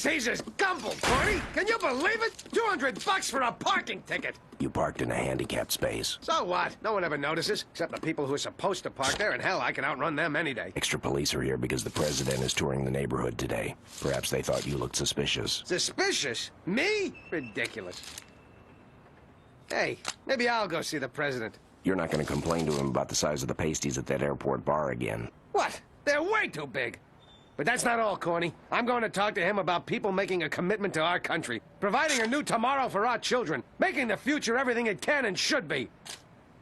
Caesar's gumble, Corey! Can you believe it? $200 for a parking ticket! You parked in a handicapped space. So what? No one ever notices, except the people who are supposed to park there, and hell, I can outrun them any day. Extra police are here because the president is touring the neighborhood today. Perhaps they thought you looked suspicious. Suspicious? Me? Ridiculous. Hey, maybe I'll go see the president. You're not going to complain to him about the size of the pasties at that airport bar again. What? They're way too big. But that's not all, Corny. I'm going to talk to him about people making a commitment to our country, providing a new tomorrow for our children, making the future everything it can and should be.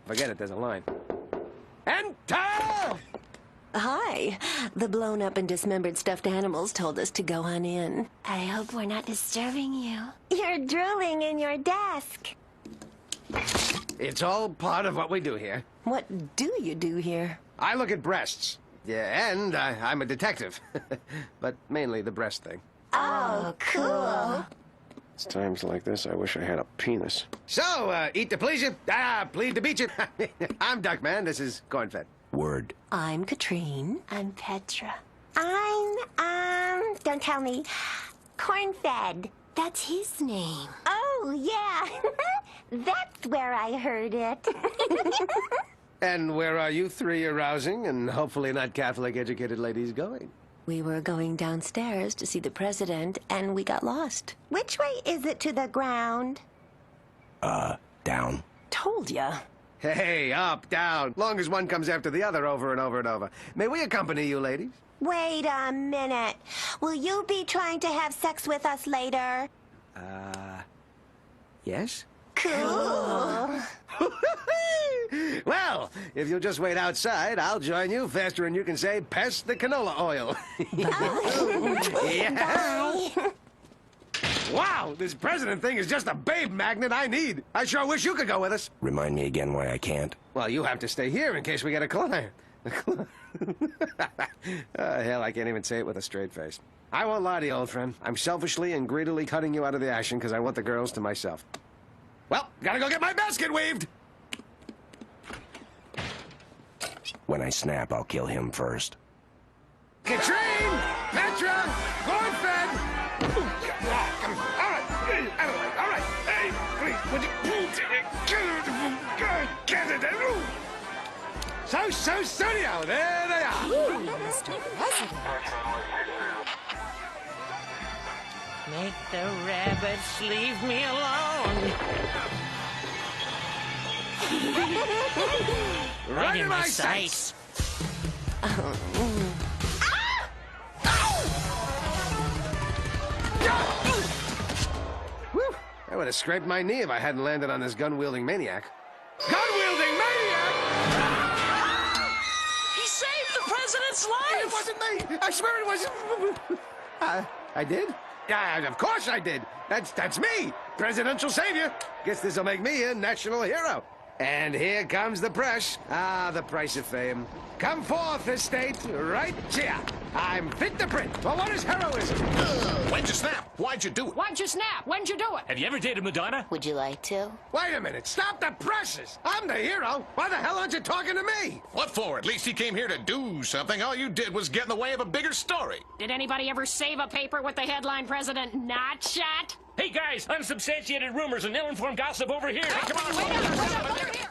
Forget it, there's a line. Enter! Hi. The blown up and dismembered stuffed animals told us to go on in. I hope we're not disturbing you. You're drooling in your desk. It's all part of what we do here. What do you do here? I look at breasts. Yeah, and I'm a detective. But mainly the breast thing. Oh, cool. It's times like this I wish I had a penis. So, eat to please you, plead to beat you. I'm Duckman, this is Cornfed. Word. I'm Katrine. I'm Petra. I'm, don't tell me, Cornfed. That's his name. Oh, yeah. That's where I heard it. And where are you three arousing and hopefully not Catholic-educated ladies going? We were going downstairs to see the president, and we got lost. Which way is it to the ground? Down. Told ya. Hey, up, down. Long as one comes after the other over and over and over. May we accompany you, ladies? Wait a minute. Will you be trying to have sex with us later? Yes? Cool. Well, if you'll just wait outside, I'll join you faster than you can say, pass the canola oil. Yeah. Bye. Wow, this president thing is just a babe magnet I need. I sure wish you could go with us. Remind me again why I can't. Well, you have to stay here in case we get a client. Hell, I can't even say it with a straight face. I won't lie to you, old friend. I'm selfishly and greedily cutting you out of the action because I want the girls to myself. Well, gotta go get my basket weaved. When I snap, I'll kill him first. Katrine! Petra! Cornfed! All right. Hey, please, would you... So, studio, there they are. Mr. President. Make the rabbits leave me alone. Right in my sights. Whew, I would have scraped my knee if I hadn't landed on this gun-wielding maniac. Gun-wielding maniac! He saved the president's life! It wasn't me! I swear it wasn't... I did? Yeah, of course I did. That's me, presidential savior. Guess this'll make me a national hero. And here comes the press. The price of fame. Come forth, estate, right here. I'm fit to print. Well, what is heroism? When'd you snap? Why'd you do it? Why'd you snap? When'd you do it? Have you ever dated Madonna? Would you like to? Wait a minute. Stop the presses. I'm the hero. Why the hell aren't you talking to me? What for? At least he came here to do something. All you did was get in the way of a bigger story. Did anybody ever save a paper with the headline President Not Shot? Hey guys, unsubstantiated rumors and ill-informed gossip over here. Hey, come on. Wait up, over here.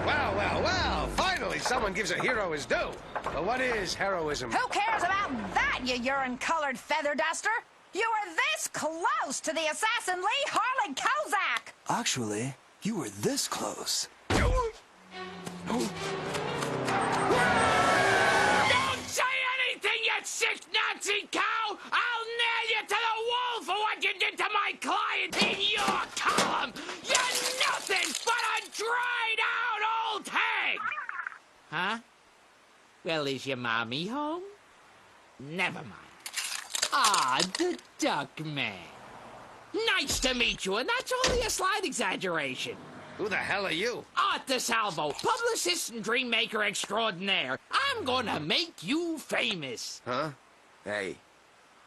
Well. Finally, someone gives a hero his due. But what is heroism? Who cares about that, you urine-colored feather duster? You were this close to the assassin Lee Harlan Kozak! Actually, you were this close. Don't say anything, you sick Nazi cow! I'll nail you to the wall for what you did to my client in your column! You're nothing but a dried-out old hag! Huh? Well, is your mommy home? Never mind. Ah, the Duckman. Nice to meet you, and that's only a slight exaggeration. Who the hell are you? Art DeSalvo, publicist and dream maker extraordinaire. I'm gonna make you famous. Huh? Hey.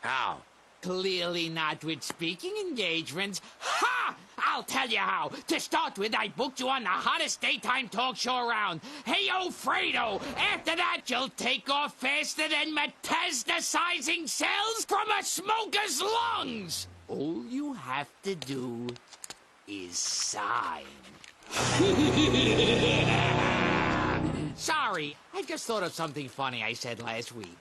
How? Clearly not with speaking engagements. Ha! I'll tell you how. To start with, I booked you on the hottest daytime talk show around. Hey, Fredo. After that, you'll take off faster than metastasizing cells from a smoker's lungs. All you have to do is sign. Sorry, I just thought of something funny I said last week.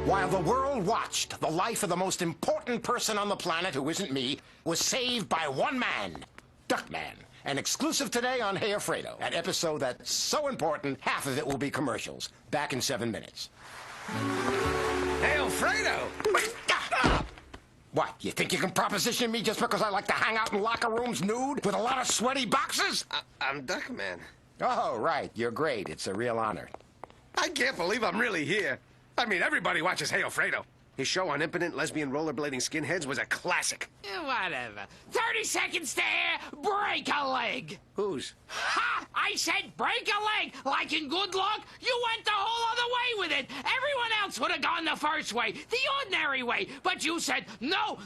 While the world watched, the life of the most important person on the planet who isn't me was saved by one man, Duckman. An exclusive today on Hey Fredo, an episode that's so important, half of it will be commercials. Back in 7 minutes. Hey, Fredo! What, you think you can proposition me just because I like to hang out in locker rooms nude with a lot of sweaty boxers? I'm Duckman. Oh, right, you're great. It's a real honor. I can't believe I'm really here. I mean, everybody watches Hey Fredo. His show on impotent lesbian rollerblading skinheads was a classic. Whatever. 30 seconds to air, break a leg. Whose? Ha! I said break a leg. Like in Good Luck, you went the whole other way with it. Everyone else would have gone the first way, the ordinary way. But you said, no,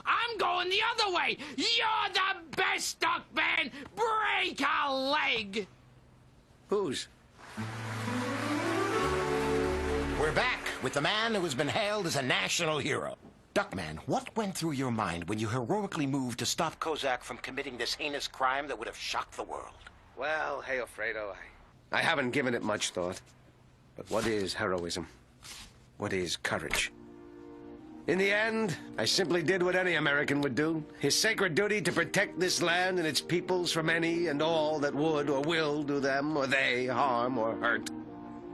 I'm going the other way. You're the best, Duckman. Break a leg. Whose? We're back with the man who has been hailed as a national hero. Duckman, what went through your mind when you heroically moved to stop Kozak from committing this heinous crime that would have shocked the world? Well, Hey Fredo, I haven't given it much thought. But what is heroism? What is courage? In the end, I simply did what any American would do. His sacred duty to protect this land and its peoples from any and all that would or will do them or they harm or hurt.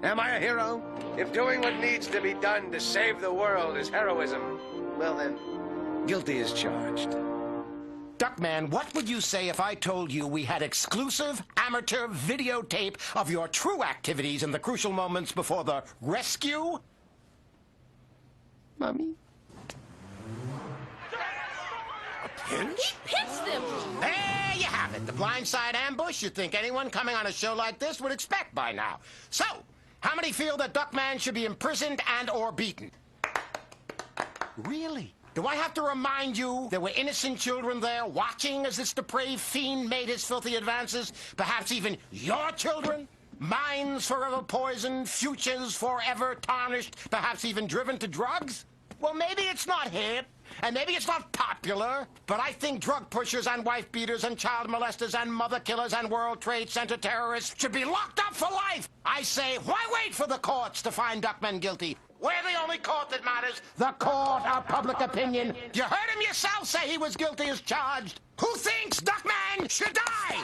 Am I a hero? If doing what needs to be done to save the world is heroism, well then, guilty as charged. Duckman, what would you say if I told you we had exclusive amateur videotape of your true activities in the crucial moments before the rescue? Mommy? Pinch? Pinch them! There you have it, the blindside ambush you'd think anyone coming on a show like this would expect by now. So, how many feel that Duckman should be imprisoned and or beaten? Really? Do I have to remind you there were innocent children there watching as this depraved fiend made his filthy advances? Perhaps even your children? Minds forever poisoned, futures forever tarnished, perhaps even driven to drugs? Well, maybe it's not hip, and maybe it's not popular, but I think drug pushers and wife beaters and child molesters and mother killers and World Trade Center terrorists should be locked up for life. I say, why wait for the courts to find Duckman guilty? We're the only court that matters, the court of public opinion. You heard him yourself say he was guilty as charged. Who thinks Duckman should die?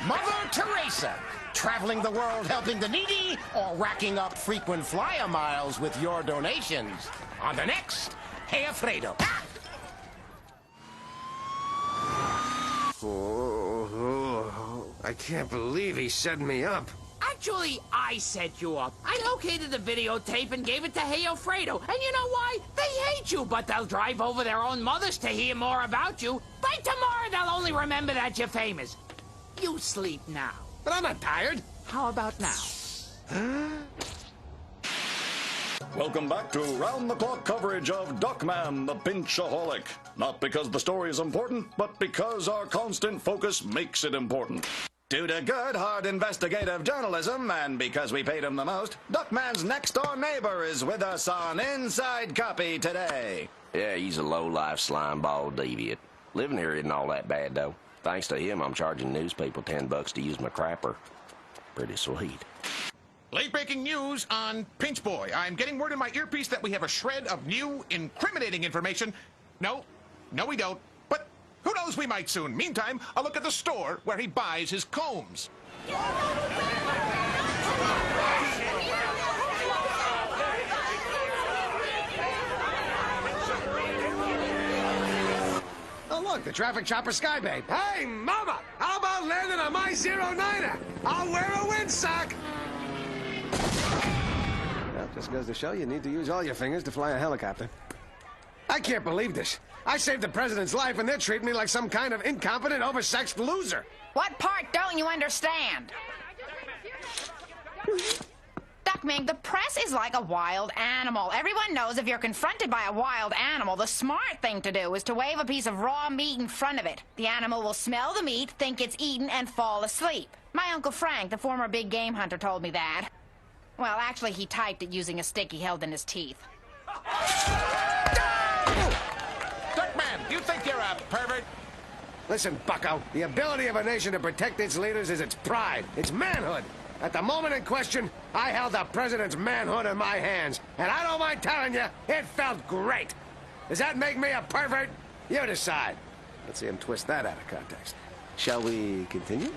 Mother Teresa, traveling the world helping the needy or racking up frequent flyer miles with your donations. On the next, Hey Fredo. I can't believe he set me up. Actually, I set you up. I located the videotape and gave it to Hey Fredo. And you know why? They hate you, but they'll drive over their own mothers to hear more about you. By tomorrow, they'll only remember that you're famous. You sleep now. But I'm not tired. How about now? Welcome back to round-the-clock coverage of Duckman, the Pinchaholic. Not because the story is important, but because our constant focus makes it important. Due to good, hard investigative journalism, and because we paid him the most, Duckman's next-door neighbor is with us on Inside Copy today. Yeah, he's a low-life slimeball deviant. Living here isn't all that bad, though. Thanks to him, I'm charging news people $10 to use my crapper. Pretty sweet. Late-breaking news on Pinch Boy. I'm getting word in my earpiece that we have a shred of new, incriminating information. No, we don't. But who knows, we might soon. Meantime, I'll look at the store where he buys his combs. Oh, look, the traffic chopper Sky Babe. Hey, Mama, how about landing on my 09er? I'll wear a windsock. Well, just goes to show you need to use all your fingers to fly a helicopter. I can't believe this. I saved the president's life, and they're treating me like some kind of incompetent, oversexed loser. What part don't you understand? Duckman, the press is like a wild animal. Everyone knows if you're confronted by a wild animal, the smart thing to do is to wave a piece of raw meat in front of it. The animal will smell the meat, think it's eaten, and fall asleep. My Uncle Frank, the former big game hunter, told me that. Well, actually, he typed it using a stick he held in his teeth. Duckman, do you think you're a pervert? Listen, bucko, the ability of a nation to protect its leaders is its pride, its manhood. At the moment in question, I held the president's manhood in my hands, and I don't mind telling you, it felt great. Does that make me a pervert? You decide. Let's see him twist that out of context. Shall we continue?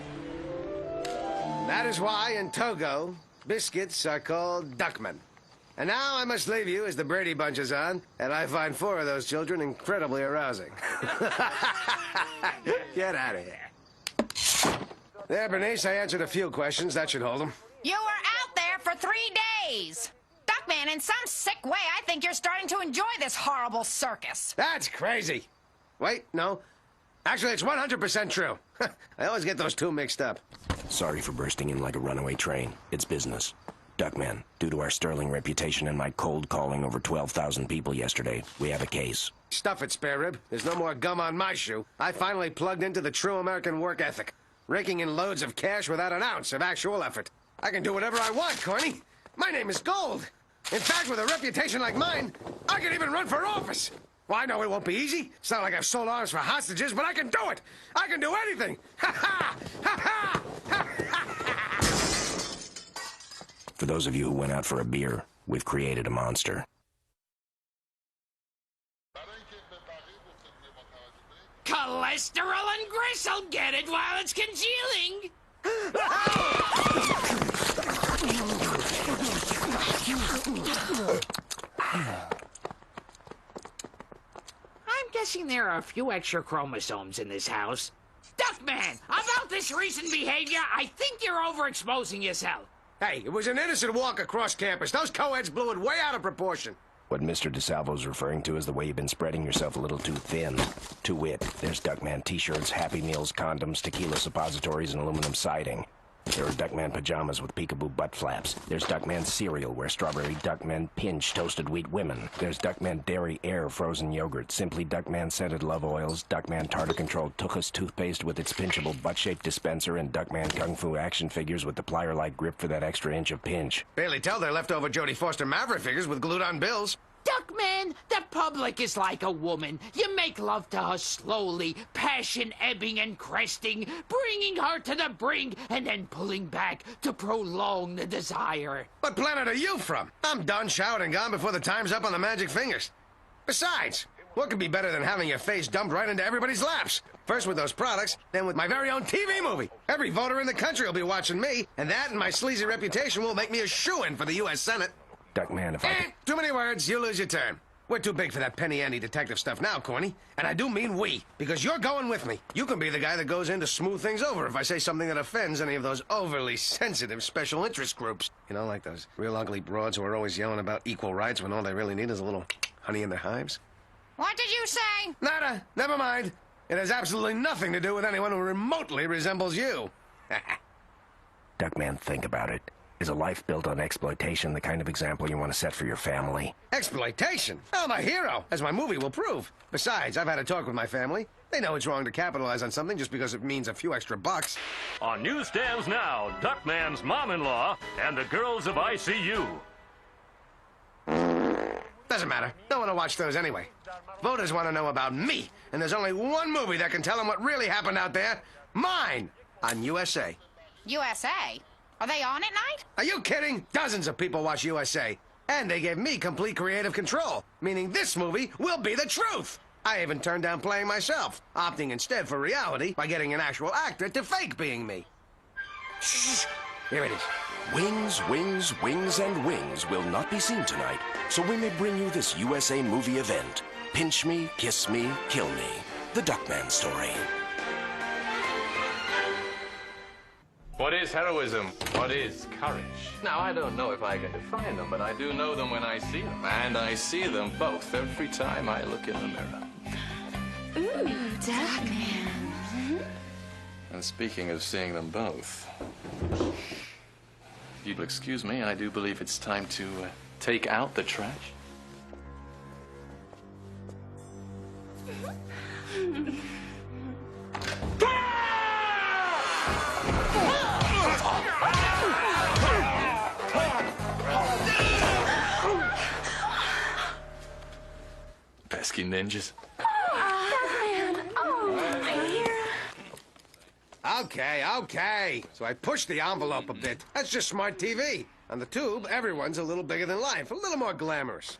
That is why in Togo, biscuits are called Duckman. And now I must leave you as the Brady Bunch is on, and I find 4 of those children incredibly arousing. Get out of here. There, Bernice, I answered a few questions. That should hold them. You were out there for 3 days. Duckman, in some sick way, I think you're starting to enjoy this horrible circus. That's crazy. Wait, no. Actually, it's 100% true. I always get those two mixed up. Sorry for bursting in like a runaway train. It's business. Duckman, due to our sterling reputation and my cold calling over 12,000 people yesterday, we have a case. Stuff it, spare rib. There's no more gum on my shoe. I finally plugged into the true American work ethic, raking in loads of cash without an ounce of actual effort. I can do whatever I want, Corny. My name is Gold. In fact, with a reputation like mine, I can even run for office. Well, I know it won't be easy. It's not like I've sold arms for hostages, but I can do it. I can do anything. Ha ha! Ha ha! Ha ha! For those of you who went out for a beer, we've created a monster. Cholesterol and gristle, get it while it's congealing. I'm guessing there are a few extra chromosomes in this house. Duckman, about this recent behavior, I think you're overexposing yourself. Hey, it was an innocent walk across campus. Those co-eds blew it way out of proportion. What Mr. DeSalvo's referring to is the way you've been spreading yourself a little too thin. To wit, there's Duckman t-shirts, Happy Meals, condoms, tequila suppositories, and aluminum siding. There are Duckman pajamas with peekaboo butt flaps. There's Duckman cereal, where strawberry Duckman pinch toasted wheat women. There's Duckman dairy air frozen yogurt, Simply Duckman scented love oils, Duckman tartar controlled Tuchus toothpaste with its pinchable butt-shaped dispenser, and Duckman kung fu action figures with the plier-like grip for that extra inch of pinch. Barely tell they're leftover Jodie Foster Maverick figures with glued-on bills. Duckman, the public is like a woman. You make love to her slowly, passion ebbing and cresting, bringing her to the brink, and then pulling back to prolong the desire. What planet are you from? I'm done, showered, and gone before the time's up on the magic fingers. Besides, what could be better than having your face dumped right into everybody's laps? First with those products, then with my very own TV movie. Every voter in the country will be watching me, and that and my sleazy reputation will make me a shoo-in for the U.S. Senate. Duckman, if I could... Too many words. You lose your turn. We're too big for that penny-ante detective stuff now, Corny. And I do mean we, because you're going with me. You can be the guy that goes in to smooth things over if I say something that offends any of those overly sensitive special interest groups. You know, like those real ugly broads who are always yelling about equal rights when all they really need is a little honey in their hives. What did you say? Nada. Never mind. It has absolutely nothing to do with anyone who remotely resembles you. Duckman, think about it. Is a life built on exploitation the kind of example you want to set for your family? Exploitation? I'm a hero, as my movie will prove. Besides, I've had a talk with my family. They know it's wrong to capitalize on something just because it means a few extra bucks. On newsstands now, Duckman's mom-in-law and the girls of ICU. Doesn't matter. No one will watch those anyway. Voters want to know about me, and there's only one movie that can tell them what really happened out there. Mine! On USA. USA? Are they on at night? Are you kidding? Dozens of people watch USA. And they gave me complete creative control, meaning this movie will be the truth. I even turned down playing myself, opting instead for reality by getting an actual actor to fake being me. Shh! Here it is. Wings, wings, wings, and wings will not be seen tonight, so we may bring you this USA movie event. Pinch me, kiss me, kill me. The Duckman story. What is heroism? What is courage? Now, I don't know if I can define them, but I do know them when I see them. And I see them both every time I look in the mirror. Ooh, Duckman. And speaking of seeing them both, if you'd excuse me, I do believe it's time to take out the trash. Pesky ninjas. Okay. So I pushed the envelope a bit. That's just smart TV. On the tube, everyone's a little bigger than life, a little more glamorous.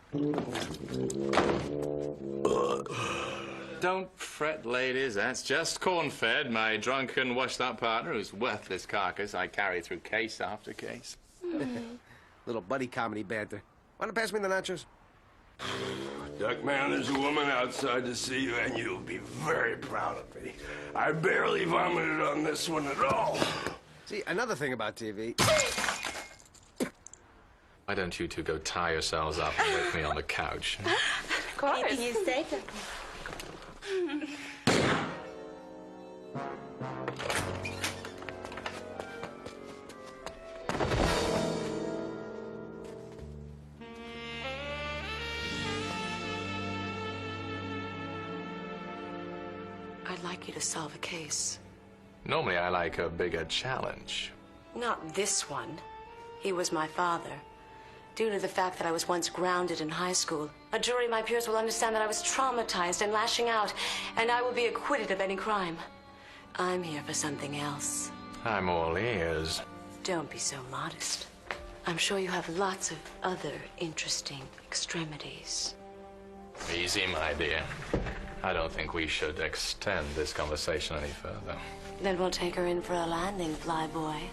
Don't fret, ladies. That's just corn-fed, my drunken, washed-up partner whose worthless carcass I carry through case after case. Little buddy comedy banter. Want to pass me the nachos? Duckman, there's a woman outside to see you, and you'll be very proud of me. I barely vomited on this one at all. See, another thing about TV... Why don't you two go tie yourselves up and wake me on the couch? Of course. Anything you say, I'd like you to solve a case. Normally, I like a bigger challenge. Not this one. He was my father. Due to the fact that I was once grounded in high school, a jury of my peers will understand that I was traumatized and lashing out, and I will be acquitted of any crime. I'm here for something else. I'm all ears. Don't be so modest. I'm sure you have lots of other interesting extremities. Easy, my dear. I don't think we should extend this conversation any further. Then we'll take her in for a landing, flyboy,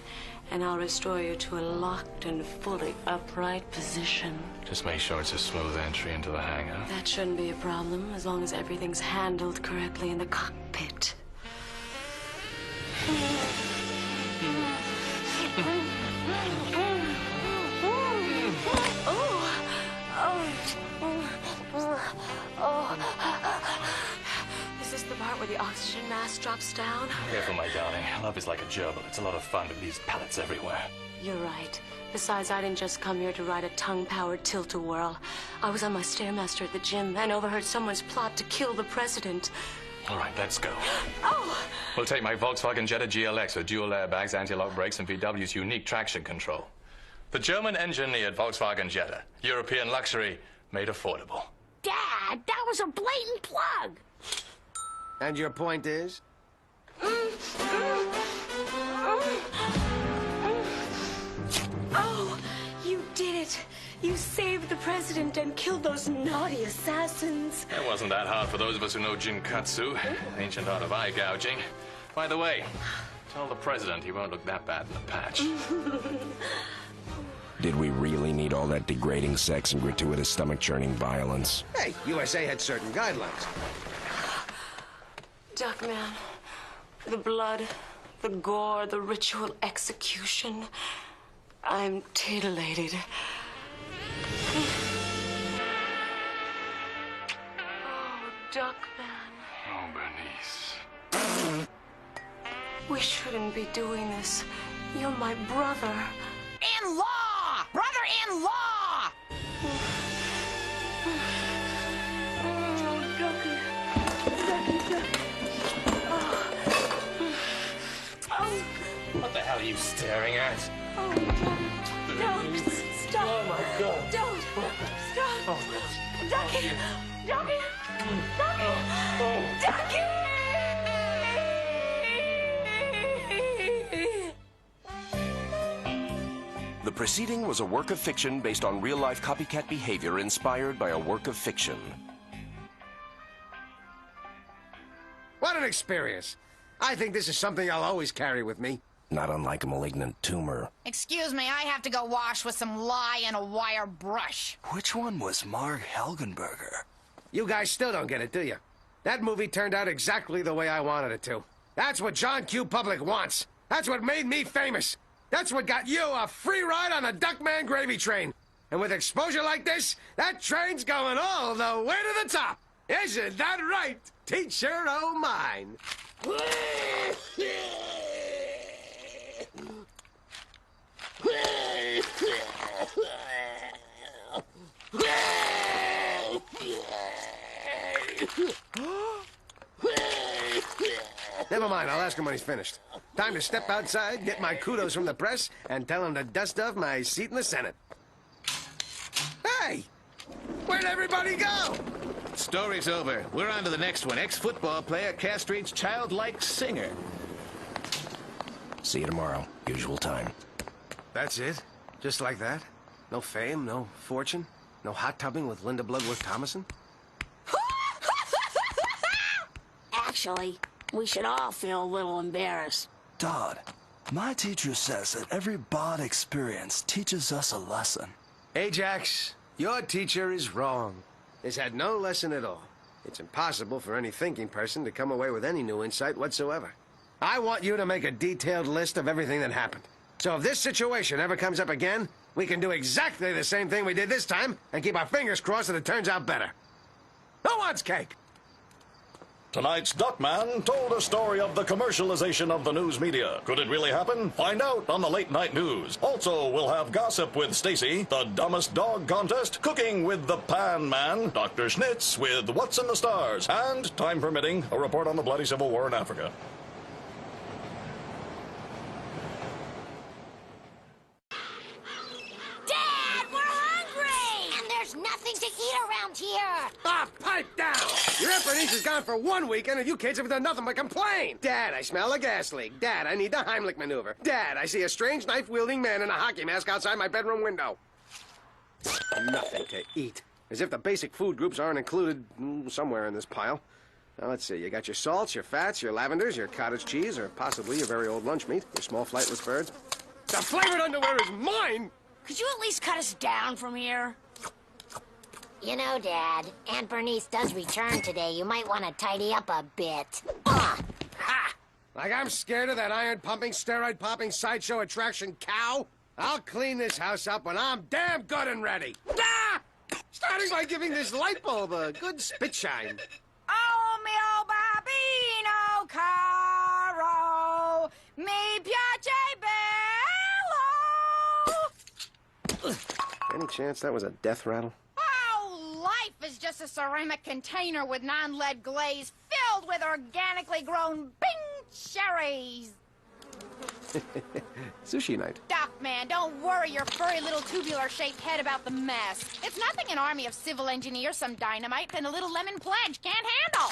and I'll restore you to a locked and fully upright position. Just make sure it's a smooth entry into the hangar. That shouldn't be a problem, as long as everything's handled correctly in the cockpit. Is this the part where the oxygen mask drops down? Careful, my darling. Love is like a gerbil. It's a lot of fun with these pellets everywhere. You're right. Besides, I didn't just come here to ride a tongue-powered tilt-a-whirl. I was on my Stairmaster at the gym and overheard someone's plot to kill the president. All right, let's go. Oh! We'll take my Volkswagen Jetta GLX with dual airbags, anti-lock brakes, and VW's unique traction control. The German-engineered Volkswagen Jetta. European luxury made affordable. Dad, that was a blatant plug. And your point is? Oh, you did it. You saved the president and killed those naughty assassins. It wasn't that hard for those of us who know Jinkatsu, ancient art of eye gouging. By the way, tell the president he won't look that bad in the patch. Did we really need all that degrading sex and gratuitous stomach-churning violence? Hey, USA had certain guidelines. Duckman, the blood, the gore, the ritual execution. I'm titillated. Oh, Duckman. Oh, Bernice. We shouldn't be doing this. You're my brother. In-law! Brother-in-law! What the hell are you staring at? Oh, don't. Stop. Oh, my God. Don't. Stop. Oh, Ducky. Ducky. Ducky. Ducky. The proceeding was a work of fiction based on real-life copycat behavior inspired by a work of fiction. What an experience. I think this is something I'll always carry with me. Not unlike a malignant tumor. Excuse me, I have to go wash with some lye and a wire brush. Which one was Marg Helgenberger? You guys still don't get it, do you? That movie turned out exactly the way I wanted it to. That's what John Q. Public wants. That's what made me famous. That's what got you a free ride on the Duckman gravy train. And with exposure like this, that train's going all the way to the top. Isn't that right, teacher o' mine? Never mind, I'll ask him when he's finished. Time to step outside, get my kudos from the press, and tell him to dust off my seat in the Senate. Hey! Where'd everybody go? Story's over. We're on to the next one. Ex-football player castrates childlike singer. See you tomorrow. Usual time. That's it? Just like that? No fame, no fortune, no hot tubbing with Linda Bloodworth-Thomason? Actually, we should all feel a little embarrassed. Todd, my teacher says that every bad experience teaches us a lesson. Ajax, your teacher is wrong. It's had no lesson at all. It's impossible for any thinking person to come away with any new insight whatsoever. I want you to make a detailed list of everything that happened. So if this situation ever comes up again, we can do exactly the same thing we did this time and keep our fingers crossed that it turns out better. Who wants cake? Tonight's Duckman told a story of the commercialization of the news media. Could it really happen? Find out on the late night news. Also, we'll have gossip with Stacy, the dumbest dog contest, cooking with the Pan Man, Dr. Schnitz with What's in the Stars, and, time permitting, a report on the bloody civil war in Africa. Dad, we're hungry! And there's nothing to eat around here. Ah, pipe down! Your Aunt Bernice is gone for one weekend and you kids have done nothing but complain! Dad, I smell a gas leak. Dad, I need the Heimlich maneuver. Dad, I see a strange knife-wielding man in a hockey mask outside my bedroom window. Nothing to eat. As if the basic food groups aren't included somewhere in this pile. Now, let's see. You got your salts, your fats, your lavenders, your cottage cheese, or possibly your very old lunch meat, your small flightless birds. The flavored underwear is mine! Could you at least cut us down from here? You know, Dad, Aunt Bernice does return today. You might want to tidy up a bit. Ha! Like I'm scared of that iron-pumping, steroid-popping sideshow attraction cow? I'll clean this house up when I'm damn good and ready. Ah! Starting by giving this light bulb a good spit shine. Oh, mio bambino caro, mi piace bello. Any chance that was a death rattle? Life is just a ceramic container with non-lead glaze filled with organically grown Bing cherries. Sushi night. Duckman, don't worry your furry little tubular-shaped head about the mess. It's nothing an army of civil engineers, some dynamite, and a little lemon pledge can't handle.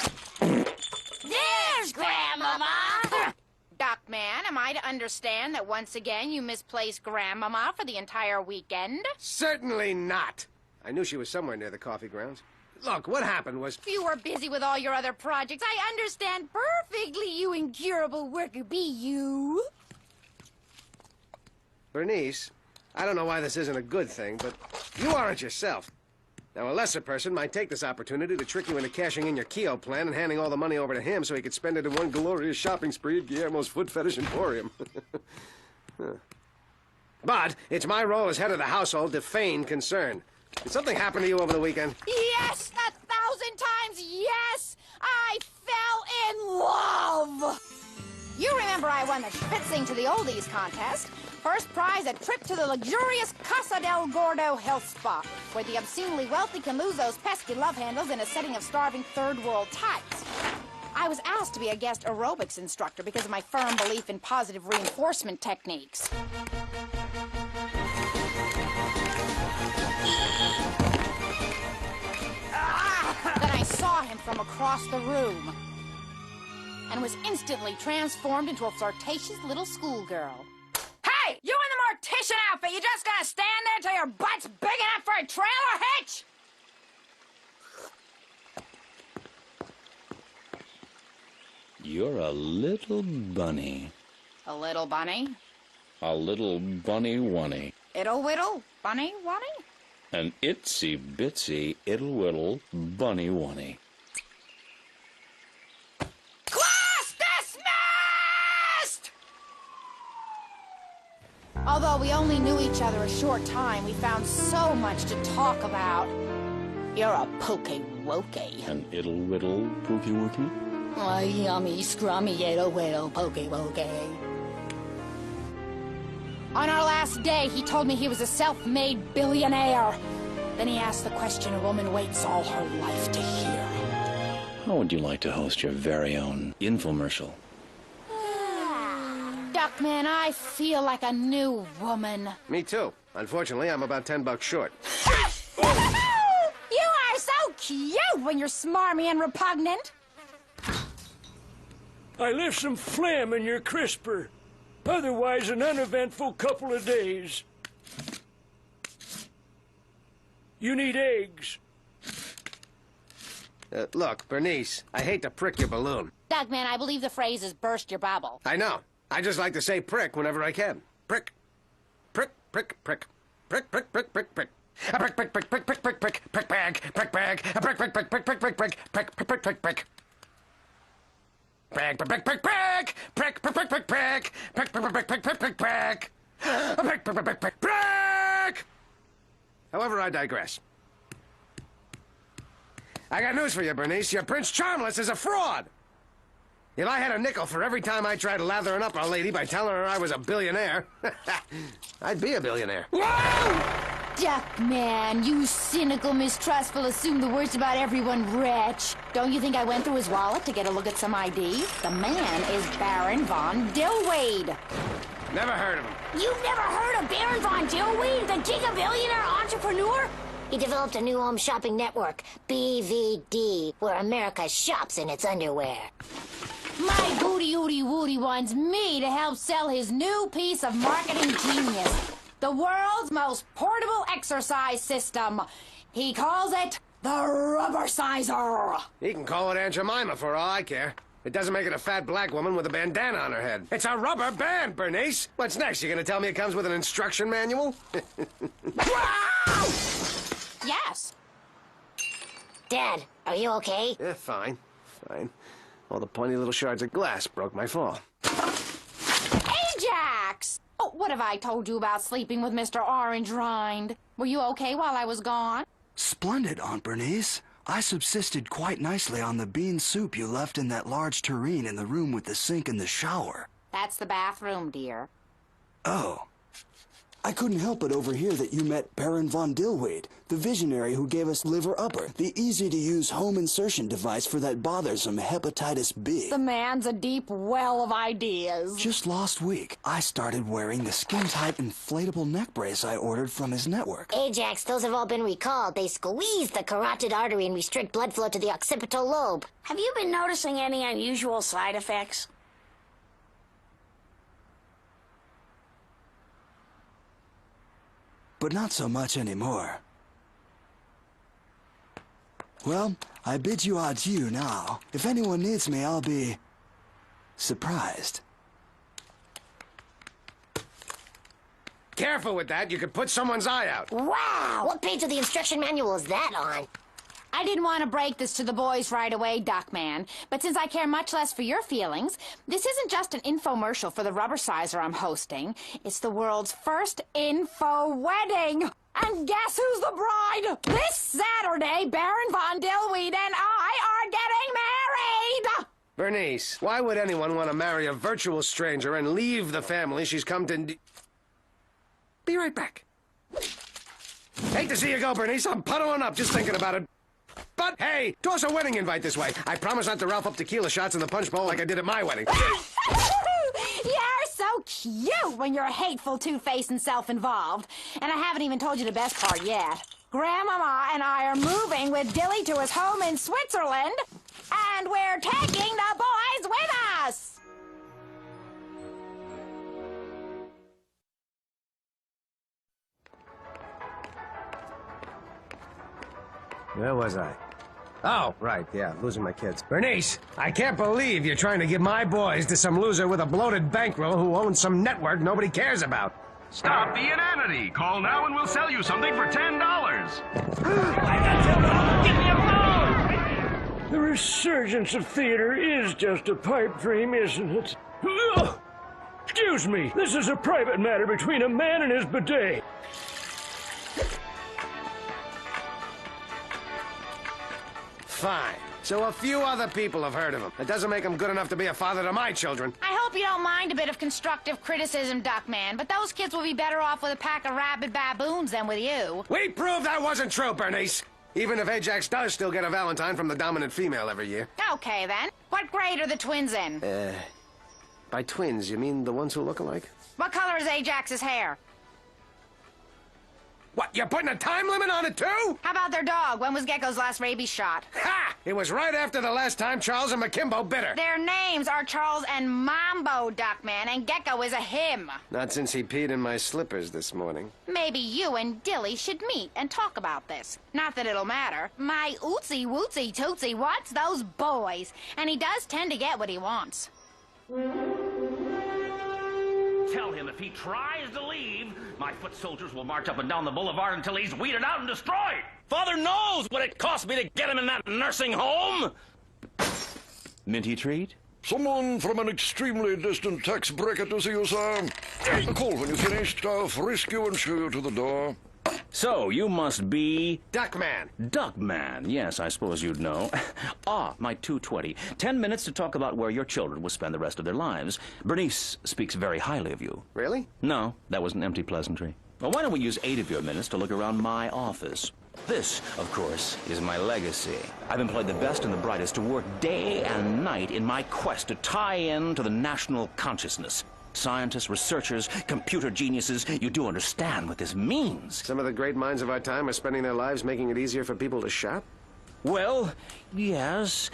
There's Grandmama! Duckman, am I to understand that once again you misplaced Grandmama for the entire weekend? Certainly not. I knew she was somewhere near the coffee grounds. Look, what happened was... You were busy with all your other projects. I understand perfectly, you incurable worker bee, you. Bernice, I don't know why this isn't a good thing, but you aren't yourself. Now, a lesser person might take this opportunity to trick you into cashing in your Keo plan and handing all the money over to him so he could spend it in one glorious shopping spree at Guillermo's Foot Fetish Emporium. But it's my role as head of the household to feign concern. Did something happen to you over the weekend? Yes, 1,000 times yes! I fell in love! You remember I won the Spitzing to the Oldies contest. First prize, a trip to the luxurious Casa del Gordo health spa, where the obscenely wealthy can lose those pesky love handles in a setting of starving third world types. I was asked to be a guest aerobics instructor because of my firm belief in positive reinforcement techniques. Then I saw him from across the room and was instantly transformed into a flirtatious little schoolgirl. Hey, you in the mortician outfit, you just gonna stand there till your butt's big enough for a trailer hitch? You're a little bunny. A little bunny? A little bunny-wunny. Iddle-widdle? Bunny-wunny? An itsy-bitsy, iddle-widdle, bunny-wunny. Class dismissed! Although we only knew each other a short time, we found so much to talk about. You're a pokey-wokey. An ittle-whittle pookie-wookie? Oh, yummy, scrummy, ittle-whittle, pokey-wokey. On our last day, he told me he was a self-made billionaire. Then he asked the question a woman waits all her life to hear. How would you like to host your very own infomercial? Duckman, I feel like a new woman. Me too. Unfortunately, I'm about $10 short. You are so cute when you're smarmy and repugnant. I left some phlegm in your crisper. Otherwise, an uneventful couple of days. You need eggs. Look, Bernice, I hate to prick your balloon. Duckman, I believe the phrase is burst your bubble. I know. I just like to say prick whenever I can. Prick. Prick, prick, prick. Prick, prick, prick, prick, prick. A prick, prick, prick, prick, prick, prick, prick, prick bag, prick bag, a prick, prick, prick, prick, prick, prick, prick, prick, prick, prick, prick, prick. Prick, prick, prick, prick, prick, prick, prick, prick, prick, prick, prick, prick, prick, prick, prick, prick, prick. A prick, prick, prick, prick, prick, prick. However, I digress. I got news for you, Bernice. Your Prince Charmless is a fraud. If I had a nickel for every time I tried lathering up a lady by telling her I was a billionaire, I'd be a billionaire. Duckman, you cynical, mistrustful, assume the worst about everyone wretch. Don't you think I went through his wallet to get a look at some ID? The man is Baron von Dillweed. Never heard of him. You've never heard of Baron von Dillweed, the giga-billionaire entrepreneur? He developed a new home shopping network, BVD, where America shops in its underwear. My booty-ooty-wooty wants me to help sell his new piece of marketing genius. The world's most portable exercise system. He calls it the Rubber Sizer. He can call it Aunt Jemima for all I care. It doesn't make it a fat black woman with a bandana on her head. It's a rubber band, Bernice. What's next? You gonna tell me it comes with an instruction manual? Yes. Dad, are you okay? Yeah, fine. Fine. All the pointy little shards of glass broke my fall. Ajax! Oh, what have I told you about sleeping with Mr. Orange Rind? Were you okay while I was gone? Splendid, Aunt Bernice. I subsisted quite nicely on the bean soup you left in that large tureen in the room with the sink and the shower. That's the bathroom, dear. Oh. I couldn't help but overhear that you met Baron von Dillweed, the visionary who gave us Liver Upper, the easy-to-use home insertion device for that bothersome hepatitis B. The man's a deep well of ideas. Just last week, I started wearing the skin-tight inflatable neck brace I ordered from his network. Ajax, those have all been recalled. They squeeze the carotid artery and restrict blood flow to the occipital lobe. Have you been noticing any unusual side effects? But not so much anymore. Well, I bid you adieu now. If anyone needs me, I'll be surprised. Careful with that. You could put someone's eye out. Wow! What page of the instruction manual is that on? I didn't want to break this to the boys right away, Duckman, but since I care much less for your feelings, this isn't just an infomercial for the Rubber Sizer I'm hosting. It's the world's first info wedding. And guess who's the bride? This Saturday, Baron von Dillweed and I are getting married! Bernice, why would anyone want to marry a virtual stranger and leave the family she's come to... Be right back. Hate to see you go, Bernice. I'm puddling up just thinking about it. But, hey, toss a wedding invite this way. I promise not to Ralph up tequila shots in the punch bowl like I did at my wedding. You're so cute when you're hateful, two-faced, and self-involved. And I haven't even told you the best part yet. Grandmama and I are moving with Dilly to his home in Switzerland, and we're taking the boys with us! Where was I? Oh, right, yeah, losing my kids. Bernice, I can't believe you're trying to give my boys to some loser with a bloated bankroll who owns some network nobody cares about. Stop the inanity! Call now and we'll sell you something for $10. Give me a phone! The resurgence of theater is just a pipe dream, isn't it? Excuse me, this is a private matter between a man and his bidet. Fine. So a few other people have heard of him. It doesn't make him good enough to be a father to my children. I hope you don't mind a bit of constructive criticism, Duckman, but those kids will be better off with a pack of rabid baboons than with you. We proved that wasn't true, Bernice. Even if Ajax does still get a Valentine from the dominant female every year. Okay, then. What grade are the twins in? By twins, you mean the ones who look alike? What color is Ajax's hair? What, you're putting a time limit on it, too? How about their dog? When was Gecko's last rabies shot? Ha! It was right after the last time Charles and McKimbo bit her. Their names are Charles and Mambo, Duckman, and Gecko is a him. Not since he peed in my slippers this morning. Maybe you and Dilly should meet and talk about this. Not that it'll matter. My ootsy wootsy tootsie, what's those boys? And he does tend to get what he wants. Tell him if he tries to leave, my foot soldiers will march up and down the boulevard until he's weeded out and destroyed. Father knows what it cost me to get him in that nursing home. Minty treat? Someone from an extremely distant tax bracket to see you, sir. A call when you're finished. I'll frisk you and show you to the door. So, you must be... Duckman. Duckman. Yes, I suppose you'd know. My 220. 10 minutes to talk about where your children will spend the rest of their lives. Bernice speaks very highly of you. Really? No, that was an empty pleasantry. Well, why don't we use 8 of your minutes to look around my office? This, of course, is my legacy. I've employed the best and the brightest to work day and night in my quest to tie in to the national consciousness. Scientists, researchers, computer geniuses, you do understand what this means. Some of the great minds of our time are spending their lives making it easier for people to shop? Well, yes,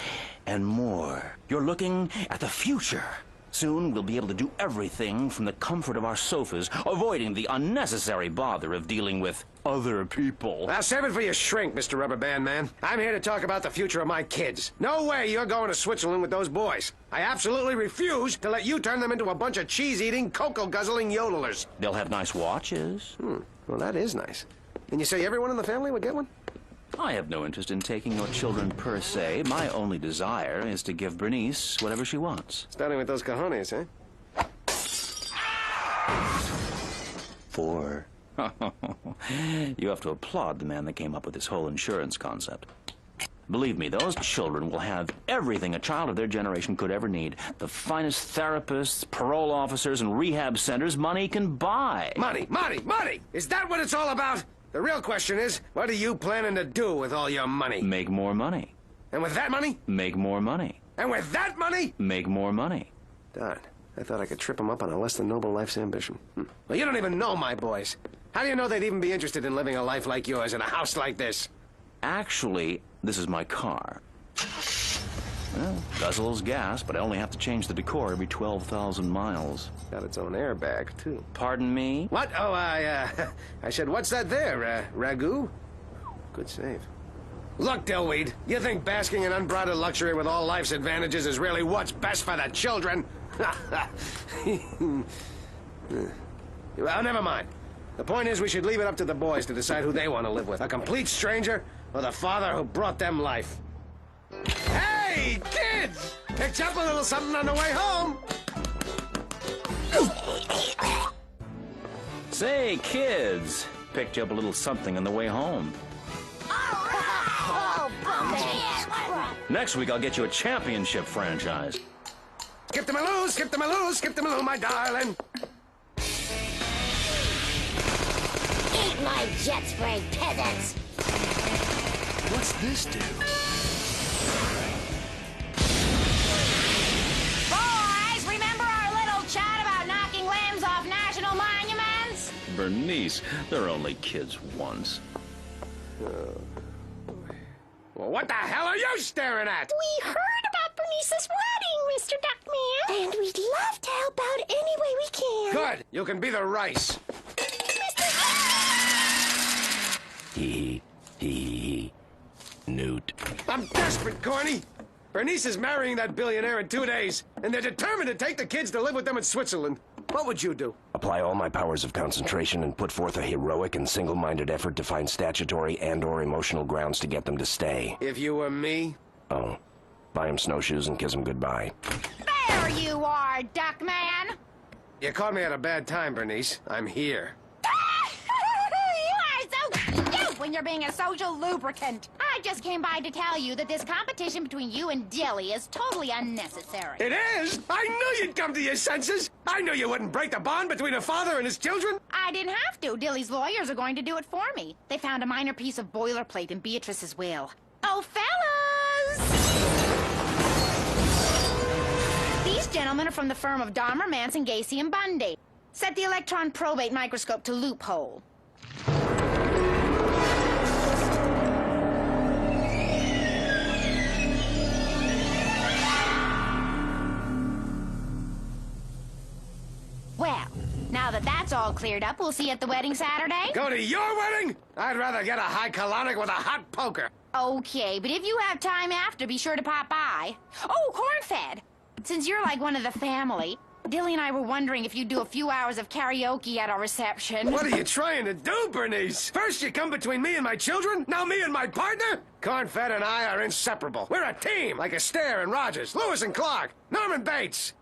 and more. You're looking at the future. Soon we'll be able to do everything from the comfort of our sofas, avoiding the unnecessary bother of dealing with other people. I'll save it for your shrink, Mr. Rubber Band Man. I'm here to talk about the future of my kids. No way you're going to Switzerland with those boys. I absolutely refuse to let you turn them into a bunch of cheese-eating, cocoa-guzzling yodelers. They'll have nice watches. Well, that is nice. And you say everyone in the family would get one? I have no interest in taking your children per se. My only desire is to give Bernice whatever she wants. Starting with those cojones, eh? 4. You have to applaud the man that came up with this whole insurance concept. Believe me, those children will have everything a child of their generation could ever need. The finest therapists, parole officers, and rehab centers money can buy. Money, money, money! Is that what it's all about? The real question is, what are you planning to do with all your money? Make more money. And with that money? Make more money. And with that money? Make more money. Darn, I thought I could trip them up on a less than noble life's ambition. Well, you don't even know my boys. How do you know they'd even be interested in living a life like yours in a house like this? Actually, this is my car. Well, guzzles gas, but I only have to change the decor every 12,000 miles. Got its own airbag, too. Pardon me? What? Oh, I said, what's that there, ragu? Good save. Look, Dillweed, you think basking in unbridled luxury with all life's advantages is really what's best for the children? Well, never mind. The point is we should leave it up to the boys to decide who they want to live with. A complete stranger or the father who brought them life. Hey, kids! Picked up a little something on the way home. Say, kids, picked you up a little something on the way home. Next week, I'll get you a championship franchise. Skip to Maloo, skip to Maloo, skip to Maloo, my darling. Eat my jet spray, peasants! What's this do? Boys, remember our little chat about knocking limbs off national monuments? Bernice, they're only kids once. Well, what the hell are you staring at? We heard about Bernice's wedding, Mr. Duckman. And we'd love to help out any way we can. Good. You can be the rice. Hee. Newt. I'm desperate, Corny. Bernice is marrying that billionaire in 2 days, and they're determined to take the kids to live with them in Switzerland. What would you do? Apply all my powers of concentration and put forth a heroic and single-minded effort to find statutory and/or emotional grounds to get them to stay. If you were me? Oh. Buy them snowshoes and kiss them goodbye. There you are, Duckman. You caught me at a bad time, Bernice. I'm here. You are so cute when you're being a social lubricant. I just came by to tell you that this competition between you and Dilly is totally unnecessary. It is? I knew you'd come to your senses. I knew you wouldn't break the bond between a father and his children. I didn't have to. Dilly's lawyers are going to do it for me. They found a minor piece of boilerplate in Beatrice's will. Oh, fellas! These gentlemen are from the firm of Dahmer, Manson, Gacy, and Bundy. Set the electron probate microscope to loophole. Well, now that that's all cleared up, we'll see you at the wedding Saturday. Go to your wedding? I'd rather get a high colonic with a hot poker. Okay, but if you have time after, be sure to pop by. Oh, corn-fed! Since you're like one of the family, Dilly and I were wondering if you'd do a few hours of karaoke at our reception. What are you trying to do, Bernice? First you come between me and my children, now me and my partner? Corn-fed and I are inseparable. We're a team, like Astaire and Rogers, Lewis and Clark, Norman Bates.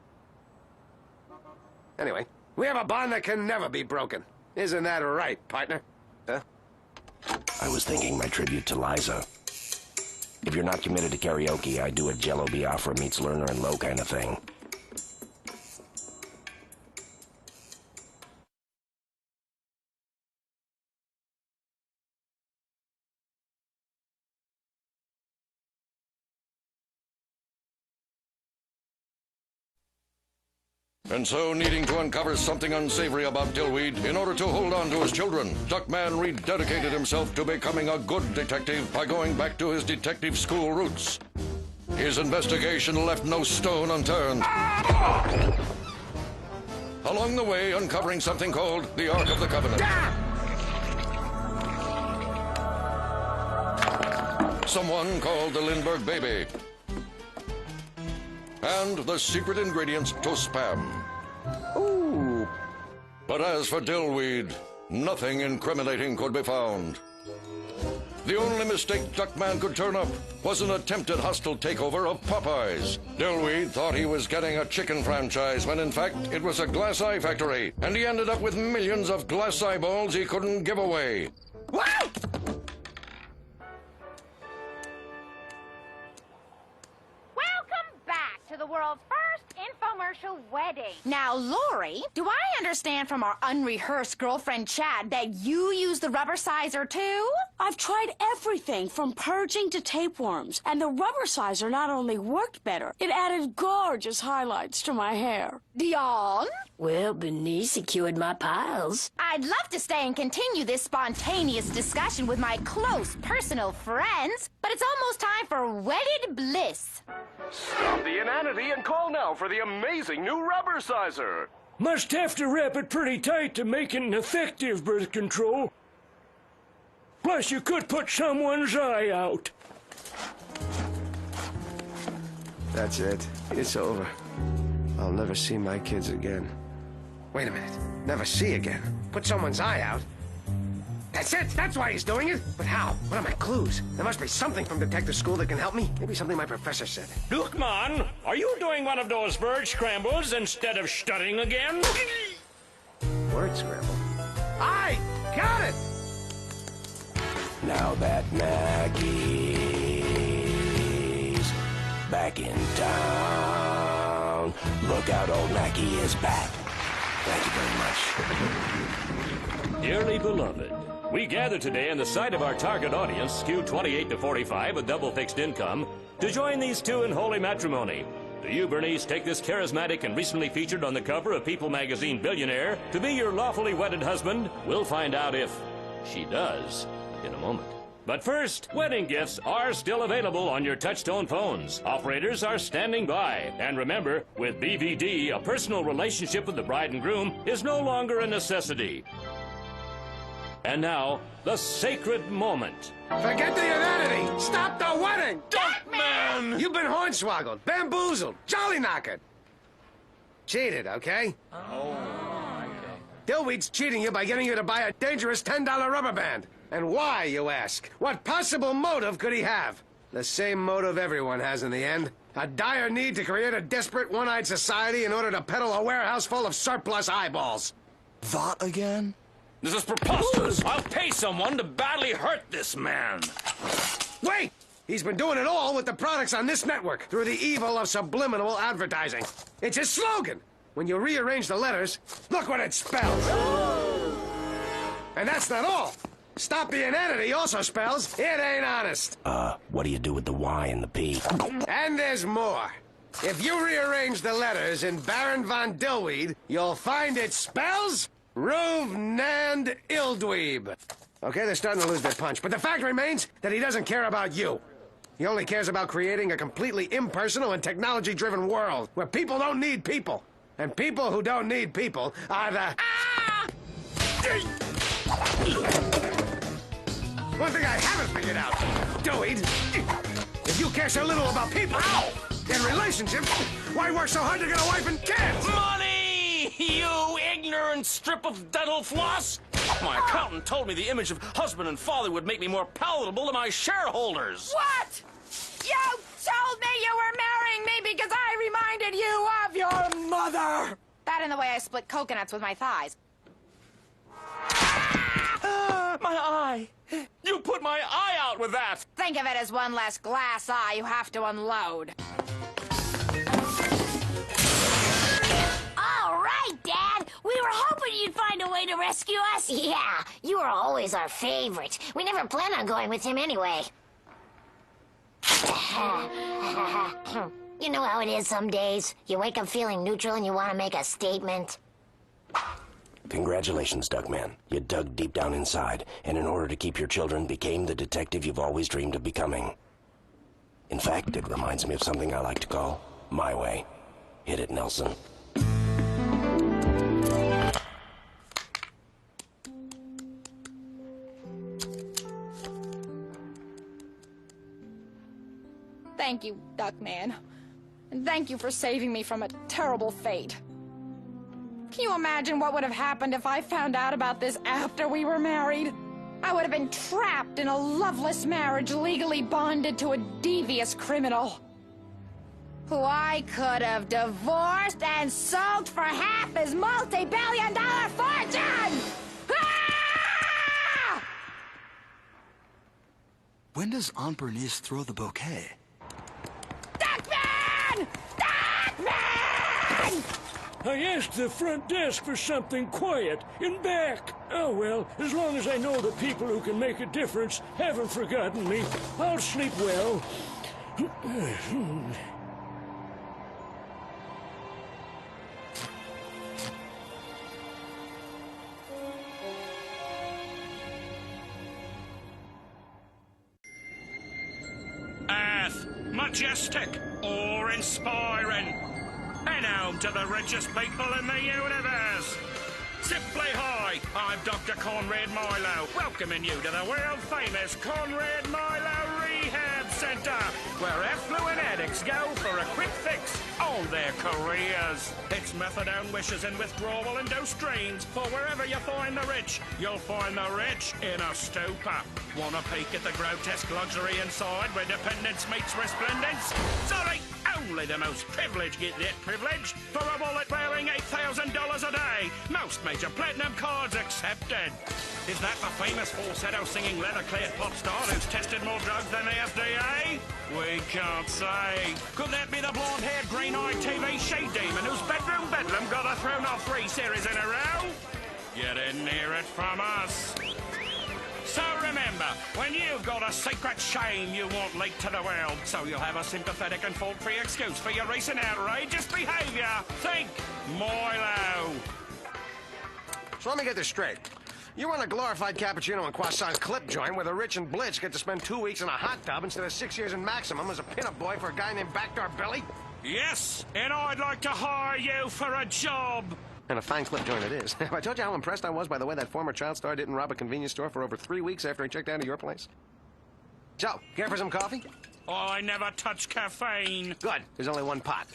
Anyway, we have a bond that can never be broken. Isn't that right, partner? Huh? I was thinking my tribute to Liza. If you're not committed to karaoke, I do a Jello Biafra meets Lerner and Lowe kind of thing. And so, needing to uncover something unsavory about Dillweed in order to hold on to his children, Duckman rededicated himself to becoming a good detective by going back to his detective school roots. His investigation left no stone unturned. Along the way, uncovering something called the Ark of the Covenant. Someone called the Lindbergh baby. And the secret ingredients to Spam. Ooh. But as for Dillweed, nothing incriminating could be found. The only mistake Duckman could turn up was an attempted hostile takeover of Popeyes. Dillweed thought he was getting a chicken franchise when in fact it was a glass eye factory, and he ended up with millions of glass eyeballs he couldn't give away. What? To the world's first infomercial wedding. Now, Lori, do I understand from our unrehearsed girlfriend chat that you use the rubber sizer too? I've tried everything from purging to tapeworms, and the rubber sizer not only worked better, it added gorgeous highlights to my hair. Dion? Well, Bernice secured my piles. I'd love to stay and continue this spontaneous discussion with my close personal friends, but it's almost time for wedded bliss. Stop the inanity and call now for the amazing new rubber sizer. Must have to wrap it pretty tight to make it an effective birth control. Plus, you could put someone's eye out. That's it. It's over. I'll never see my kids again. Wait a minute. Never see again? Put someone's eye out? That's it! That's why he's doing it! But how? What are my clues? There must be something from detective school that can help me. Maybe something my professor said. Duckman, are you doing one of those bird scrambles instead of studying again? Word scramble? I got it! Now that Mackey's back in town. Look out, old Mackey is back. Thank you very much. Dearly beloved, we gather today in the sight of our target audience, skewed 28 to 45 with double fixed income, to join these two in holy matrimony. Do you, Bernice, take this charismatic and recently featured on the cover of People magazine billionaire to be your lawfully wedded husband? We'll find out if she does in a moment. But first, wedding gifts are still available on your touch-tone phones. Operators are standing by. And remember, with BVD, a personal relationship with the bride and groom is no longer a necessity. And now, the sacred moment. Forget the inanity! Stop the wedding! Duckman! You've been hornswoggled, bamboozled, jolly-knockered. Cheated, okay? Oh. Dillweed's cheating you by getting you to buy a dangerous $10 rubber band. And why, you ask? What possible motive could he have? The same motive everyone has in the end. A dire need to create a desperate one-eyed society in order to peddle a warehouse full of surplus eyeballs. That again? This is preposterous. I'll pay someone to badly hurt this man. Wait! He's been doing it all with the products on this network through the evil of subliminal advertising. It's his slogan. When you rearrange the letters, look what it spells. And that's not all. Stop being entity also spells it ain't honest. What do you do with the Y and the P? And there's more. If you rearrange the letters in Baron von Dillweed, you'll find it spells Ruvnand Ildweeb. Okay, they're starting to lose their punch, but the fact remains that he doesn't care about you. He only cares about creating a completely impersonal and technology-driven world where people don't need people. And people who don't need people are the... One thing I haven't figured out, Dillweed, if you care so little about people and relationships, why work so hard to get a wife and kids? Money! You ignorant strip of dental floss! My accountant told me the image of husband and father would make me more palatable to my shareholders. What? You told me you were marrying me because I reminded you of your mother! That and the way I split coconuts with my thighs. My eye! You put my eye out with that! Think of it as one less glass eye you have to unload. All right, Dad. We were hoping you'd find a way to rescue us. Yeah, you were always our favorite. We never planned on going with him anyway. You know how it is some days. You wake up feeling neutral and you want to make a statement. Congratulations, Duckman. You dug deep down inside, and in order to keep your children, became the detective you've always dreamed of becoming. In fact, it reminds me of something I like to call my way. Hit it, Nelson. Thank you, Duckman. And thank you for saving me from a terrible fate. Can you imagine what would have happened if I found out about this after we were married? I would have been trapped in a loveless marriage, legally bonded to a devious criminal who I could have divorced and sold for half his multi-billion-dollar fortune! Ah! When does Aunt Bernice throw the bouquet? Duckman! Duckman! I asked the front desk for something quiet, in back. Oh, well, as long as I know the people who can make a difference haven't forgotten me, I'll sleep well. Earth, majestic or inspiring, and home to the richest people in the universe. Simply hi, I'm Dr. Conrad Milo, welcoming you to the world-famous Conrad Milo Rehab Center, where affluent addicts go for a quick fix on their careers. It's methadone wishes and withdrawal and dose drains, for wherever you find the rich, you'll find the rich in a stupor. Want a peek at the grotesque luxury inside where dependence meets resplendence? Sorry, only the most privileged get that privilege for a wallet bearing $8,000 a day. Most major platinum cards accepted. Is that the famous falsetto singing leather-clad pop star who's tested more drugs than the FDA? We can't say. Could that be the blonde-haired, green-eyed TV she-demon whose bedroom bedlam got her thrown off 3 series in a row? You didn't hear it from us. So remember, when you've got a secret shame you want leaked to the world, so you'll have a sympathetic and fault-free excuse for your recent outrageous behavior, think Milo. So let me get this straight. You run a glorified cappuccino and croissant clip joint where the rich and blitz get to spend 2 weeks in a hot tub instead of 6 years in maximum as a pinup boy for a guy named Backdoor Billy? Yes, and I'd like to hire you for a job. And a fine clip joint it is. Have I told you how impressed I was by the way that former child star didn't rob a convenience store for over 3 weeks after he checked out of your place? So, care for some coffee? I never touch caffeine. Good. There's only one pot.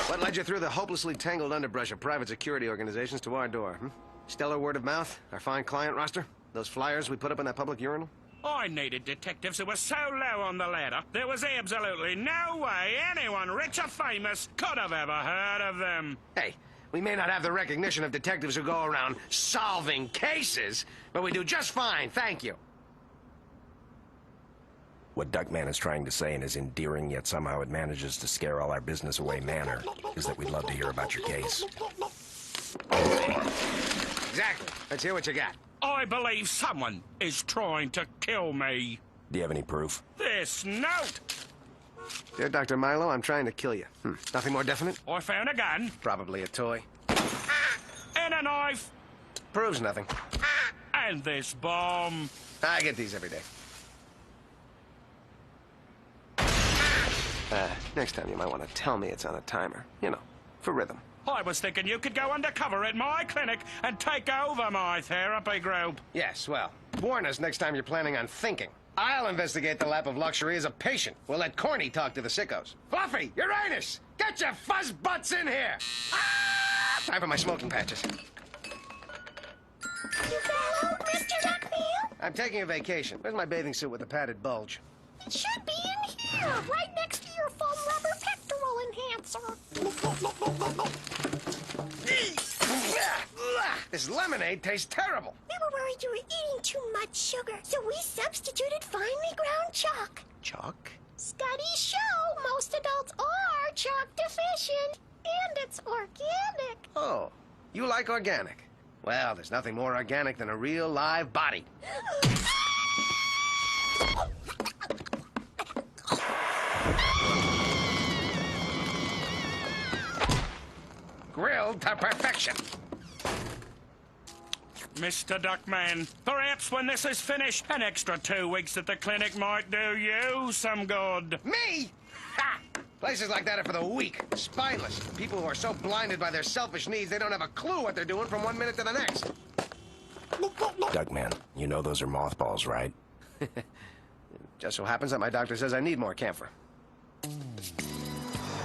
What led you through the hopelessly tangled underbrush of private security organizations to our door? Stellar word of mouth? Our fine client roster? Those flyers we put up in that public urinal? I needed detectives who were so low on the ladder, there was absolutely no way anyone rich or famous could have ever heard of them. Hey, we may not have the recognition of detectives who go around solving cases, but we do just fine, thank you. What Duckman is trying to say in his endearing yet somehow it manages to scare all our business away manner is that we'd love to hear about your case. Exactly. Let's hear what you got. I believe someone is trying to kill me. Do you have any proof? This note! Dear Dr. M.O.W.M.O.W, I'm trying to kill you. Nothing more definite? I found a gun. Probably a toy. And a knife. Proves nothing. And this bomb. I get these every day. Next time you might want to tell me it's on a timer. You know, for rhythm. I was thinking you could go undercover at my clinic and take over my therapy group. Yes, well, warn us next time you're planning on thinking. I'll investigate the lap of luxury as a patient. We'll let Corny talk to the sickos. Fluffy, Uranus, get your fuzz butts in here! Ah! Time for my smoking patches. You found Mr. Duckman? I'm taking a vacation. Where's my bathing suit with the padded bulge? It should be in here, right next to your foam rubber pectoral enhancer. This lemonade tastes terrible. We were worried you were eating too much sugar, so we substituted finely ground chalk. Chalk? Studies show most adults are chalk deficient, and it's organic. Oh, you like organic? Well, there's nothing more organic than a real live body. Grilled to perfection. Mr. Duckman, perhaps when this is finished, an extra 2 weeks at the clinic might do you some good. Me? Ha! Places like that are for the weak, spineless, people who are so blinded by their selfish needs they don't have a clue what they're doing from one minute to the next. Duckman, you know those are mothballs, right? Just so happens that my doctor says I need more camphor.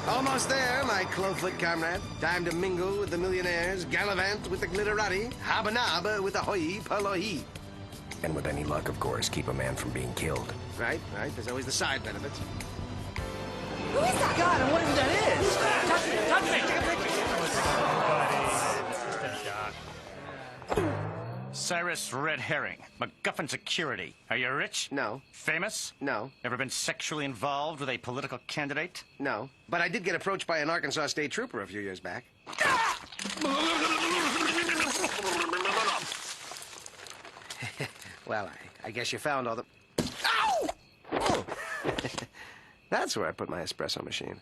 Almost there, my clovefoot comrade. Time to mingle with the millionaires, gallivant with the glitterati, habanob with the hoi polloi. And with any luck, of course, keep a man from being killed. Right. There's always the side benefits. Who is that? God, I wonder who that is. Touch me! Cyrus Red Herring, MacGuffin Security. Are you rich? No. Famous? No. Ever been sexually involved with a political candidate? No. But I did get approached by an Arkansas state trooper a few years back. Well, I guess you found all the... Ow! Oh. That's where I put my espresso machine.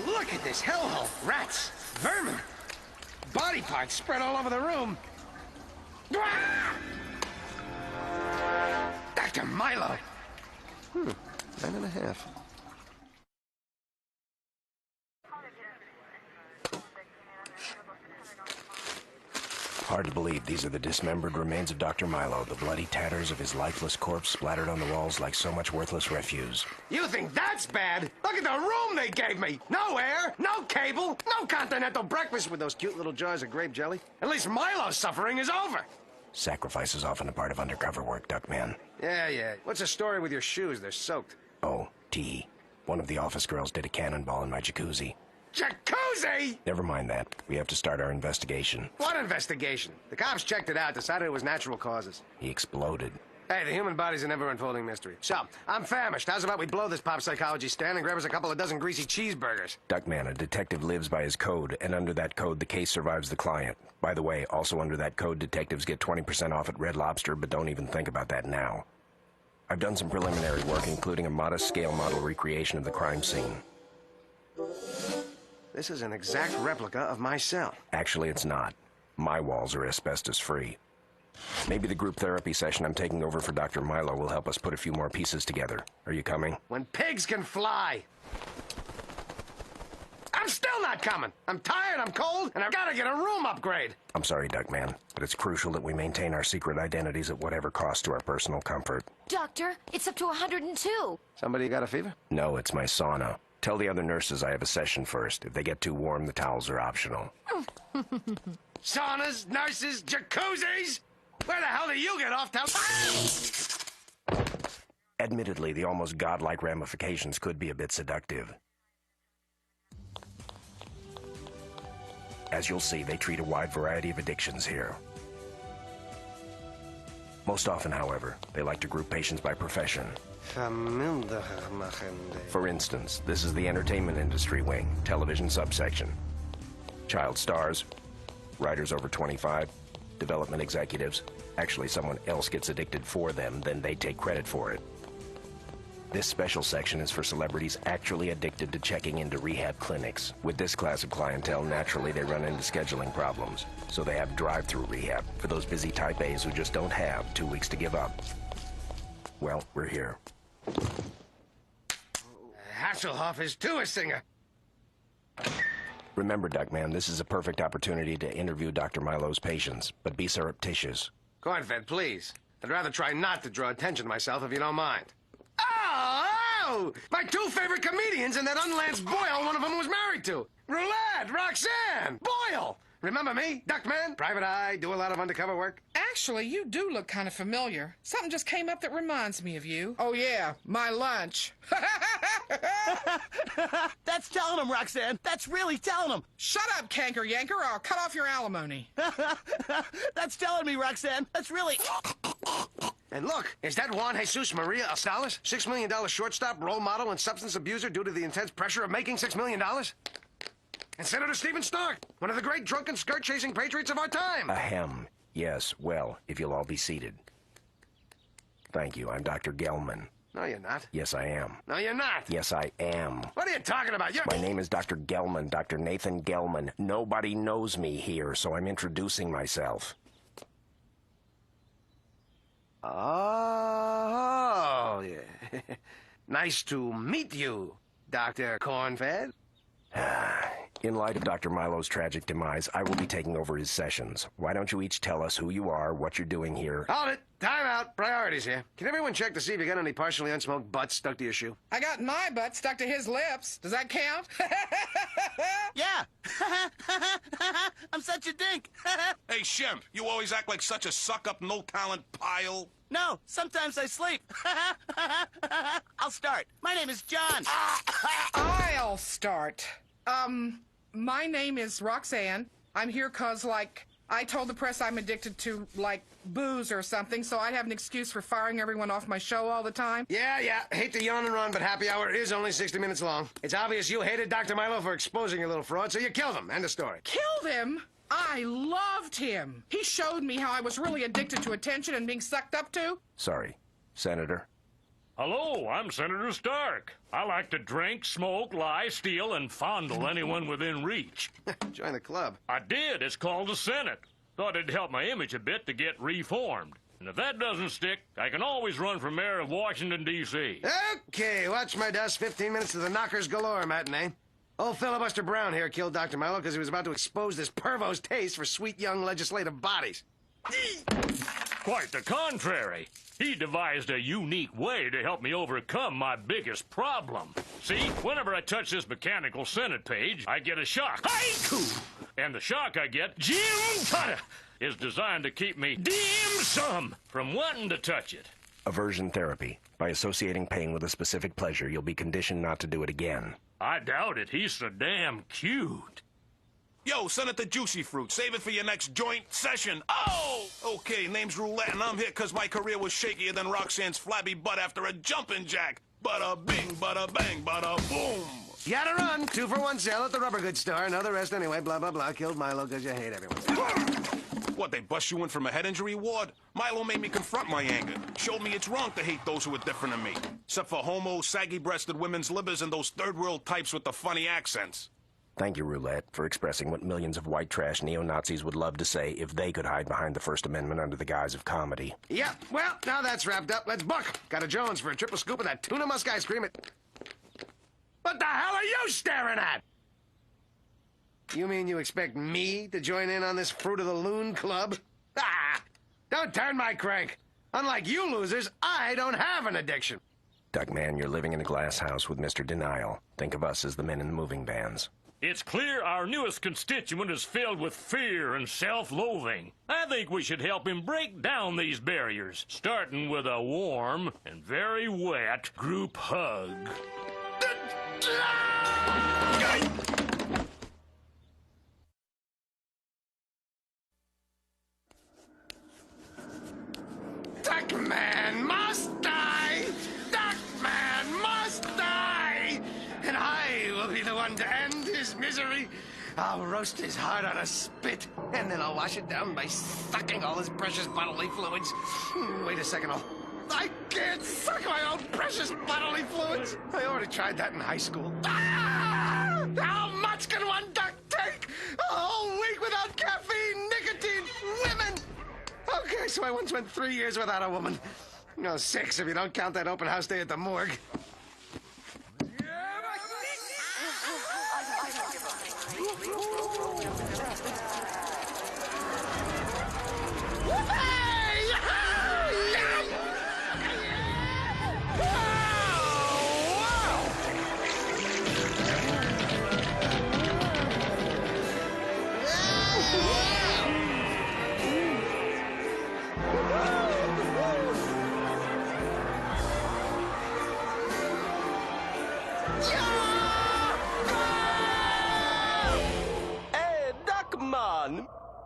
Look at this hellhole. Rats, vermin, body parts spread all over the room. Dr. M.O.W.M.O.W. 9.5. Hard to believe these are the dismembered remains of Dr. M.O.W.M.O.W, the bloody tatters of his lifeless corpse splattered on the walls like so much worthless refuse. You think that's bad? Look at the room they gave me! No air, no cable, no continental breakfast with those cute little jars of grape jelly. At least Milo's suffering is over. Sacrifice is often a part of undercover work, Duckman. Yeah. What's the story with your shoes? They're soaked. Oh, T. One of the office girls did a cannonball in my jacuzzi. Jacuzzi? Never mind that. We have to start our investigation. What investigation? The cops checked it out, decided it was natural causes. He exploded. Hey, the human body's an ever-unfolding mystery. So, I'm famished. How's about we blow this pop psychology stand and grab us a couple of dozen greasy cheeseburgers? Duckman, a detective lives by his code, and under that code, the case survives the client. By the way, also under that code, detectives get 20% off at Red Lobster, but don't even think about that now. I've done some preliminary work, including a modest-scale model recreation of the crime scene. This is an exact replica of my cell. Actually, it's not. My walls are asbestos-free. Maybe the group therapy session I'm taking over for Dr. M.O.W.M.O.W will help us put a few more pieces together. Are you coming? When pigs can fly! I'm still not coming. I'm tired, I'm cold, and I've got to get a room upgrade. I'm sorry, Duckman, but it's crucial that we maintain our secret identities at whatever cost to our personal comfort. Doctor, it's up to 102. Somebody got a fever? No, it's my sauna. Tell the other nurses I have a session first. If they get too warm, the towels are optional. Saunas, nurses, jacuzzis? Where the hell do you get off to... Admittedly, the almost godlike ramifications could be a bit seductive. As you'll see, they treat a wide variety of addictions here. Most often, however, they like to group patients by profession. For instance, this is the entertainment industry wing, television subsection. Child stars, writers over 25, development executives. Actually, someone else gets addicted for them, then they take credit for it. This special section is for celebrities actually addicted to checking into rehab clinics. With this class of clientele, naturally they run into scheduling problems. So they have drive-through rehab for those busy type A's who just don't have 2 weeks to give up. Well, we're here. Hasselhoff is too a singer. Remember, Duckman, this is a perfect opportunity to interview Dr. Milo's patients, but be surreptitious. Cornfed, please. I'd rather try not to draw attention to myself if you don't mind. Oh! My 2 favorite comedians and that unlanced Boyle one of them was married to. Roulette, Roxanne, Boyle. Remember me, Duckman? Private eye, do a lot of undercover work. Actually, you do look kind of familiar. Something just came up that reminds me of you. Oh, yeah, my lunch. That's telling him, Roxanne. That's really telling him. Shut up, Canker Yanker, or I'll cut off your alimony. That's telling me, Roxanne. That's really... And look, is that Juan Jesus Maria Astales? $6 million shortstop, role model, and substance abuser due to the intense pressure of making $6 million? And Senator Stephen Stark, one of the great drunken skirt-chasing patriots of our time. Ahem. Yes, well, if you'll all be seated. Thank you, I'm Dr. Gelman. No, you're not. Yes, I am. No, you're not. Yes, I am. What are you talking about? My name is Dr. Gelman, Dr. Nathan Gelman. Nobody knows me here, so I'm introducing myself. Oh, yeah. Nice to meet you, Dr. Cornfed. In light of Dr. Milo's tragic demise, I will be taking over his sessions. Why don't you each tell us who you are, what you're doing here? Hold it. Time out. Priorities here. Can everyone check to see if you got any partially unsmoked butts stuck to your shoe? I got my butt stuck to his lips. Does that count? Yeah. I'm such a dink. Hey, Shemp, you always act like such a suck-up, no-talent pile. No, sometimes I sleep. I'll start. My name is John. I'll start. My name is Roxanne. I'm here 'cause, like, I told the press I'm addicted to, like, booze or something, so I'd have an excuse for firing everyone off my show all the time. Yeah. Hate to yawn and run, but happy hour is only 60 minutes long. It's obvious you hated Dr. Milo for exposing your little fraud, so you killed him. End of story. Killed him? I loved him. He showed me how I was really addicted to attention and being sucked up to. Sorry, Senator. Hello, I'm Senator Stark. I like to drink, smoke, lie, steal, and fondle anyone within reach. Join the club. I did. It's called the Senate. Thought it'd help my image a bit to get reformed. And if that doesn't stick, I can always run for mayor of Washington, D.C. Okay, watch my dust. 15 minutes to the Knockers Galore matinee. Old Filibuster Brown here killed Dr. Milo because he was about to expose this pervo's taste for sweet young legislative bodies. Quite the contrary. He devised a unique way to help me overcome my biggest problem. See, whenever I touch this mechanical Senate page, I get a shock. Haiku! And the shock I get, Jim Tutta, is designed to keep me dim sum from wanting to touch it. Aversion therapy. By associating pain with a specific pleasure, you'll be conditioned not to do it again. I doubt it. He's so damn cute. Yo, Senator Juicy Fruit, save it for your next joint session. Oh! Okay, name's Roulette, and I'm here because my career was shakier than Roxanne's flabby butt after a jumping jack. Bada bing, bada bang, bada boom. You gotta run. 2-for-1 sale at the rubber goods store. Know the rest anyway. Blah, blah, blah. Killed Milo because you hate everyone. What, they bust you in from a head injury ward? Milo made me confront my anger. Showed me it's wrong to hate those who are different than me. Except for homo, saggy-breasted women's livers and those third-world types with the funny accents. Thank you, Roulette, for expressing what millions of white trash neo-Nazis would love to say if they could hide behind the First Amendment under the guise of comedy. Yeah, well, now that's wrapped up. Let's book. Got a Jones for a triple scoop of that tuna musk ice cream. What the hell are you staring at? You mean you expect me to join in on this Fruit of the Loon club? Ah! Don't turn my crank. Unlike you losers, I don't have an addiction. Duckman, you're living in a glass house with Mr. Denial. Think of us as the men in the moving vans. It's clear our newest constituent is filled with fear and self-loathing. I think we should help him break down these barriers, starting with a warm and very wet group hug. Duckman must die! Duckman must die! And I will be the one to end his misery. I'll roast his heart on a spit, and then I'll wash it down by sucking all his precious bodily fluids. Wait a second, I can't suck my own precious bodily fluids. I already tried that in high school. Ah! How much can one duck take? A whole week without caffeine, nicotine, women! Okay, so I once went 3 years without a woman. No, 6 if you don't count that open house day at the morgue.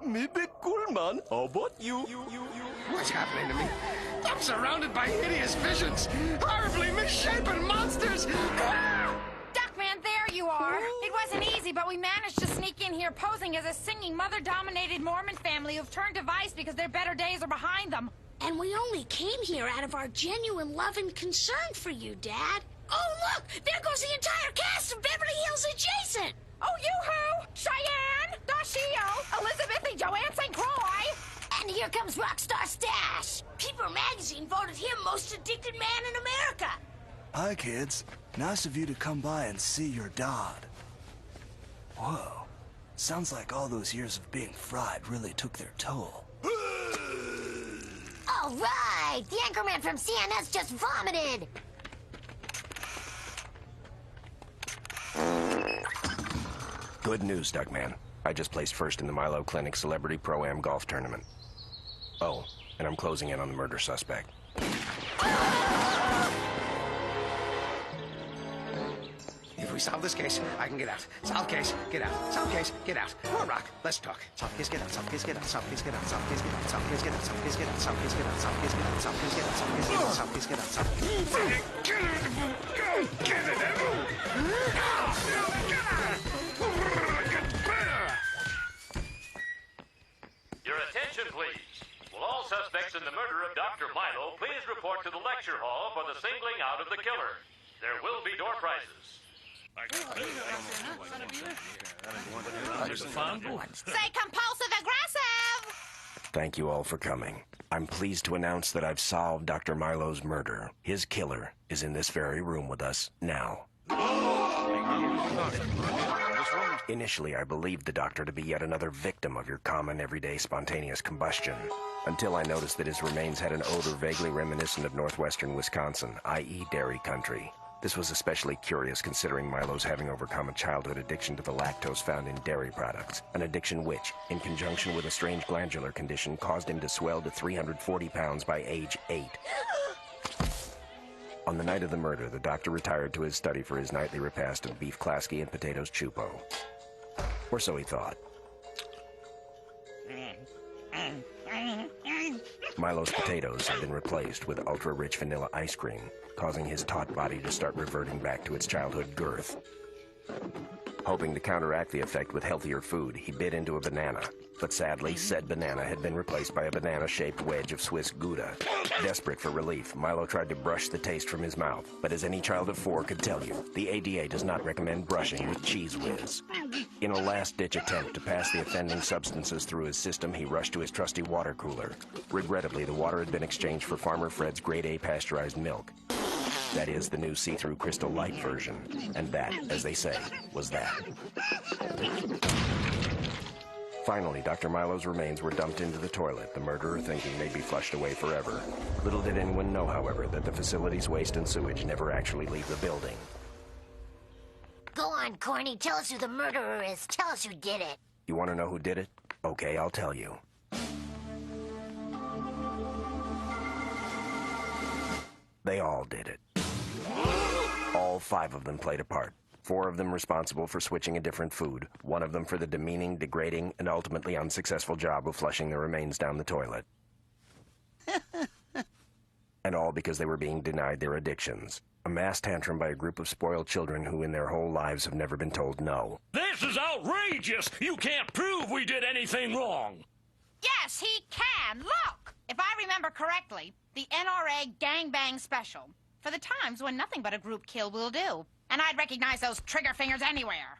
Me be cool, man. How about you? What's happening to me? I'm surrounded by hideous visions, horribly misshapen monsters. Ah! Duckman, there you are. It wasn't easy, but we managed to sneak in here posing as a singing, mother-dominated Mormon family who've turned to vice because their better days are behind them. And we only came here out of our genuine love and concern for you, Dad. Oh, look! There goes the entire cast of Beverly Hills Adjacent! Oh, yoo-hoo! Cheyenne, Dashio, Elizabeth, and Joanne St. Croix! And here comes Rockstar Stash! People magazine voted him most addicted man in America! Hi, kids. Nice of you to come by and see your Dodd. Whoa. Sounds like all those years of being fried really took their toll. All right! The anchorman from CNS just vomited! Good news, Duckman. I just placed first in the Milo Clinic Celebrity Pro-Am Golf Tournament. Oh, and I'm closing in on the murder suspect. If we solve this case, I can get out. Solve case, get out. Solve case, get out. More rock, let's talk. Solve case, get out. Solve case, get out. Solve case, get out. Solve case, get out. Solve case, get out. Solve case, get out. Solve case, get out. Solve case, get out. Solve case, get out. Solve case, get out. Solve case, get out. Solve case, get Your attention, please. Will all suspects in the murder of Dr. Milo please report to the lecture hall for the singling out of the killer. There will be door prizes. Say compulsive aggressive! Thank you all for coming. I'm pleased to announce that I've solved Dr. Milo's murder. His killer is in this very room with us now. Initially, I believed the doctor to be yet another victim of your common, everyday, spontaneous combustion, until I noticed that his remains had an odor vaguely reminiscent of northwestern Wisconsin, i.e. dairy country. This was especially curious considering Milo's having overcome a childhood addiction to the lactose found in dairy products, an addiction which, in conjunction with a strange glandular condition, caused him to swell to 340 pounds by age 8. On the night of the murder, the doctor retired to his study for his nightly repast of beef Klasky and potatoes chupo. Or so he thought. Milo's potatoes had been replaced with ultra-rich vanilla ice cream, causing his taut body to start reverting back to its childhood girth. Hoping to counteract the effect with healthier food, he bit into a banana. But sadly, said banana had been replaced by a banana-shaped wedge of Swiss Gouda. Desperate for relief, Milo tried to brush the taste from his mouth. But as any child of 4 could tell you, the ADA does not recommend brushing with Cheese Whiz. In a last-ditch attempt to pass the offending substances through his system, he rushed to his trusty water cooler. Regrettably, the water had been exchanged for Farmer Fred's Grade A pasteurized milk. That is, the new see-through crystal light version. And that, as they say, was that. Finally, Dr. Milo's remains were dumped into the toilet, the murderer thinking they'd be flushed away forever. Little did anyone know, however, that the facility's waste and sewage never actually leave the building. Go on, Corny. Tell us who the murderer is. Tell us who did it. You want to know who did it? Okay, I'll tell you. They all did it. All 5 of them played a part. 4 of them responsible for switching a different food. 1 of them for the demeaning, degrading, and ultimately unsuccessful job of flushing the remains down the toilet. And all because they were being denied their addictions. A mass tantrum by a group of spoiled children who in their whole lives have never been told no. This is outrageous! You can't prove we did anything wrong! Yes, he can. Look! If I remember correctly, the NRA Gangbang Special. For the times when nothing but a group kill will do. And I'd recognize those trigger fingers anywhere.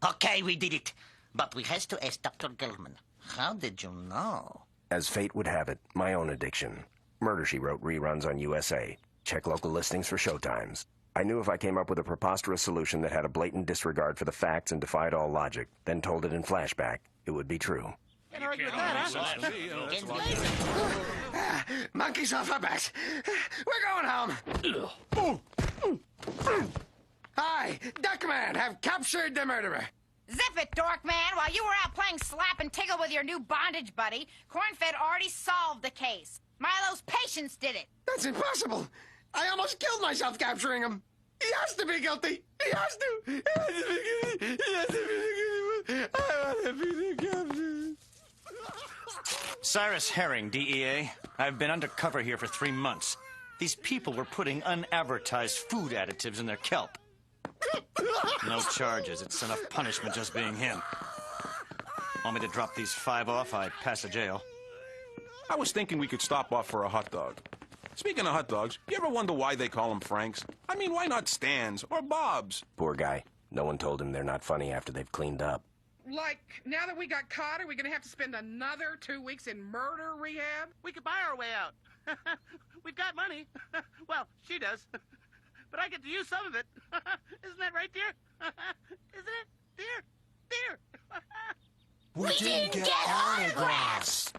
Okay, we did it. But we has to ask Dr. Gelman. How did you know? As fate would have it, my own addiction. Murder, She Wrote reruns on USA. Check local listings for showtimes. I knew if I came up with a preposterous solution that had a blatant disregard for the facts and defied all logic, then told it in flashback, it would be true. Can't argue with that, huh? Monkeys off our backs. We're going home. I, Duckman, have captured the murderer. Zip it, Dorkman. While you were out playing slap and tickle with your new bondage buddy, Cornfed already solved the case. Milo's patients did it. That's impossible. I almost killed myself capturing him. He has to be guilty. He has to. He has to be guilty. He has to be guilty. I want to be the captain. Cyrus Herring, DEA. I've been undercover here for 3 months. These people were putting unadvertised food additives in their kelp. No charges. It's enough punishment just being him. Want me to drop these 5 off? I'd pass a jail. I was thinking we could stop off for a hot dog. Speaking of hot dogs, you ever wonder why they call them Franks? I mean, why not Stan's or Bob's? Poor guy. No one told him they're not funny after they've cleaned up. Like, now that we got caught, are we going to have to spend another 2 weeks in murder rehab? We could buy our way out. We've got money. Well, she does. But I get to use some of it. Isn't that right, dear? Isn't it? Dear? We didn't get autographs!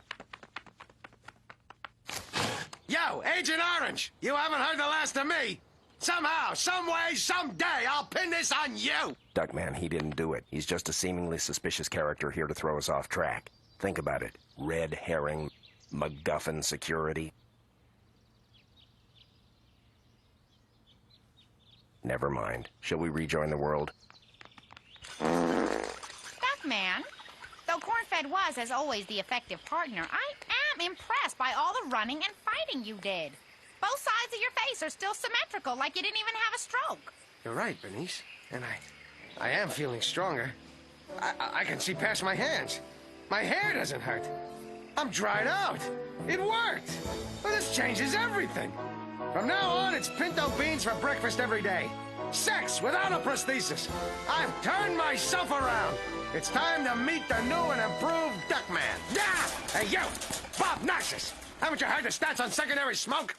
Yo, Agent Orange, you haven't heard the last of me. Somehow, some way, someday, I'll pin this on you. Duckman, he didn't do it. He's just a seemingly suspicious character here to throw us off track. Think about it. Red herring, MacGuffin security. Never mind. Shall we rejoin the world? Duckman, though Cornfed was, as always, the effective partner, I am impressed by all the running and fighting you did. Both sides of your face are still symmetrical, like you didn't even have a stroke. You're right, Bernice. And I am feeling stronger. I can see past my hands. My hair doesn't hurt. I'm dried out. It worked. Well, this changes everything. From now on, it's pinto beans for breakfast every day. Sex without a prosthesis. I've turned myself around. It's time to meet the new and improved Duckman. Yeah! Hey, you! Bob Narcissus! Haven't you heard the stats on secondary smoke?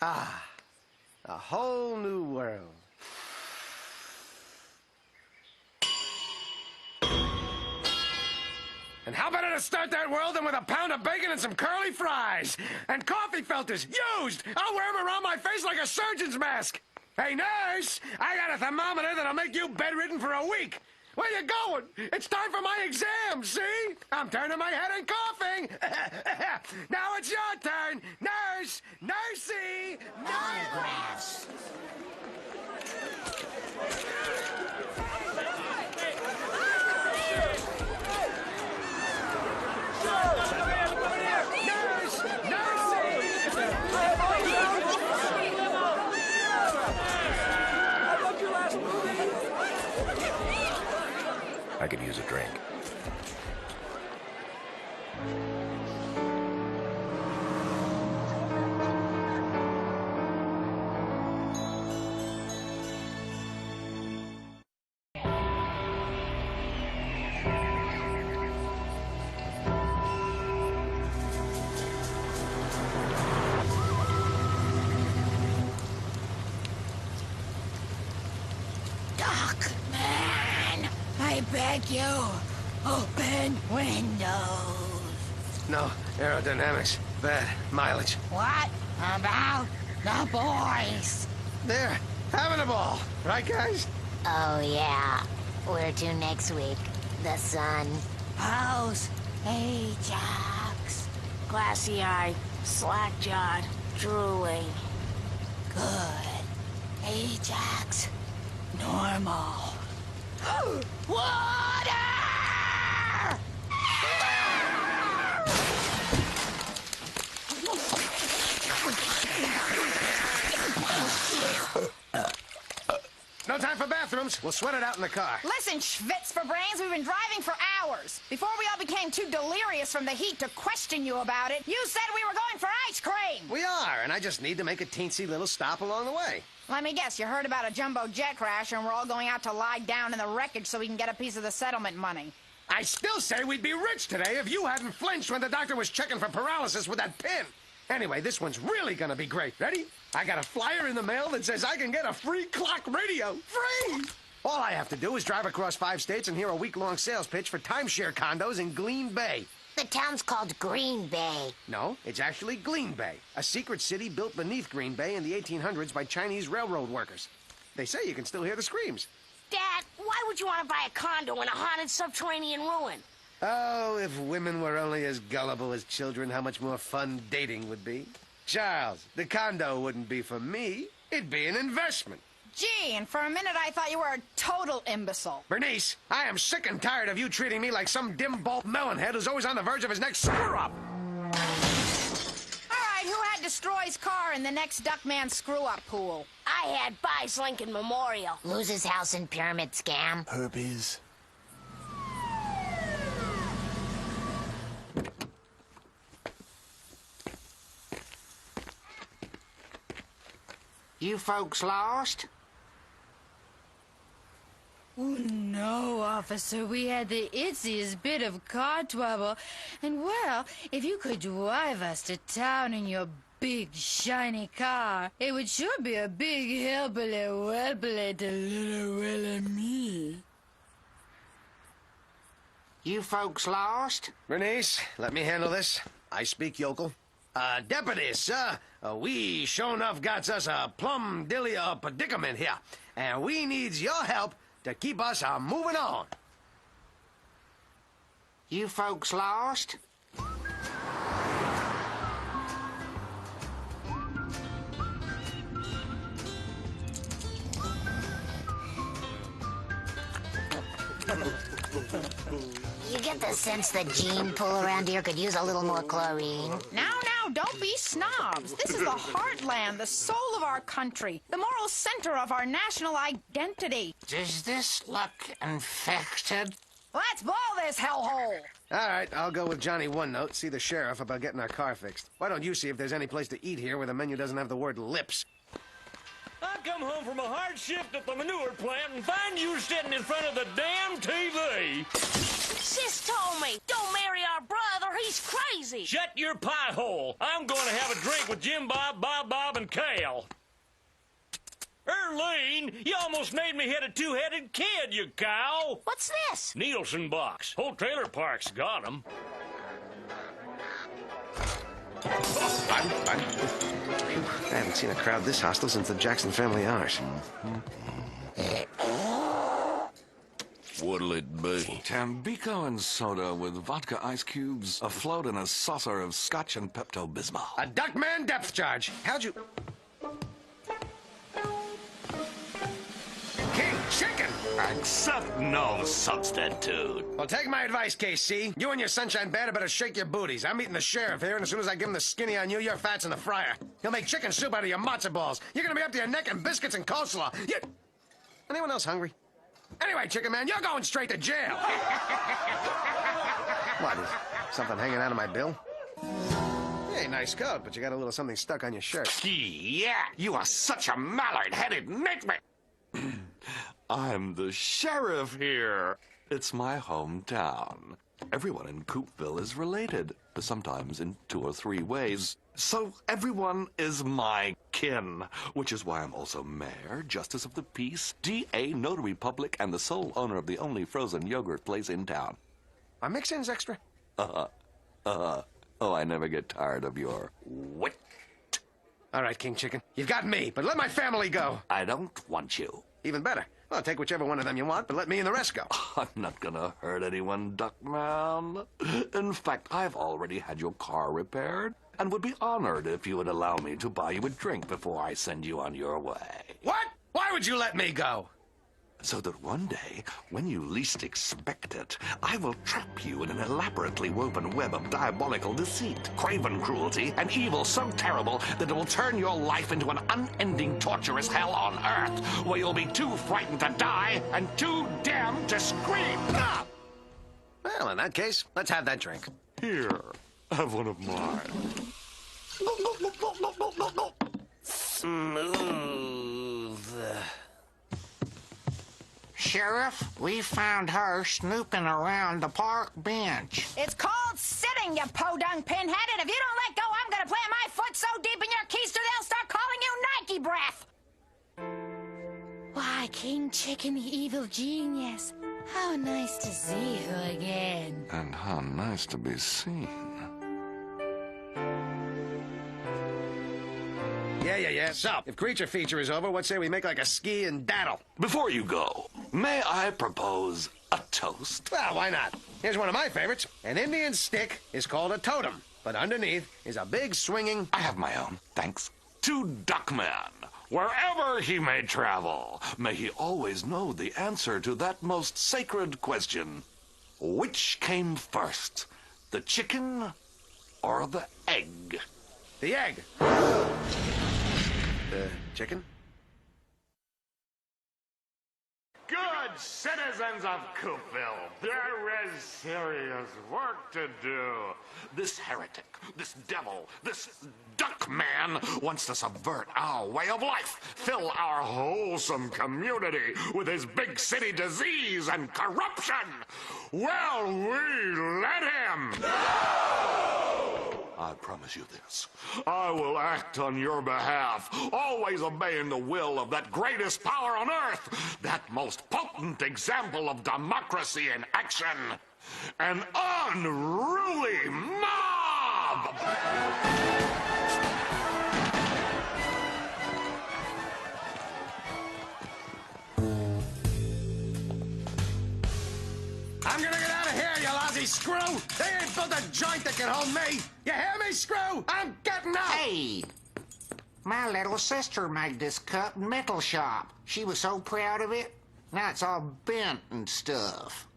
Ah, a whole new world. And how better to start that world than with a pound of bacon and some curly fries? And coffee filters, used! I'll wear them around my face like a surgeon's mask. Hey, nurse, I got a thermometer that'll make you bedridden for a week. Where you going? It's time for my exam, see? I'm turning my head and coughing. Now it's your turn. Nurse, nursey, autographs. Nurse, nursey. I could use a drink. beg you, open windows. No, aerodynamics. Bad. Mileage. What about the boys? They're having a ball. Right, guys? Oh, yeah. Where to next week? The sun. How's Ajax? Glassy-eyed, slack-jawed, drooling. Good. Ajax. Normal. Water! No time for bathrooms. We'll sweat it out in the car. Listen, Schwitz for brains, we've been driving for hours. Before we all became too delirious from the heat to question you about it, you said we were going for ice cream. We are, and I just need to make a teensy little stop along the way. Let me guess, you heard about a jumbo jet crash and we're all going out to lie down in the wreckage so we can get a piece of the settlement money. I still say we'd be rich today if you hadn't flinched when the doctor was checking for paralysis with that pin. Anyway, this one's really gonna be great. Ready? I got a flyer in the mail that says I can get a free clock radio. Free! All I have to do is drive across 5 states and hear a week-long sales pitch for timeshare condos in Green Bay. The town's called Green Bay. No, it's actually Glean Bay, a secret city built beneath Green Bay in the 1800s by Chinese railroad workers. They say you can still hear the screams. Dad, why would you want to buy a condo in a haunted subterranean ruin? Oh, if women were only as gullible as children, how much more fun dating would be. Charles, the condo wouldn't be for me. It'd be an investment. Gee, and for a minute I thought you were a total imbecile. Bernice, I am sick and tired of you treating me like some dim-balled melonhead who's always on the verge of his next screw-up. All right, who had destroys car in the next Duckman screw-up pool? I had buys Lincoln Memorial. Loses house in pyramid scam. Herpes. You folks lost? Oh, no, officer. We had the itziest bit of car trouble. And, well, if you could drive us to town in your big, shiny car, it would sure be a big helpily welpily to little Willie me. You folks lost? Bernice, let me handle this. I speak yokel. Deputy, sir, we sure enough got us a plum dilly predicament here, and we needs your help to keep us moving on. You folks lost? You get the sense that gene pool around here could use a little more chlorine? Now, don't be snobs. This is the heartland, the soul of our country, the moral center of our national identity. Does this look infected? Let's blow this hellhole. All right, I'll go with Johnny One Note, see the sheriff about getting our car fixed. Why don't you see if there's any place to eat here where the menu doesn't have the word lips? I come home from a hard shift at the manure plant and find you sitting in front of the damn TV. Sis told me, don't marry our brother, he's crazy. Shut your pie hole. I'm going to have a drink with Jim Bob, Bob, and Kale. Erlene, you almost made me hit a two-headed kid, you cow. What's this? Nielsen box. Whole trailer park's got 'em. I haven't seen a crowd this hostile since the Jackson Family Hours. What'll it be? Tambico and soda with vodka ice cubes, afloat in a saucer of scotch and Pepto-Bismol. A Duckman depth charge. How'd you... King Chicken! Accept no substitute. Well, take my advice, KC. You and your sunshine band better shake your booties. I'm meeting the sheriff here, and as soon as I give him the skinny on you, your fat's in the fryer. He'll make chicken soup out of your matzo balls. You're gonna be up to your neck in biscuits and coleslaw. Anyone else hungry? Anyway, Chicken Man, you're going straight to jail. What, is something hanging out of my bill? Hey, nice coat, but you got a little something stuck on your shirt. Yeah, you are such a mallard-headed nitwit. I'm the sheriff here. It's my hometown. Everyone in Coopville is related, sometimes in 2 or 3 ways. So everyone is my kin, which is why I'm also mayor, justice of the peace, DA, notary public, and the sole owner of the only frozen yogurt place in town. Are mix-ins extra? Oh, I never get tired of your wit. All right, King Chicken. You've got me, but let my family go. I don't want you. Even better. Well, take whichever one of them you want, but let me and the rest go. I'm not gonna hurt anyone, Duckman. In fact, I've already had your car repaired and would be honored if you would allow me to buy you a drink before I send you on your way. What? Why would you let me go? So that one day, when you least expect it, I will trap you in an elaborately woven web of diabolical deceit, craven cruelty, and evil so terrible that it will turn your life into an unending torturous hell on Earth, where you'll be too frightened to die and too damned to scream. Ah! Well, in that case, let's have that drink. Here, have one of mine. Smooth. Sheriff, we found her snooping around the park bench. It's called sitting, you podunk pinhead, and if you don't let go, I'm gonna plant my foot so deep in your keister they'll start calling you Nike breath. Why, King Chicken, the evil genius. How nice to see you again. And how nice to be seen. Yeah. So, if Creature Feature is over, what say we make like a ski and daddle? Before you go, may I propose a toast? Well, why not? Here's one of my favorites. An Indian stick is called a totem, but underneath is a big swinging... I have my own, thanks. To Duckman, wherever he may travel, may he always know the answer to that most sacred question. Which came first, the chicken or the egg? The egg. The chicken? Good citizens of Coopville, there is serious work to do. This heretic, this devil, this Duckman wants to subvert our way of life, fill our wholesome community with his big city disease and corruption. Well, we let him. I promise you this. I will act on your behalf, always obeying the will of that greatest power on earth, that most potent example of democracy in action, an unruly mob! I'm gonna get out of here, you lousy screw! They ain't built a joint that can hold me! You hear me, screw? I'm getting out! Hey! My little sister made this cup in metal shop. She was so proud of it. Now it's all bent and stuff.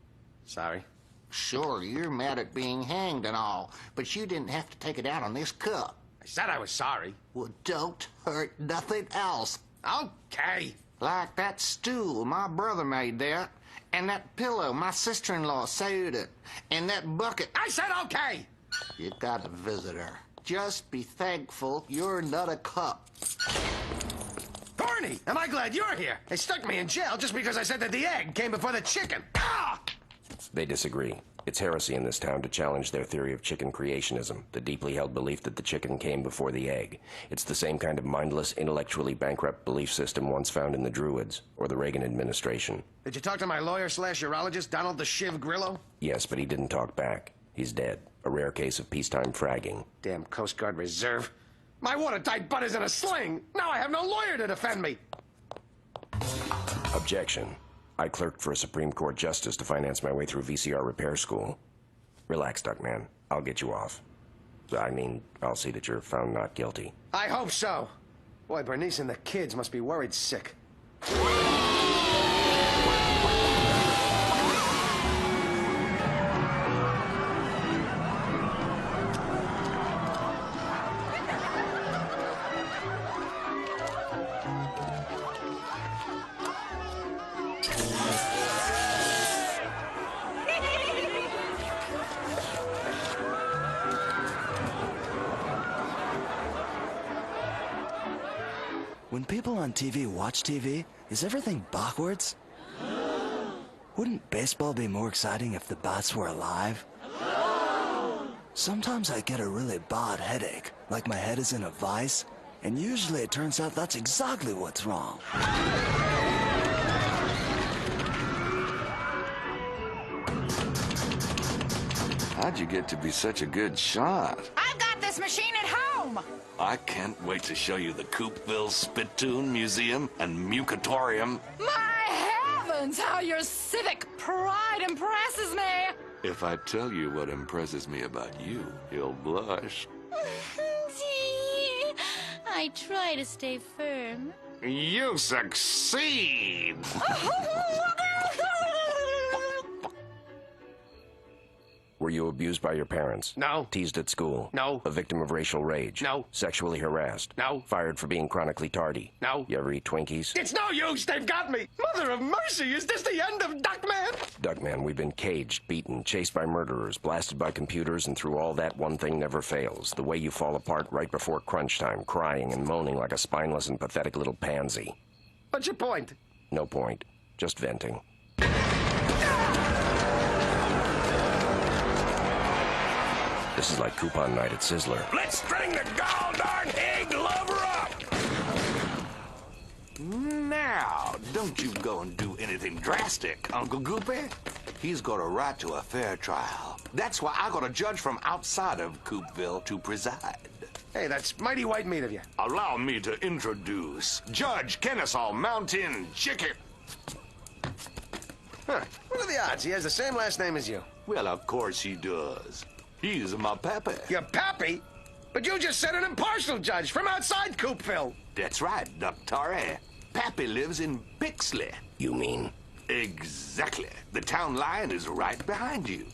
Sorry. Sure, you're mad at being hanged and all, but you didn't have to take it out on this cup. I said I was sorry. Well, don't hurt nothing else. Okay. Like that stool, my brother made that. And that pillow, my sister-in-law sewed it. And that bucket... I said okay! You got a visitor. Just be thankful you're not a cop. Barney, am I glad you're here? They stuck me in jail just because I said that the egg came before the chicken. Ah! They disagree. It's heresy in this town to challenge their theory of chicken creationism, the deeply held belief that the chicken came before the egg. It's the same kind of mindless, intellectually bankrupt belief system once found in the Druids or the Reagan administration. Did you talk to my lawyer/urologist, Donald the Shiv Grillo? Yes, but he didn't talk back. He's dead. A rare case of peacetime fragging. Damn Coast Guard Reserve. My watertight butt is in a sling. Now I have no lawyer to defend me. Objection. I clerked for a Supreme Court justice to finance my way through VCR repair school. Relax, Duckman. I'll get you off. I mean, I'll see that you're found not guilty. I hope so. Boy, Bernice and the kids must be worried sick. When people on TV watch TV, is everything backwards? Wouldn't baseball be more exciting if the bats were alive? Sometimes I get a really bad headache, like my head is in a vice, and usually it turns out that's exactly what's wrong. How'd you get to be such a good shot? I've got this machine at home. I can't wait to show you the Coopville Spittoon Museum and Mucatorium. My heavens, how your civic pride impresses me. If I tell you what impresses me about you, you'll blush. I try to stay firm. You succeed! Were you abused by your parents? No. Teased at school? No. A victim of racial rage? No. Sexually harassed? No. Fired for being chronically tardy? No. You ever eat Twinkies? It's no use, they've got me! Mother of mercy, is this the end of Duckman? Duckman, we've been caged, beaten, chased by murderers, blasted by computers, and through all that, one thing never fails. The way you fall apart right before crunch time, crying and moaning like a spineless and pathetic little pansy. What's your point? No point. Just venting. This is like coupon night at Sizzler. Let's string the gall-darn egg lover up! Now, don't you go and do anything drastic, Uncle Goopy. He's got a right to a fair trial. That's why I got a judge from outside of Coopville to preside. Hey, that's mighty white meat of you. Allow me to introduce Judge Kennesaw Mountain Chicken. Huh. What are the odds? He has the same last name as you. Well, of course he does. He's my pappy. Your pappy? But you just said an impartial judge from outside Coopville. That's right, Dr. Pappy lives in Bixley. You mean? Exactly. The town line is right behind you.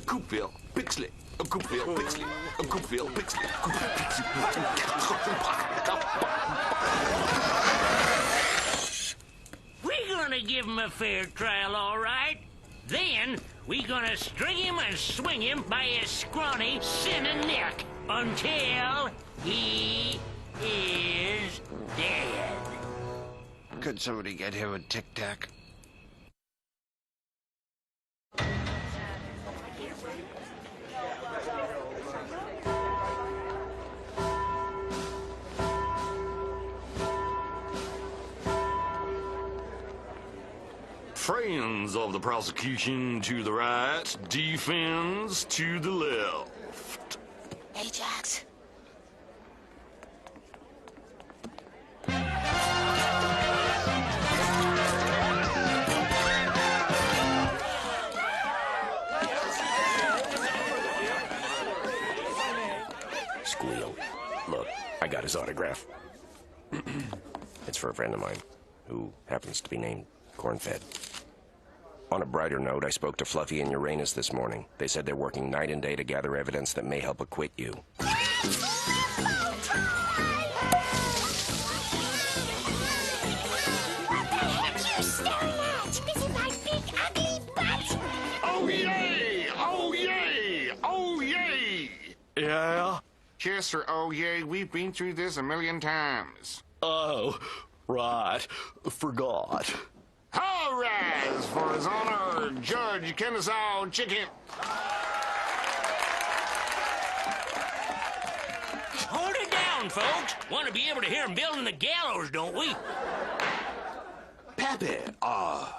Coopville, Bixley. Coopville, Bixley. Coopville, Bixley. We're gonna give him a fair trial, all right. Then we're gonna string him and swing him by his scrawny, sinning neck until he is dead. Could somebody get him a Tic Tac? Friends of the prosecution to the right, defense to the left. Hey, Jax. Squeal. Look, I got his autograph. It's for a friend of mine, who happens to be named Cornfed. On a brighter note, I spoke to Fluffy and Uranus this morning. They said they're working night and day to gather evidence that may help acquit you. What the heck you staring at? This is my big ugly butt! Oh, yay! Oh, yay! Oh, yay! Yeah? Chester, oh, yay, we've been through this a million times. Oh, right. Forgot. Hurrahs for His Honor, Judge Kennesaw Chicken. Hold it down, folks. Want to be able to hear him building the gallows, don't we? Pappy,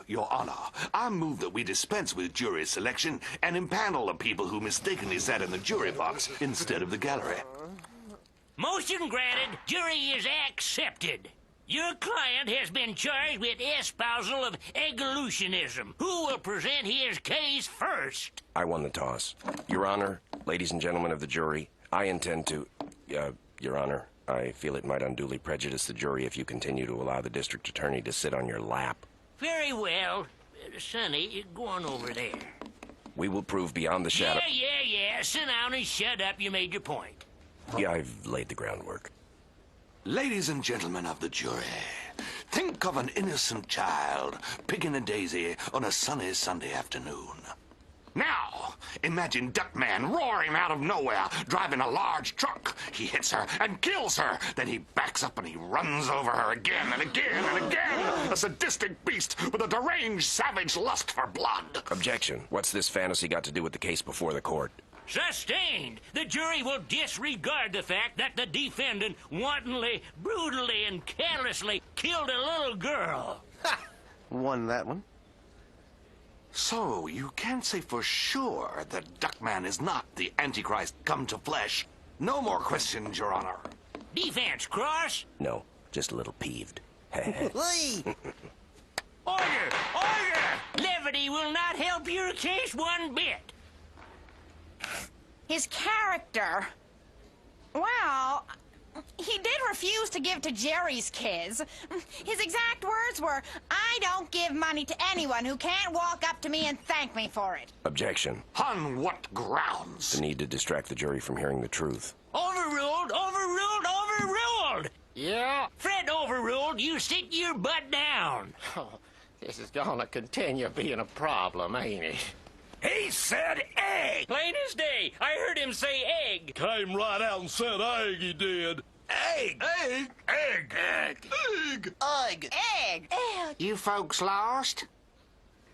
Your Honor, I move that we dispense with jury selection and impanel the people who mistakenly sat in the jury box instead of the gallery. Motion granted. Jury is accepted. Your client has been charged with espousal of evolutionism. Who will present his case first? I won the toss. Your Honor, ladies and gentlemen of the jury, I intend to... Your Honor, I feel it might unduly prejudice the jury if you continue to allow the district attorney to sit on your lap. Very well. Sonny, go on over there. We will prove beyond the shadow... Yeah. Sit down and shut up. You made your point. Yeah, I've laid the groundwork. Ladies and gentlemen of the jury, think of an innocent child picking a daisy on a sunny Sunday afternoon. Now, Imagine Duckman roaring out of nowhere, driving a large truck. He hits her and kills her. Then he backs up and he runs over her again and again and again. A sadistic beast with a deranged, savage lust for blood. Objection. What's this fantasy got to do with the case before the court? Sustained. The jury will disregard the fact that the defendant wantonly, brutally, and carelessly killed a little girl. Ha! Won that one. So, you can't say for sure that Duckman is not the Antichrist come to flesh. No more questions, Your Honor. Defense, cross? No, just a little peeved. Order! Order! Levity will not help your case one bit. His character... Well, he did refuse to give to Jerry's kids. His exact words were, "I don't give money to anyone who can't walk up to me and thank me for it." Objection. On what grounds? The need to distract the jury from hearing the truth. Overruled! Overruled! Overruled! Yeah? Fred overruled. You sit your butt down. Oh, this is gonna continue being a problem, ain't it? He said egg! Plain as day. I heard him say egg. Came right out and said egg, he did. Egg! Egg! Egg! Egg! Egg! Egg! Egg! Egg! You folks lost?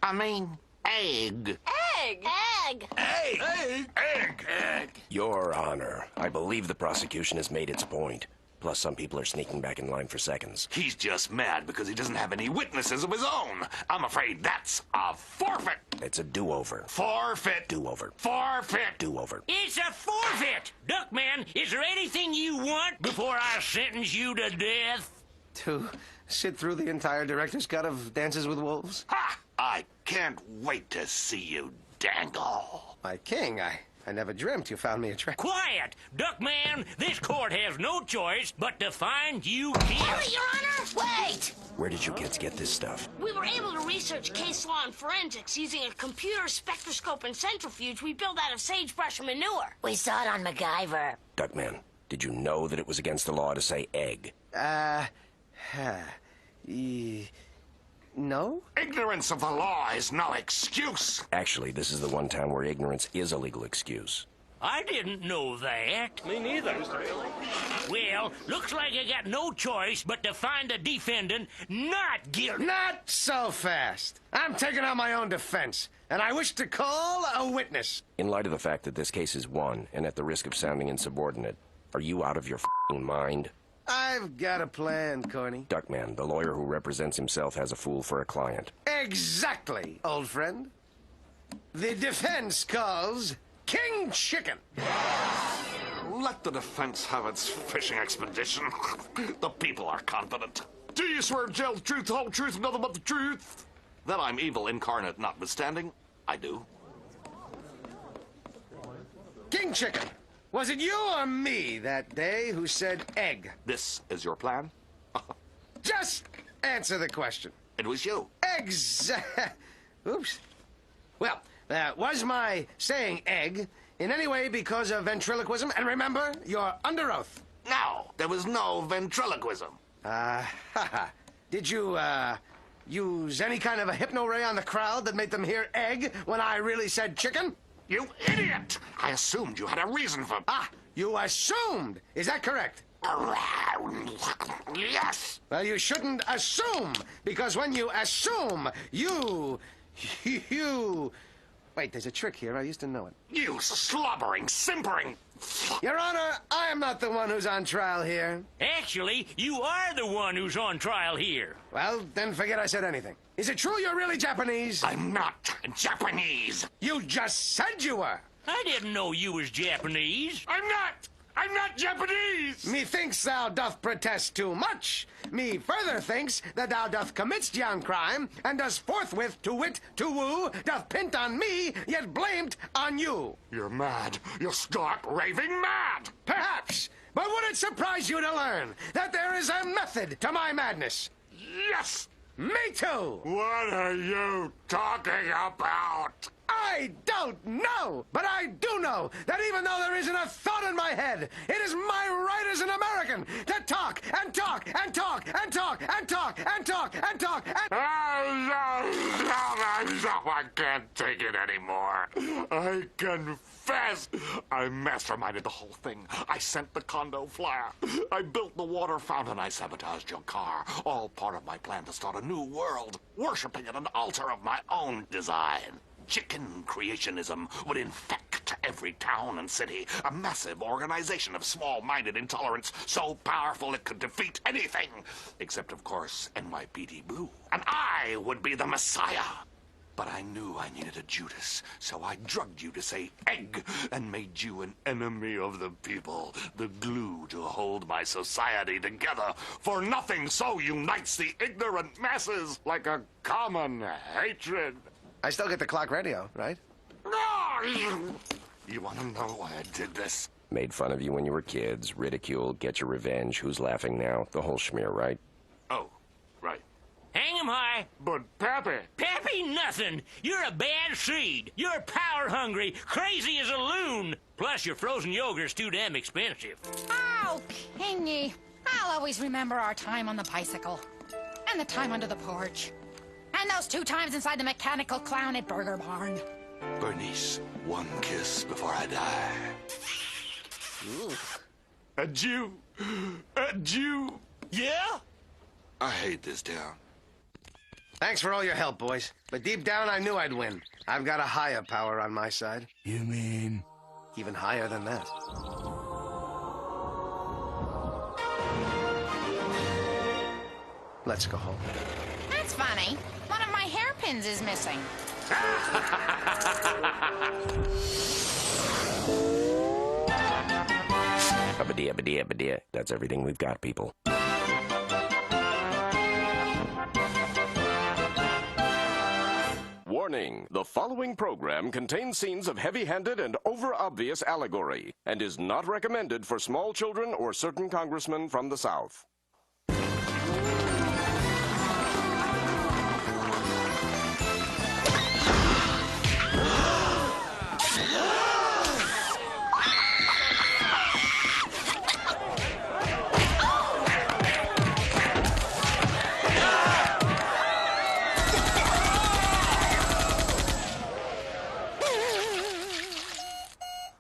I mean, egg. Egg! Egg! Egg! Egg! Egg! Egg! Your Honor, I believe the prosecution has made its point. Plus, some people are sneaking back in line for seconds. He's just mad because he doesn't have any witnesses of his own. I'm afraid that's a forfeit. It's a do-over. Forfeit. Do-over. Forfeit. Do-over. It's a forfeit! Duckman, is there anything you want before I sentence you to death? To sit through the entire director's cut of Dances with Wolves? Ha! I can't wait to see you dangle. My king, I never dreamt you found me attractive. Quiet! Duckman, this court has no choice but to find you guilty. Ellie, Your Honor! Wait! Where did you kids get this stuff? We were able to research case law and forensics using a computer spectroscope and centrifuge we built out of sagebrush and manure. We saw it on MacGyver. Duckman, did you know that it was against the law to say egg? No? Ignorance of the law is no excuse. Actually, this is the one town where ignorance is a legal excuse. I didn't know that. Me neither. Well, looks like I got no choice but to find the defendant not guilty. Not so fast. I'm taking on my own defense, and I wish to call a witness. In light of the fact that this case is won, and at the risk of sounding insubordinate, are you out of your f***ing mind? I've got a plan, Corny. Duckman, the lawyer who represents himself, has a fool for a client. Exactly, old friend. The defense calls King Chicken. Let the defense have its fishing expedition. The people are confident. Do you swear to tell the truth, the whole truth, and nothing but the truth? That I'm evil incarnate notwithstanding, I do. King Chicken, was it you or me that day who said egg? This is your plan? Just answer the question. It was you. Oops. Well, was my saying egg in any way because of ventriloquism? And remember, you're under oath. No, there was no ventriloquism. Did you, use any kind of a hypno-ray on the crowd that made them hear egg when I really said chicken? You idiot! I assumed you had a reason for... You assumed! Is that correct? Yes! Well, you shouldn't assume, because when you assume, you... Wait, there's a trick here. I used to know it. You slobbering, simpering... Your Honor, I am not the one who's on trial here. Actually, you are the one who's on trial here. Well, then forget I said anything. Is it true you're really Japanese? I'm not Japanese. You just said you were. I didn't know you was Japanese. I'm not Japanese! Methinks thou doth protest too much. Me further thinks that thou doth commit yon crime, and does forthwith to wit, to woo, doth pint on me, yet blamed on you. You're mad. You're stark raving mad. Perhaps, but would it surprise you to learn that there is a method to my madness? Yes! Me too! What are you talking about? I don't know, but I do know that even though there isn't a thought in my head, it is my right as an American to talk and talk and talk and talk and talk and talk and talk and... I can't take it anymore. I confess. I masterminded the whole thing. I sent the condo flyer. I built the water fountain. I sabotaged your car. All part of my plan to start a new world, worshipping at an altar of my own design. Chicken creationism would infect every town and city. A massive organization of small-minded intolerance so powerful it could defeat anything. Except, of course, NYPD Blue. And I would be the Messiah. But I knew I needed a Judas, so I drugged you to say egg and made you an enemy of the people, the glue to hold my society together. For nothing so unites the ignorant masses like a common hatred. I still get the clock radio, right? You want to know why I did this? Made fun of you when you were kids, ridiculed, get your revenge, who's laughing now, the whole schmear, right? Oh, right. Hang 'em high. But Pappy... Pappy nothing. You're a bad seed. You're power-hungry, crazy as a loon. Plus, your frozen yogurt's too damn expensive. Oh, Kingy. I'll always remember our time on the bicycle. And the time under the porch. And those 2 times inside the mechanical clown at Burger Barn. Bernice, one kiss before I die. Adieu. Adieu. Yeah? I hate this town. Thanks for all your help, boys. But deep down, I knew I'd win. I've got a higher power on my side. You mean? Even higher than that. Let's go home. That's funny. One of my hairpins is missing. Abadee. That's everything we've got, people. Warning, the following program contains scenes of heavy-handed and over-obvious allegory and is not recommended for small children or certain congressmen from the South.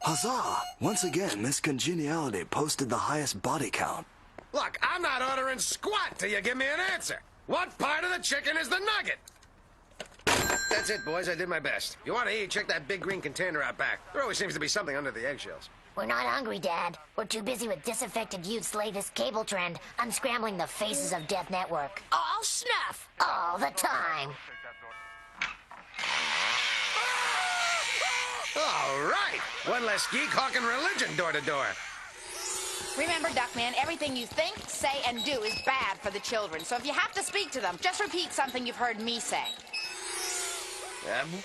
Huzzah! Once again, Miss Congeniality posted the highest body count. Look, I'm not ordering squat till you give me an answer. What part of the chicken is the nugget? That's it, boys. I did my best. If you want to eat, check that big green container out back. There always seems to be something under the eggshells. We're not hungry, Dad. We're too busy with disaffected youth's latest cable trend, unscrambling the faces of Death Network. All snuff. All the time. All right. One less geek hawking religion door to door. Remember, Duckman, everything you think, say, and do is bad for the children. So if you have to speak to them, just repeat something you've heard me say.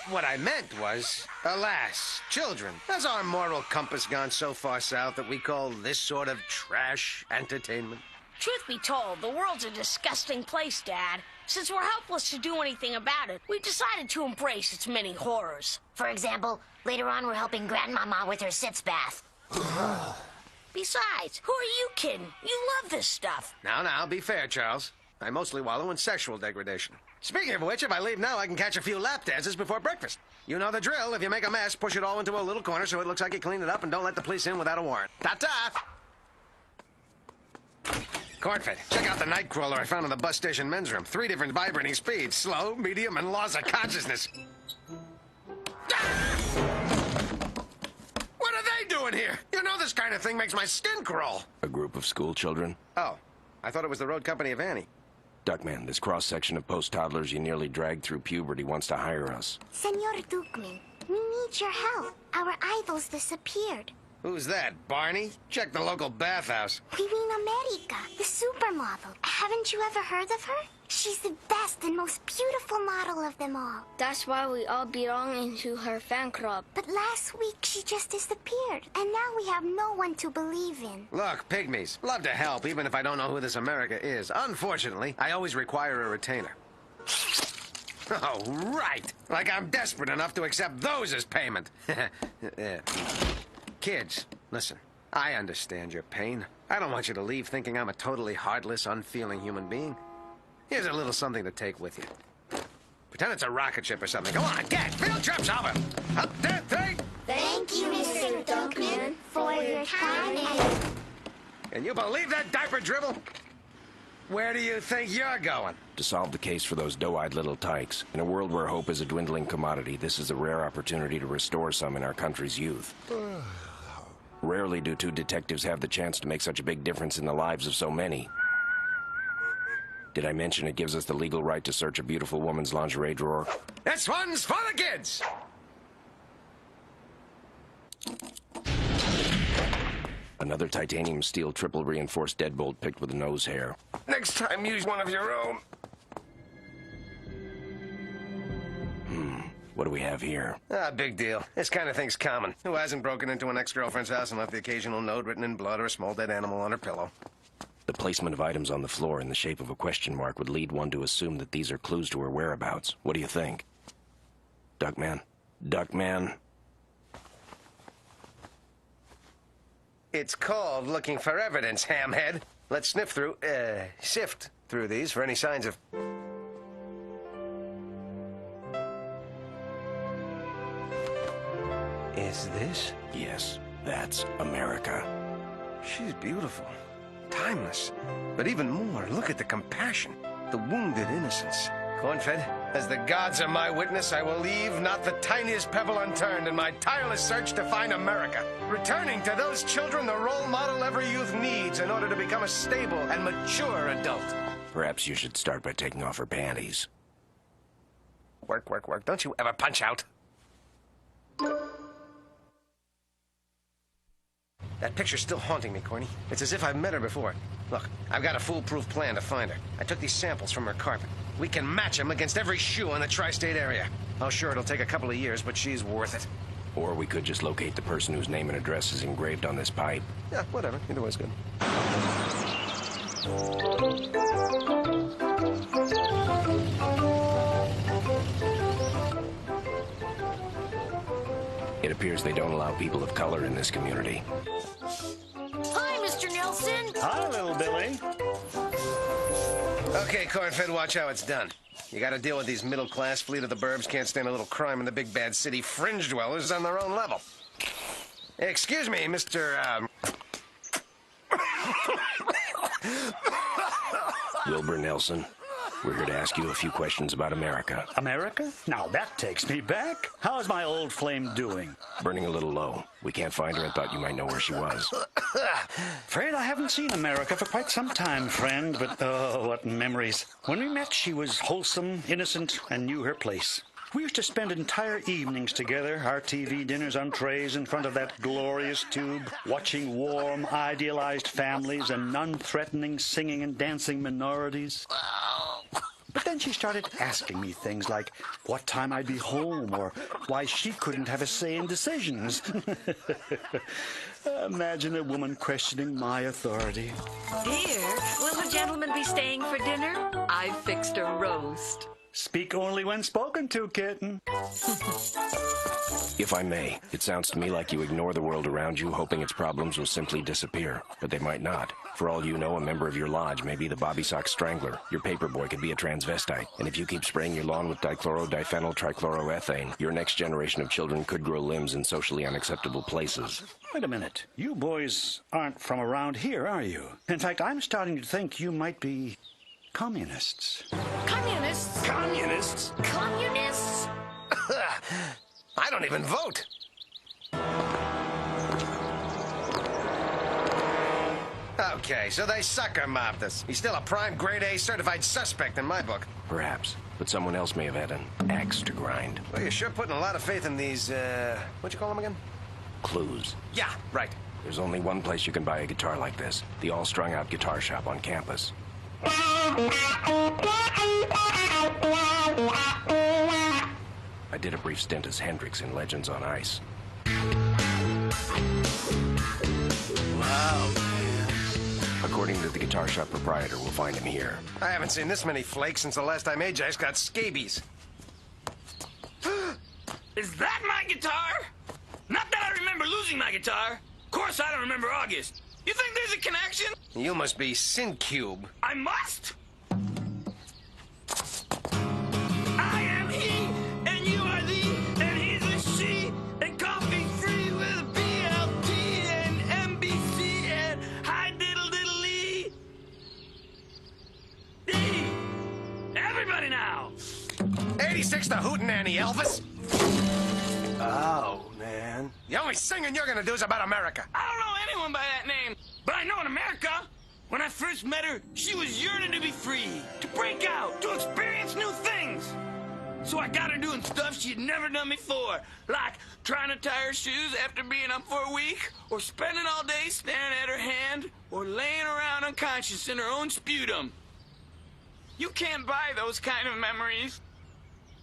What I meant was, alas, children, has our moral compass gone so far south that we call this sort of trash entertainment? Truth be told, the world's a disgusting place, Dad. Since we're helpless to do anything about it, we've decided to embrace its many horrors. For example, later on we're helping Grandmama with her sitz bath. Besides, who are you kidding? You love this stuff. Now, be fair, Charles. I mostly wallow in sexual degradation. Speaking of which, if I leave now, I can catch a few lap dances before breakfast. You know the drill. If you make a mess, push it all into a little corner so it looks like you cleaned it up, and don't let the police in without a warrant. Ta-ta! Cornfed, check out the Nightcrawler I found in the bus station men's room. 3 different vibrating speeds. Slow, medium, and laws of consciousness. What are they doing here? You know this kind of thing makes my skin crawl. A group of school children? Oh, I thought it was the road company of Annie. Duckman, this cross-section of post-toddlers you nearly dragged through puberty wants to hire us. Senor Duckman, we need your help. Our idols disappeared. Who's that, Barney? Check the local bathhouse. We mean America, the supermodel. Haven't you ever heard of her? She's the best and most beautiful model of them all. That's why we all belong into her fan club. But last week she just disappeared, and now we have no one to believe in. Look, pygmies, love to help, even if I don't know who this America is. Unfortunately, I always require a retainer. Oh, right. Like I'm desperate enough to accept those as payment. Kids, listen. I understand your pain. I don't want you to leave thinking I'm a totally heartless, unfeeling human being. Here's a little something to take with you. Pretend it's a rocket ship or something. Go on, get! Field trip's over! Up there, three! Thank you, Mr. Duckman, for your kind aid. Can you believe that diaper dribble? Where do you think you're going? To solve the case for those doe-eyed little tykes. In a world where hope is a dwindling commodity, this is a rare opportunity to restore some in our country's youth. Rarely do two detectives have the chance to make such a big difference in the lives of so many. Did I mention it gives us the legal right to search a beautiful woman's lingerie drawer? This one's for the kids! Another titanium steel triple reinforced deadbolt picked with a nose hair. Next time, use one of your own. What do we have here? Big deal. This kind of thing's common. Who hasn't broken into an ex-girlfriend's house and left the occasional note written in blood or a small dead animal on her pillow? The placement of items on the floor in the shape of a question mark would lead one to assume that these are clues to her whereabouts. What do you think? Duckman? Duckman? It's called looking for evidence, hamhead. Let's sift through these for any signs of... Is this? Yes, that's America. She's beautiful. Timeless. But even more, look at the compassion. The wounded innocence. Cornfed, as the gods are my witness, I will leave not the tiniest pebble unturned in my tireless search to find America. Returning to those children the role model every youth needs in order to become a stable and mature adult. Perhaps you should start by taking off her panties. Work, work, work. Don't you ever punch out. That picture's still haunting me, Corny. It's as if I've met her before. Look, I've got a foolproof plan to find her. I took these samples from her carpet. We can match them against every shoe in the tri-state area. Oh, sure, it'll take a couple of years, but she's worth it. Or we could just locate the person whose name and address is engraved on this pipe. Yeah, whatever. Either way's good. It appears they don't allow people of color in this community. Hi, Mr. Nelson. Hi, little Billy. Okay, Cornfed, watch how it's done. You gotta deal with these middle-class fleet of the burbs, can't stand a little crime in the big bad city, fringe dwellers on their own level. Excuse me, Mr. Wilbur Nelson. We're here to ask you a few questions about America. America? Now that takes me back. How's my old flame doing? Burning a little low. We can't find her and thought you might know where she was. Afraid I haven't seen America for quite some time, friend, but oh, what memories. When we met, she was wholesome, innocent, and knew her place. We used to spend entire evenings together, our TV dinners on trays in front of that glorious tube, watching warm, idealized families and non-threatening singing and dancing minorities. But then she started asking me things like what time I'd be home or why she couldn't have a say in decisions. Imagine a woman questioning my authority. Dear, will the gentleman be staying for dinner? I've fixed a roast. Speak only when spoken to, kitten. If I may, it sounds to me like you ignore the world around you, hoping its problems will simply disappear. But they might not. For all you know, a member of your lodge may be the Bobby Sock Strangler. Your paperboy could be a transvestite. And if you keep spraying your lawn with dichloro-diphenyl trichloroethane, your next generation of children could grow limbs in socially unacceptable places. Wait a minute. You boys aren't from around here, are you? In fact, I'm starting to think you might be communists. Communists? Communists? Communists? I don't even vote. Okay, so they sucker mobbed us. He's still a prime grade A certified suspect in my book. Perhaps, but someone else may have had an axe to grind. Well, you're sure putting a lot of faith in these, what'd you call them again? Clues. Yeah, right. There's only one place you can buy a guitar like this. The all-strung-out guitar shop on campus. I did a brief stint as Hendrix in Legends on Ice. Wow. According to the guitar shop proprietor, we'll find him here. I haven't seen this many flakes since the last time Ajax got scabies. Is that my guitar? Not that I remember losing my guitar. Of course I don't remember August. You think there's a connection? You must be Syncube. I must? I am he, and you are thee, and he's a she, and coffee free with BLT and NBC and high diddle diddle lee. D. Everybody now. 86 the Hootenanny, Elvis. Oh, man. The only singing you're gonna do is about America. I don't know anyone by that name, but I know in America, when I first met her, she was yearning to be free, to break out, to experience new things. So I got her doing stuff she'd never done before, like trying to tie her shoes after being up for a week, or spending all day staring at her hand, or laying around unconscious in her own sputum. You can't buy those kind of memories.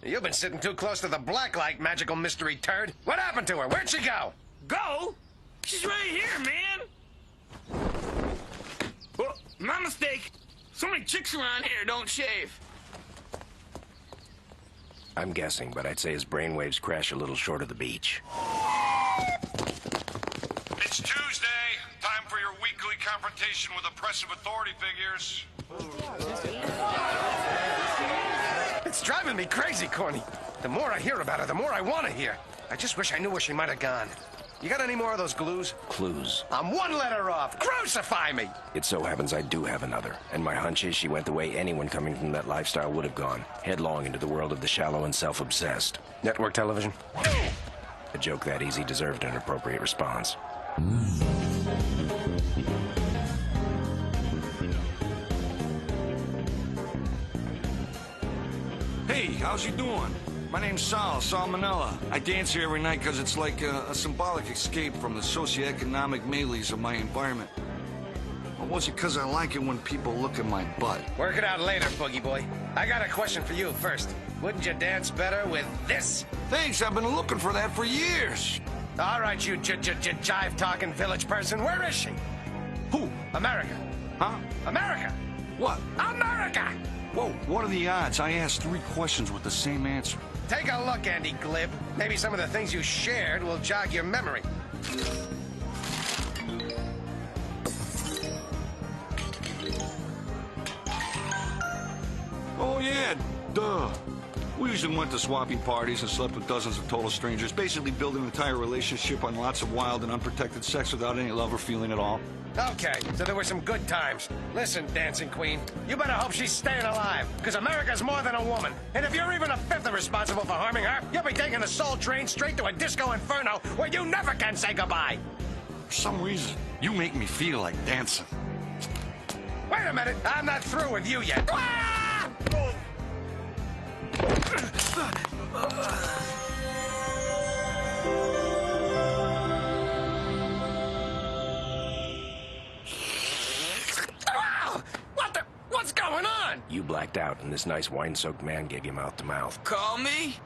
You've been sitting too close to the blacklight, magical mystery turd. What happened to her? Where'd she go? Go? She's right here, man. Well, my mistake. So many chicks around here don't shave. I'm guessing, but I'd say his brainwaves crash a little short of the beach. It's Tuesday. Time for your weekly confrontation with oppressive authority figures. It's driving me crazy, Corny. The more I hear about her, the more I want to hear. I just wish I knew where she might have gone. You got any more of those glues? Clues. I'm one letter off. Crucify me! It so happens I do have another, and my hunch is she went the way anyone coming from that lifestyle would have gone, headlong into the world of the shallow and self-obsessed. Network television? A joke that easy deserved an appropriate response. Hey, how's you doing? My name's Sal Manella. I dance here every night because it's like a symbolic escape from the socioeconomic melees of my environment. Or was it because I like it when people look at my butt? Work it out later, Boogie Boy. I got a question for you first. Wouldn't you dance better with this? Thanks, I've been looking for that for years. All right, you jive-talking village person, where is she? Who? America. Huh? America! What? America! Whoa, what are the odds? I asked 3 questions with the same answer. Take a look, Andy Glib. Maybe some of the things you shared will jog your memory. Oh, yeah, duh. We usually went to swapping parties and slept with dozens of total strangers, basically building an entire relationship on lots of wild and unprotected sex without any love or feeling at all. Okay, so there were some good times. Listen, Dancing Queen, you better hope she's staying alive, because America's more than a woman. And if you're even a fifth of responsible for harming her, you'll be taking the soul train straight to a disco inferno where you never can say goodbye. For some reason, you make me feel like dancing. Wait a minute, I'm not through with you yet. Ah! What's going on? You blacked out, and this nice wine-soaked man gave you mouth-to-mouth. Call me?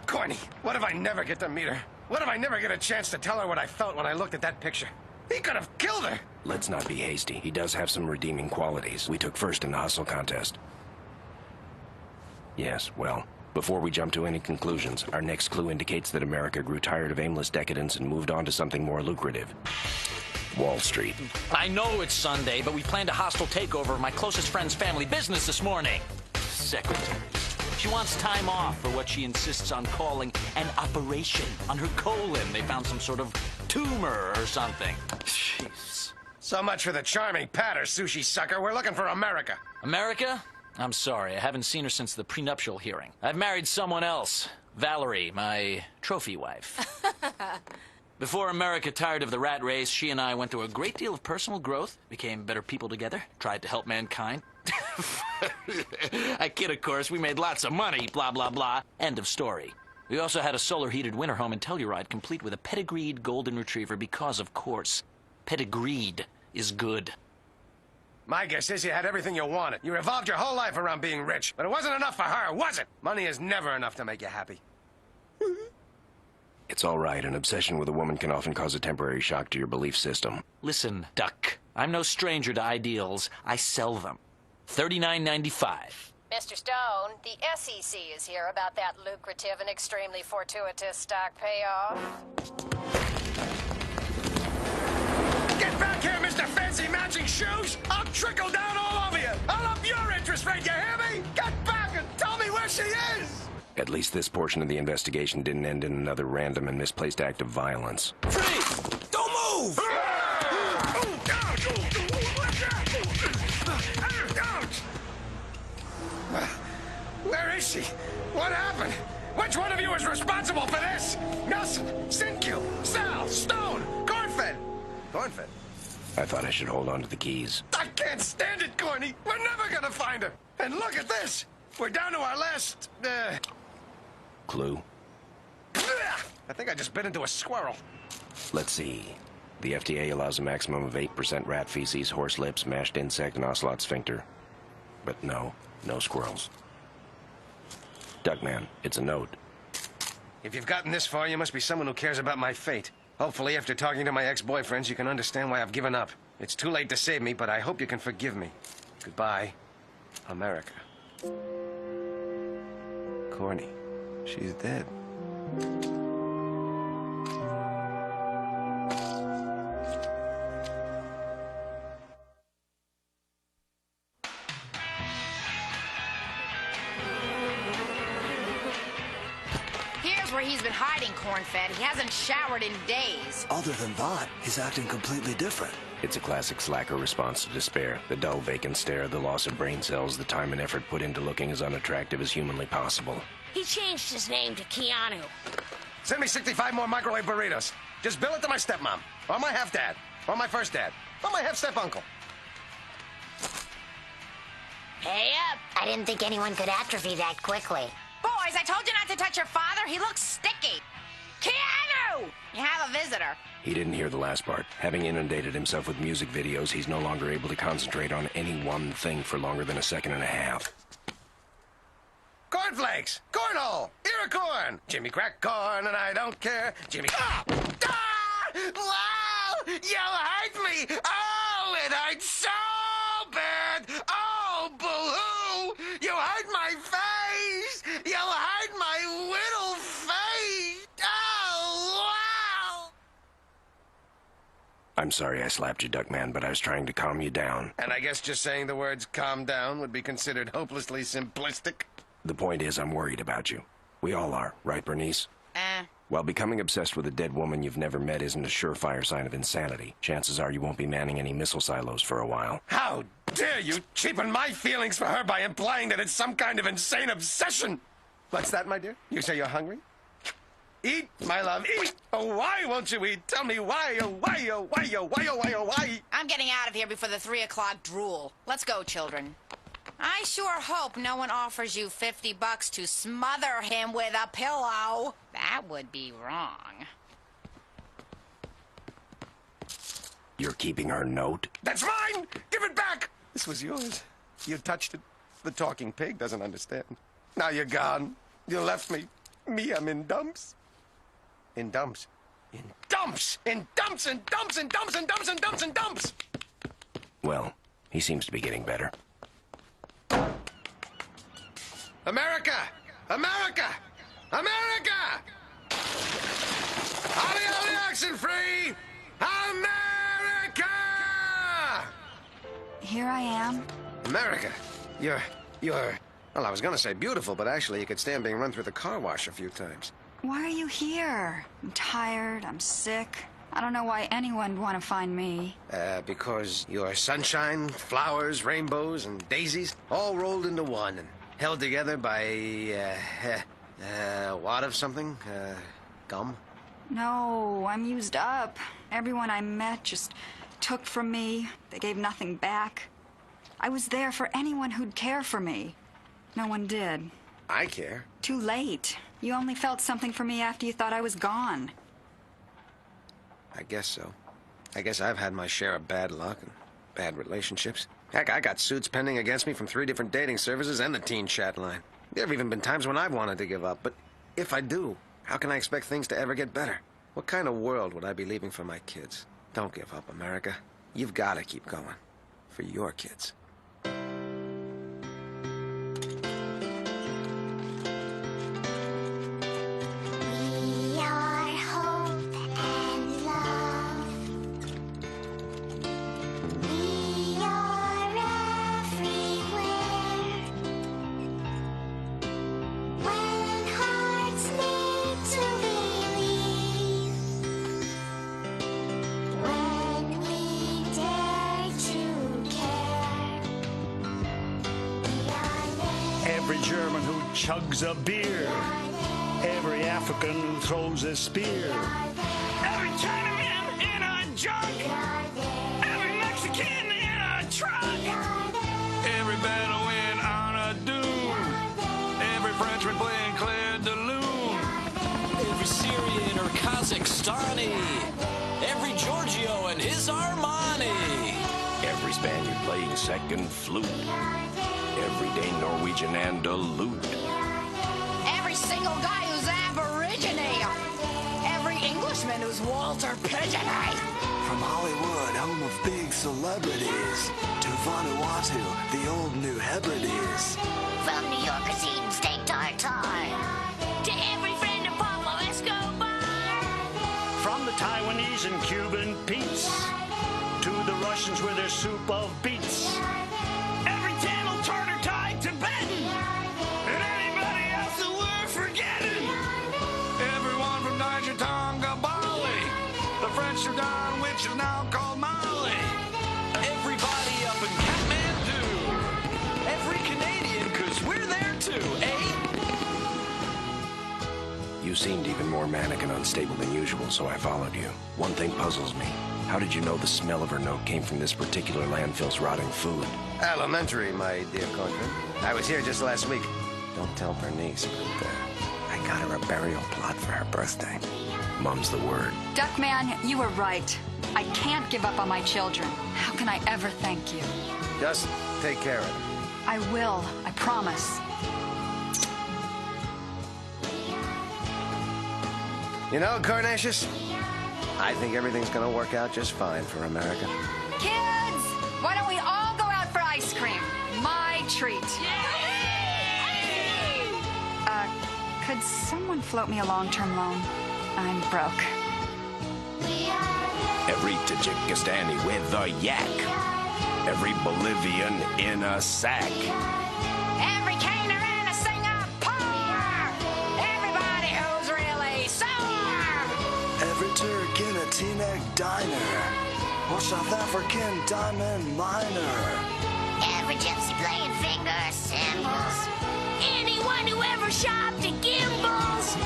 Corny, what if I never get to meet her? What if I never get a chance to tell her what I felt when I looked at that picture? He could have killed her. Let's not be hasty. He does have some redeeming qualities. We took first in the hustle contest. Yes, well, before we jump to any conclusions, our next clue indicates that America grew tired of aimless decadence and moved on to something more lucrative. Wall Street. I know it's Sunday, but we planned a hostile takeover of my closest friend's family business this morning. Secretary. She wants time off for what she insists on calling an operation on her colon. They found some sort of tumor or something. Jeez. So much for the charming patter, sushi sucker. We're looking for America. America? I'm sorry, I haven't seen her since the prenuptial hearing. I've married someone else. Valerie, my trophy wife. Before America tired of the rat race, she and I went through a great deal of personal growth, became better people together, tried to help mankind. I kid, of course. We made lots of money, blah, blah, blah. End of story. We also had a solar-heated winter home in Telluride, complete with a pedigreed golden retriever because, of course, pedigreed is good. My guess is you had everything you wanted. You revolved your whole life around being rich, but it wasn't enough for her, was it? Money is never enough to make you happy. It's all right. An obsession with a woman can often cause a temporary shock to your belief system. Listen, Duck. I'm no stranger to ideals. I sell them. $39.95. Mr. Stone, the SEC is here about that lucrative and extremely fortuitous stock payoff. Get back here, Mr. Fancy Matching Shoes! I'll trickle down all over you! I'll up your interest rate, you hear me? Get back and tell me where she is! At least this portion of the investigation didn't end in another random and misplaced act of violence. Freeze! Don't move! Where is she? What happened? Which one of you is responsible for this? Nelson, Sinkyu, Sal, Stone, Cornfed. Cornfed? I thought I should hold on to the keys. I can't stand it, Corny. We're never gonna find her. And look at this. We're down to our last, Clue? I think I just bit into a squirrel. Let's see. The FDA allows a maximum of 8% rat feces, horse lips, mashed insect, and ocelot sphincter. But no squirrels. Duckman, it's a note. If you've gotten this far, you must be someone who cares about my fate. Hopefully, after talking to my ex-boyfriends, you can understand why I've given up. It's too late to save me, but I hope you can forgive me. Goodbye, America. Corny, she's dead. Here's where he's been hiding, Cornfed. He hasn't showered in days. Other than that, he's acting completely different. It's a classic slacker response to despair. The dull, vacant stare, the loss of brain cells, the time and effort put into looking as unattractive as humanly possible. He changed his name to Keanu. Send me 65 more microwave burritos. Just bill it to my stepmom, or my half-dad, or my first dad, or my half-step-uncle. Hey up! I didn't think anyone could atrophy that quickly. Boys, I told you not to touch your father. He looks sticky. Keanu! You have a visitor. He didn't hear the last part. Having inundated himself with music videos, he's no longer able to concentrate on any one thing for longer than a second and a half. Cornflakes! Cornhole! Ear of corn! Jimmy crack corn and I don't care. Jimmy... Ah! Ah! Wow! You hurt me! Oh, it hurts so bad! Oh, boo-hoo! You hurt my face! You hurt my little face! Oh, wow! I'm sorry I slapped you, Duckman, but I was trying to calm you down. And I guess just saying the words calm down would be considered hopelessly simplistic. The point is, I'm worried about you. We all are, right, Bernice? While becoming obsessed with a dead woman you've never met isn't a surefire sign of insanity, chances are you won't be manning any missile silos for a while. How dare you cheapen my feelings for her by implying that it's some kind of insane obsession? What's that, my dear? You say you're hungry? Eat, my love, eat! Oh, why won't you eat? Tell me why, oh, why, oh, why, oh, why, oh, why, oh, why? I'm getting out of here before the 3 o'clock drool. Let's go, children. I sure hope no one offers you $50 to smother him with a pillow. That would be wrong. You're keeping her note? That's mine! Give it back! This was yours. You touched it. The talking pig doesn't understand. Now you're gone. You left me. Me, I'm in dumps. In dumps. In dumps! In dumps and dumps and dumps and dumps and dumps and dumps! Well, he seems to be getting better. America! America! America! Holly, holly, oxen free! America! Here I am. America, you're... Well, I was gonna say beautiful, but actually you could stand being run through the car wash a few times. Why are you here? I'm tired, I'm sick. I don't know why anyone would want to find me. Because you're sunshine, flowers, rainbows, and daisies, all rolled into one and held together by, wad of something? Gum? No, I'm used up. Everyone I met just took from me. They gave nothing back. I was there for anyone who'd care for me. No one did. I care. Too late. You only felt something for me after you thought I was gone. I guess so. I guess I've had my share of bad luck and bad relationships. Heck, I got suits pending against me from 3 different dating services and the teen chat line. There have even been times when I've wanted to give up, but if I do, how can I expect things to ever get better? What kind of world would I be leaving for my kids? Don't give up, America. You've got to keep going. For your kids. chugs a beer, every African who throws a spear, Every Chinaman in a jug, every Mexican in a truck, Every Bedouin on a dune, every Frenchman playing Claire de Lune, Every Syrian or Kazakhstani, every Giorgio and his Armani, Every Spaniard playing second flute, everyday Norwegian Andalute, Every single guy who's Aborigine. Every Englishman who's Walter Pigeonite. From Hollywood, home of big celebrities, to Vanuatu, the old New Hebrides. From New Yorkers eating steak tartare. To every friend of Pablo Escobar. from the Taiwanese and Cuban Pete's to the Russians with their soup of beets. every Tamil, Tartar, Thai, Tibetan, and anybody else that we're forgetting. Everyone from Niger, Tonga, Bali, the French Sudan, which is now called Mali. everybody up in Kathmandu, every Canadian, 'cause we're there too, eh? You seemed even more manic and unstable than usual, so I followed you. One thing puzzles me. How did you know the smell of her note came from this particular landfill's rotting food? Elementary, my dear country. I was here just last week. Don't tell Bernice, but I got her a burial plot for her birthday. Mum's the word. Duckman, you were right. I can't give up on my children. How can I ever thank you? Just take care of her. I will. I promise. You know, Carnatius, I think everything's gonna work out just fine for America. Kids, why don't we all go out for ice cream? My treat. Could someone float me a long-term loan? I'm broke. Every Tajikistani with a yak. Every Bolivian in a sack. Every caner in a Singapore. Everybody who's really sore. Every Turk in a Teaneck diner, or South African diamond miner. Every gypsy playing finger cymbals. Anyone who ever shopped at Gimbals.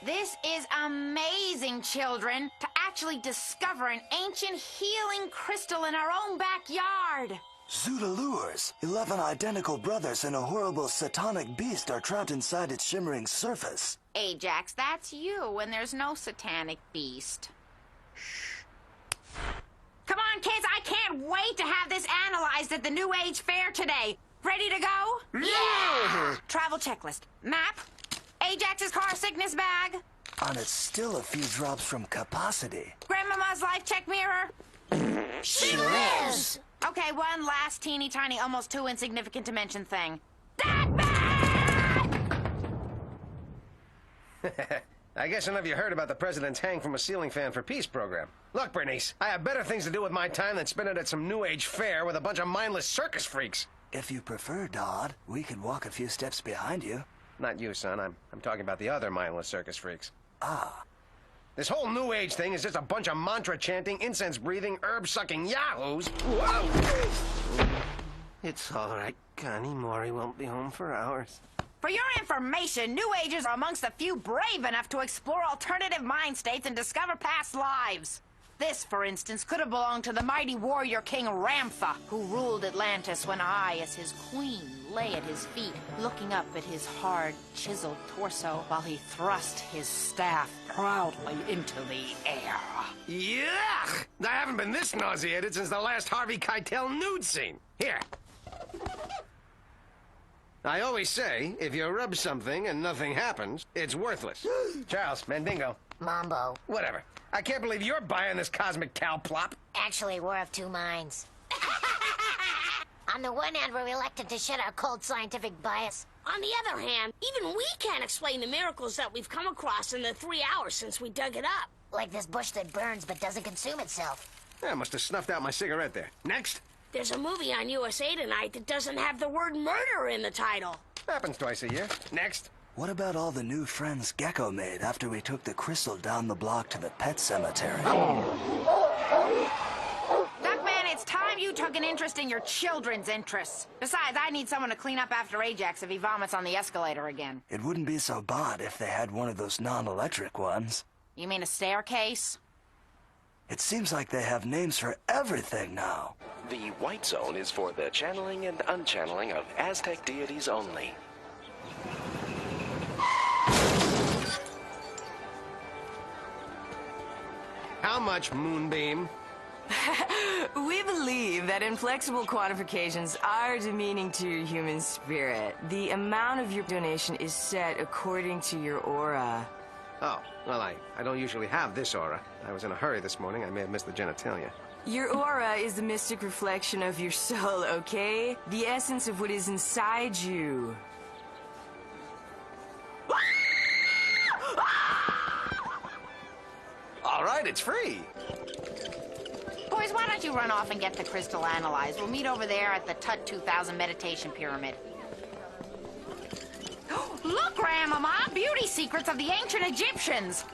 This is amazing, children, to actually discover an ancient healing crystal in our own backyard. Zoodalures, 11 identical brothers and a horrible satanic beast are trapped inside its shimmering surface. Ajax, that's you when there's no satanic beast. Come on, kids, I can't wait to have this analyzed at the New Age Fair today. Ready to go? Yeah! Travel checklist. Map. Ajax's car sickness bag. And it's still a few drops from capacity. Grandmama's life check mirror. She lives! Okay, one last teeny tiny, almost too insignificant to mention thing. I guess none of you heard about the president's hang from a ceiling fan for peace program. Look, Bernice, I have better things to do with my time than spend it at some New Age fair with a bunch of mindless circus freaks. If you prefer, Dodd, we could walk a few steps behind you. Not you, son. I'm talking about the other mindless circus freaks. Ah. This whole New Age thing is just a bunch of mantra-chanting, incense-breathing, herb-sucking yahoos. Whoa! It's all right, Connie. Maury won't be home for hours. For your information, New Agers are amongst the few brave enough to explore alternative mind states and discover past lives. This, for instance, could have belonged to the mighty warrior king Ramtha, who ruled Atlantis when I, as his queen, lay at his feet, looking up at his hard, chiseled torso while he thrust his staff proudly into the air. Yuck! I haven't been this nauseated since the last Harvey Keitel nude scene. Here. I always say, if you rub something and nothing happens, it's worthless. Charles, Mandingo. Mambo. Whatever. I can't believe you're buying this cosmic cow plop. Actually, we're of two minds. On the one hand, we're reluctant to shed our cold scientific bias. On the other hand, even we can't explain the miracles that we've come across in the 3 hours since we dug it up. Like this bush that burns but doesn't consume itself. I must have snuffed out my cigarette there. Next. There's a movie on USA tonight that doesn't have the word murder in the title. Happens twice a year. Next. What about all the new friends Gecko made after we took the crystal down the block to the pet cemetery? Duckman, it's time you took an interest in your children's interests. Besides, I need someone to clean up after Ajax if he vomits on the escalator again. It wouldn't be so bad if they had one of those non-electric ones. You mean a staircase? It seems like they have names for everything now. The white zone is for the channeling and unchanneling of Aztec deities only. How much, Moonbeam? We believe that inflexible quantifications are demeaning to your human spirit. The amount of your donation is set according to your aura. Oh, well, I don't usually have this aura. I was in a hurry this morning. I may have missed the genitalia. Your aura is the mystic reflection of your soul, okay? The essence of what is inside you. All right, it's free. Boys, why don't you run off and get the crystal analyzed? We'll meet over there at the Tut 2000 meditation pyramid. Look, Grandmama! Beauty secrets of the ancient Egyptians!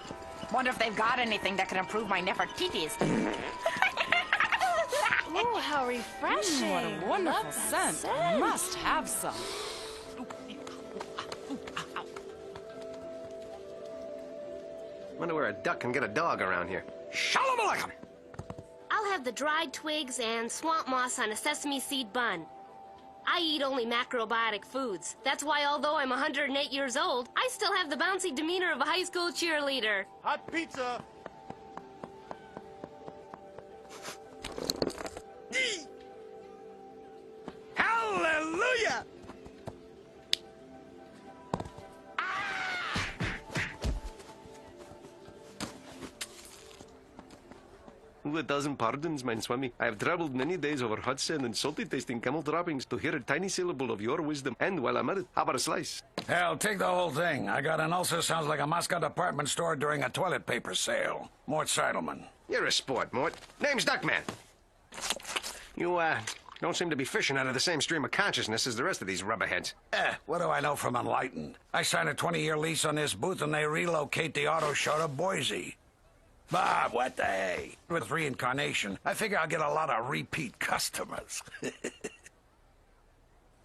Wonder if they've got anything that can improve my Nefertiti's. Oh, how refreshing. What a wonderful scent. Must have some. Wonder where a duck can get a dog around here. Shalom Aleichem! I'll have the dried twigs and swamp moss on a sesame seed bun. I eat only macrobiotic foods. That's why, although I'm 108 years old, I still have the bouncy demeanor of a high school cheerleader. Hot pizza! Hallelujah! A dozen pardons, mein Swami. I have traveled many days over hot sand and salty tasting camel droppings to hear a tiny syllable of your wisdom. And while I'm at it, how about a slice? Hell, take the whole thing. I got an ulcer sounds like a Moscow department store during a toilet paper sale. Mort Seidelman. You're a sport, Mort. Name's Duckman. You, don't seem to be fishing out of the same stream of consciousness as the rest of these rubberheads. What do I know from Enlightened? I signed a 20-year lease on this booth and they relocate the auto show to Boise. Bob, what the hey? With reincarnation, I figure I'll get a lot of repeat customers.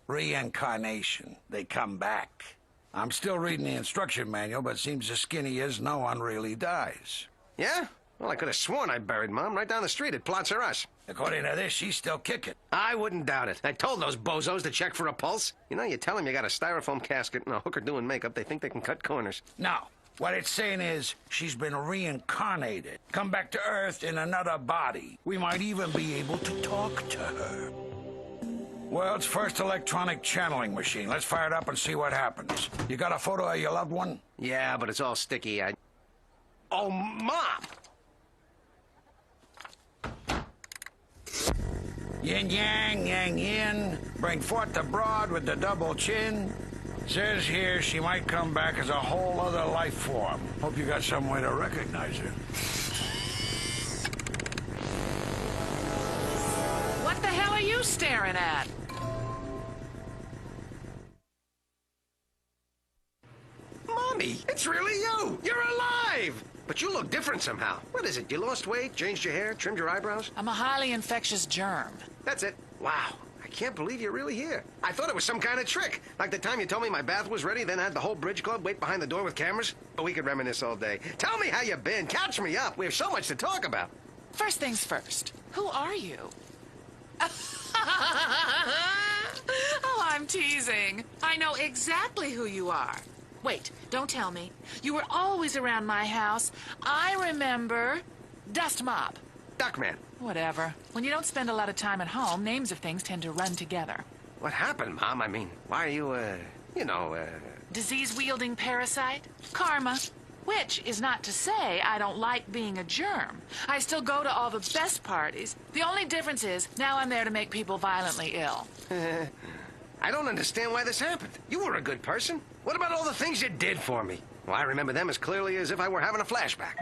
Reincarnation. They come back. I'm still reading the instruction manual, but it seems the skinny is no one really dies. Yeah? Well, I could have sworn I buried Mom right down the street at Plots R Us. According to this, she's still kicking. I wouldn't doubt it. I told those bozos to check for a pulse. You know, you tell them you got a styrofoam casket and a hooker doing makeup, they think they can cut corners. No. What it's saying is, she's been reincarnated. Come back to Earth in another body. We might even be able to talk to her. World's first electronic channeling machine. Let's fire it up and see what happens. You got a photo of your loved one? Yeah, but it's all sticky. Oh, Mom! Yin yang, yang yin. Bring forth the broad with the double chin. Says here she might come back as a whole other life form. Hope you got some way to recognize her. What the hell are you staring at? Mommy, it's really you! You're alive! But you look different somehow. What is it? You lost weight, changed your hair, trimmed your eyebrows? I'm a highly infectious germ. That's it. Wow. I can't believe you're really here. I thought it was some kind of trick. Like the time you told me my bath was ready, then had the whole bridge club wait behind the door with cameras. But we could reminisce all day. Tell me how you've been. Catch me up. We have so much to talk about. First things first. Who are you? Oh, I'm teasing. I know exactly who you are. Wait, don't tell me. You were always around my house. I remember. Dust Mop. Duckman. Whatever. When you don't spend a lot of time at home, names of things tend to run together. What happened, Mom? I mean, why are you, Disease-wielding parasite? Karma. Which is not to say I don't like being a germ. I still go to all the best parties. The only difference is now I'm there to make people violently ill. I don't understand why this happened. You were a good person. What about all the things you did for me? Well, I remember them as clearly as if I were having a flashback.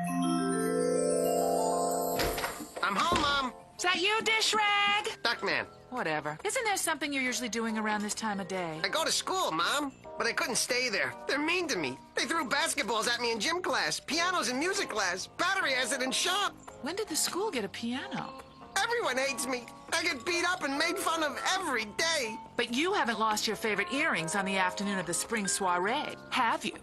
I'm home, Mom. Is that you, dish rag? Duckman. Whatever. Isn't there something you're usually doing around this time of day? I go to school, Mom, but I couldn't stay there. They're mean to me. They threw basketballs at me in gym class, pianos in music class, battery acid in shop. When did the school get a piano? Everyone hates me. I get beat up and made fun of every day. But you haven't lost your favorite earrings on the afternoon of the spring soiree, have you?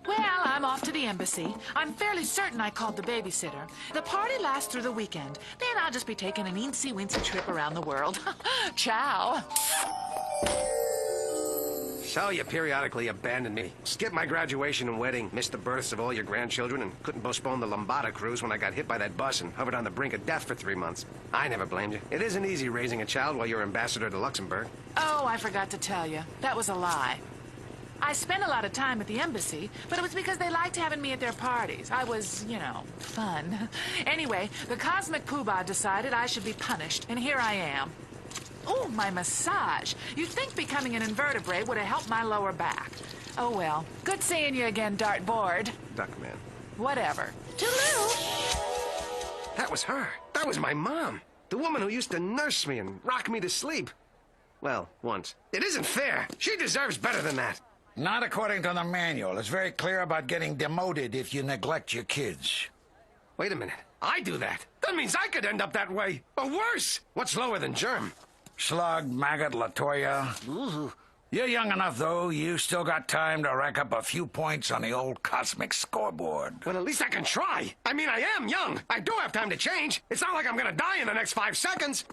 Well, I'm off to the embassy. I'm fairly certain I called the babysitter. The party lasts through the weekend. Then I'll just be taking an eensy-weensy trip around the world. Ciao. So you periodically abandoned me. Skipped my graduation and wedding, missed the births of all your grandchildren, and couldn't postpone the Lombada cruise when I got hit by that bus and hovered on the brink of death for 3 months. I never blamed you. It isn't easy raising a child while you're ambassador to Luxembourg. Oh, I forgot to tell you. That was a lie. I spent a lot of time at the embassy, but it was because they liked having me at their parties. I was, you know, fun. Anyway, the cosmic poobah decided I should be punished, and here I am. Oh, my massage. You'd think becoming an invertebrate would have helped my lower back. Oh, well. Good seeing you again, dartboard. Duckman. Whatever. Toodaloo. That was her. That was my mom. The woman who used to nurse me and rock me to sleep. Well, once. It isn't fair. She deserves better than that. Not according to the manual. It's very clear about getting demoted if you neglect your kids. Wait a minute. I do that. That means I could end up that way. Or worse. What's lower than germ? Slug, maggot, Latoya. You're young enough, though. You still got time to rack up a few points on the old cosmic scoreboard. Well, at least I can try. I mean, I am young. I do have time to change. It's not like I'm gonna die in the next 5 seconds.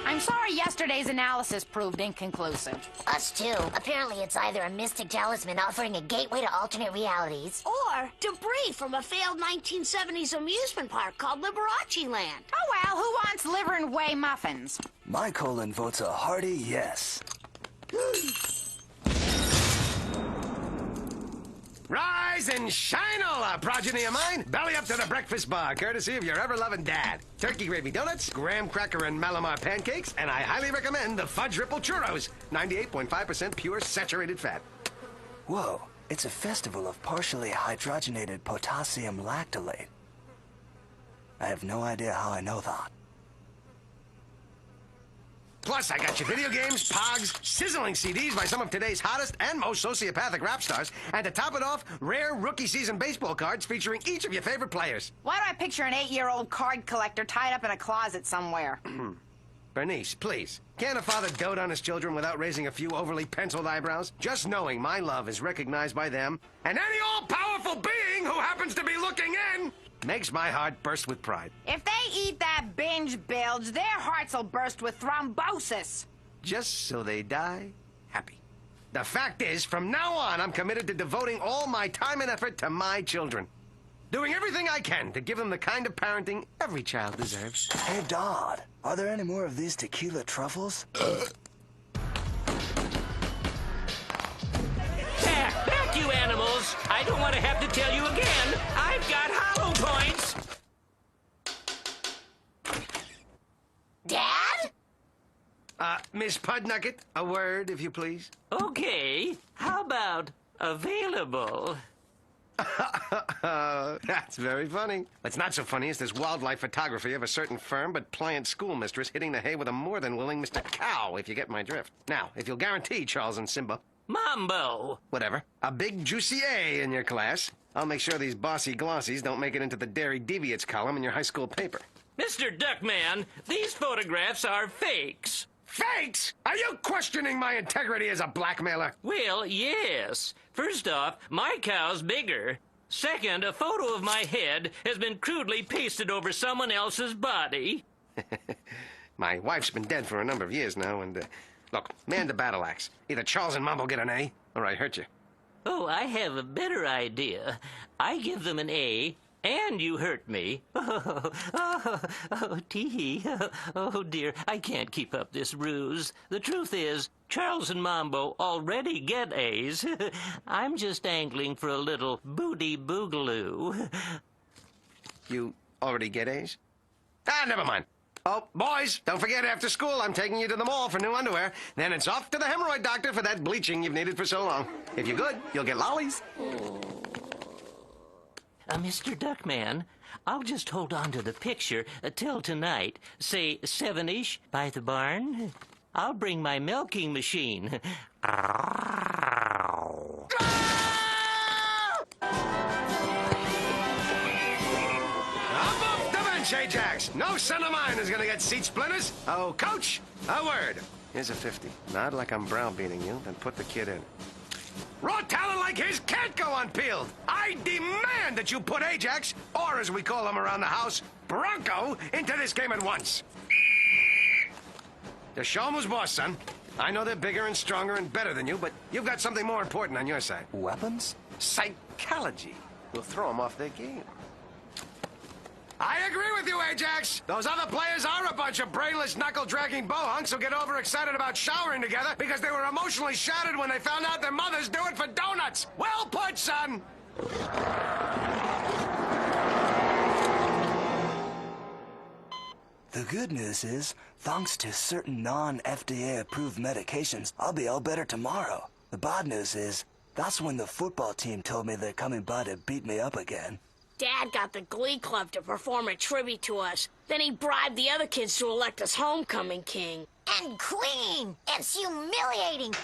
I'm sorry yesterday's analysis proved inconclusive. Us too. Apparently it's either a mystic talisman offering a gateway to alternate realities. Or debris from a failed 1970s amusement park called Liberace Land. Oh well, who wants liver and whey muffins? My colon votes a hearty yes. Rise and shine, all progeny of mine. Belly up to the breakfast bar, courtesy of your ever-loving dad. Turkey gravy donuts, graham cracker and Malamar pancakes, and I highly recommend the fudge ripple churros. 98.5% pure saturated fat. Whoa, it's a festival of partially hydrogenated potassium lactylate. I have no idea how I know that. Plus, I got you video games, pogs, sizzling CDs by some of today's hottest and most sociopathic rap stars, and to top it off, rare rookie season baseball cards featuring each of your favorite players. Why do I picture an 8-year-old card collector tied up in a closet somewhere? Bernice, please. Can't a father dote on his children without raising a few overly penciled eyebrows? Just knowing my love is recognized by them, and any all-powerful being who happens to be looking in, makes my heart burst with pride. If they eat that binge bilge, their hearts will burst with thrombosis. Just so they die happy. The fact is, from now on, I'm committed to devoting all my time and effort to my children. Doing everything I can to give them the kind of parenting every child deserves. Hey, Dodd, are there any more of these tequila truffles? Back, you animals! I don't want to have to tell you again. I've got hollow points. Dad? Miss Pudnugget, a word, if you please. Okay. How about available? That's very funny. What's not so funny is this wildlife photography of a certain firm but pliant schoolmistress hitting the hay with a more than willing Mr. Cow, if you get my drift. Now, if you'll guarantee, Charles and Simba... Mambo! Whatever. A big juicy A in your class. I'll make sure these bossy glossies don't make it into the Dairy Deviates column in your high school paper. Mr. Duckman, these photographs are fakes. Fakes? Are you questioning my integrity as a blackmailer? Well, yes. First off, my cow's bigger. Second, a photo of my head has been crudely pasted over someone else's body. My wife's been dead for a number of years now, and, look, man the battle axe. Either Charles and Mom will get an A, or I hurt you. Oh, I have a better idea. I give them an A, And you hurt me. Tee-hee. Oh, dear, I can't keep up this ruse. The truth is, Charles and Mambo already get A's. I'm just angling for a little booty boogaloo. You already get A's? Ah, never mind. Oh, boys, don't forget after school I'm taking you to the mall for new underwear. Then it's off to the hemorrhoid doctor for that bleaching you've needed for so long. If you're good, you'll get lollies. Mr. Duckman, I'll just hold on to the picture till tonight. Say 7-ish by the barn. I'll bring my milking machine. Ajax, no son of mine is gonna get seat splinters. Oh, coach, a word. Here's a 50. Nod like I'm browbeating you, then put the kid in. Raw talent like his can't go unpeeled. I demand that you put Ajax, or as we call him around the house, Bronco, into this game at once. The show 'em who's boss, son. I know they're bigger and stronger and better than you, but you've got something more important on your side. Weapons? Psychology. We'll throw them off their game. I agree with you, Ajax. Those other players are a bunch of brainless, knuckle-dragging bohunks who get overexcited about showering together because they were emotionally shattered when they found out their mothers do it for donuts. Well put, son. The good news is, thanks to certain non-FDA-approved medications, I'll be all better tomorrow. The bad news is, that's when the football team told me they're coming by to beat me up again. Dad got the Glee Club to perform a tribute to us. Then he bribed the other kids to elect us homecoming king. And queen! It's humiliating!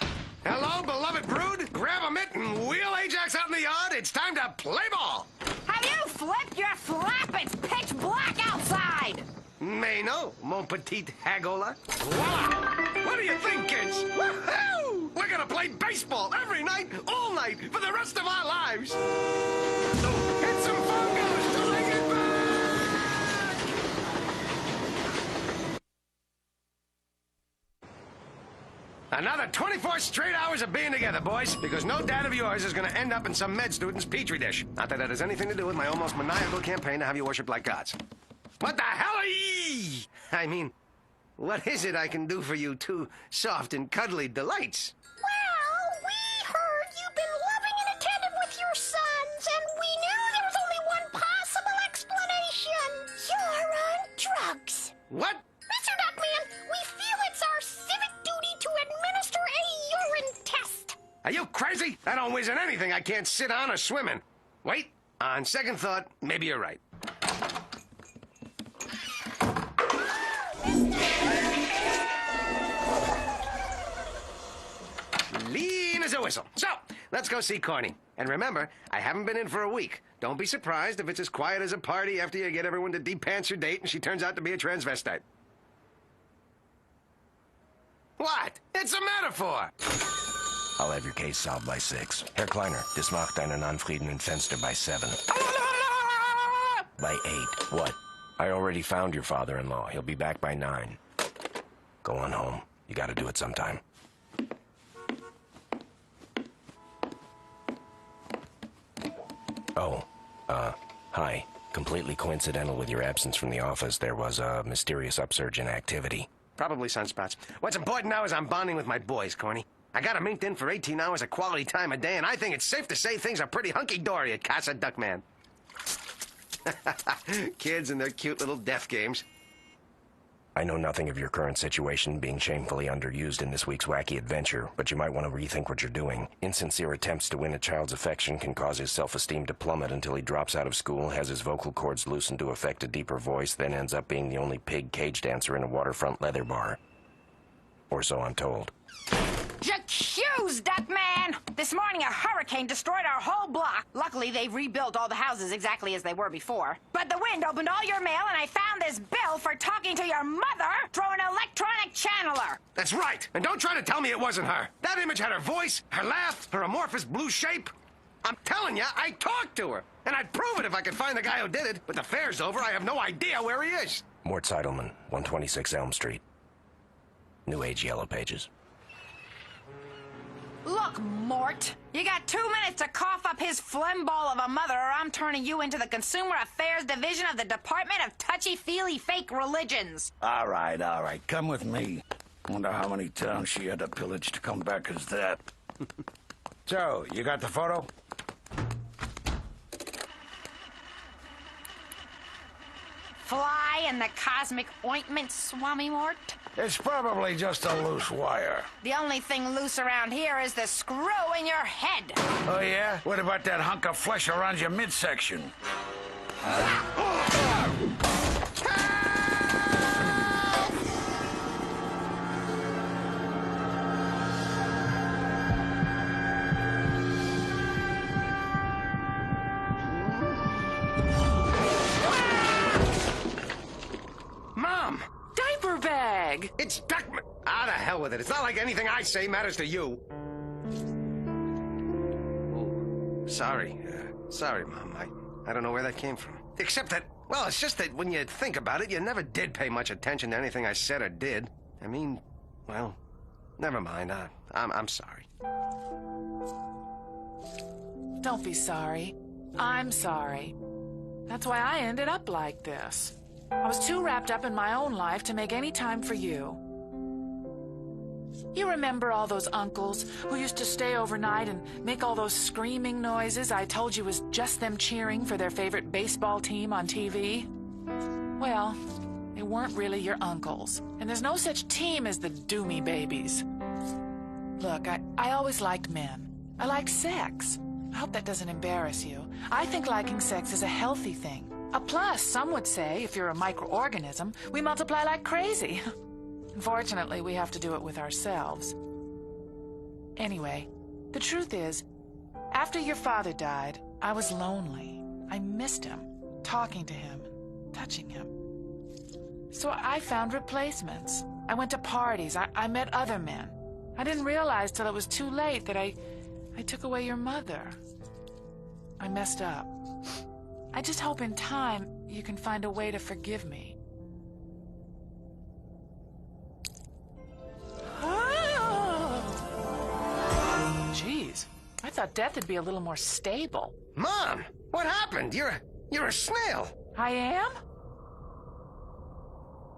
Hello, beloved brood. Grab a mitt and wheel Ajax out in the yard. It's time to play ball. Have you flipped your flap? It's pitch black outside! Mais no, mon petit hagola. Voila! What do you think, kids? Woohoo! We're gonna play baseball every night, all night, for the rest of our lives. Hit some fungos till I get back! Another 24 straight hours of being together, boys, because no dad of yours is gonna end up in some med student's petri dish. Not that that has anything to do with my almost maniacal campaign to have you worship like gods. What the hell are ye? I mean, what is it I can do for you two soft and cuddly delights? Well, we heard you've been loving and attentive with your sons, and we knew there was only one possible explanation. You're on drugs. What? Mr. Duckman, we feel it's our civic duty to administer a urine test. Are you crazy? I don't whiz in anything I can't sit on or swim in. Wait, on second thought, maybe you're right. Lean as a whistle. So, let's go see Corny. And remember, I haven't been in for a week. Don't be surprised if it's as quiet as a party after you get everyone to de-pants your date and she turns out to be a transvestite. What? It's a metaphor. I'll have your case solved by 6. Herr Kleiner, das macht einen anfriedenen Fenster by 7. By 8. What? I already found your father-in-law. He'll be back by 9. Go on home. You gotta do it sometime. Oh, hi. Completely coincidental with your absence from the office, there was a mysterious upsurge in activity. Probably sunspots. What's important now is I'm bonding with my boys, Corny. I got them inked in for 18 hours of quality time a day, and I think it's safe to say things are pretty hunky-dory at Casa Duckman. Kids and their cute little death games. I know nothing of your current situation being shamefully underused in this week's wacky adventure, but you might want to rethink what you're doing. Insincere attempts to win a child's affection can cause his self-esteem to plummet until he drops out of school, has his vocal cords loosened to affect a deeper voice, then ends up being the only pig cage dancer in a waterfront leather bar. Or so I'm told. J'accuse, Duckman! This morning a hurricane destroyed our whole block. Luckily, they've rebuilt all the houses exactly as they were before. But the wind opened all your mail, and I found this bill for talking to your mother through an electronic channeler. That's right. And don't try to tell me it wasn't her. That image had her voice, her laugh, her amorphous blue shape. I'm telling you, I talked to her. And I'd prove it if I could find the guy who did it. But the fair's over. I have no idea where he is. Mort Seidelman, 126 Elm Street. New Age Yellow Pages. Look, Look, Mort, you got 2 minutes to cough up his phlegm ball of a mother, or I'm turning you into the Consumer Affairs Division of the Department of Touchy-Feely Fake Religions. All right, come with me. Wonder how many towns she had to pillage to come back as that. So, you got the photo? Fly in the cosmic ointment, Swami Mort? It's probably just a loose wire. The only thing loose around here is the screw in your head. Oh, yeah? What about that hunk of flesh around your midsection? Mom! Diaper bag! It's Duckman! Ah, the hell with it. It's not like anything I say matters to you. Oh, sorry. Sorry, Mom. I don't know where that came from. Except that, well, it's just that when you think about it, you never did pay much attention to anything I said or did. I mean, well, never mind. I'm sorry. Don't be sorry. I'm sorry. That's why I ended up like this. I was too wrapped up in my own life to make any time for you. You remember all those uncles who used to stay overnight and make all those screaming noises I told you was just them cheering for their favorite baseball team on TV? Well, they weren't really your uncles, and there's no such team as the Doomy Babies. Look, I always liked men. I liked sex. I hope that doesn't embarrass you. I think liking sex is a healthy thing. A plus, some would say, if you're a microorganism, we multiply like crazy. Unfortunately, we have to do it with ourselves. Anyway, the truth is, after your father died, I was lonely. I missed him, talking to him, touching him. So I found replacements. I went to parties. I met other men. I didn't realize till it was too late that I took away your mother. I messed up. I just hope in time you can find a way to forgive me. Jeez, I thought death would be a little more stable. Mom, what happened? You're a snail. I am?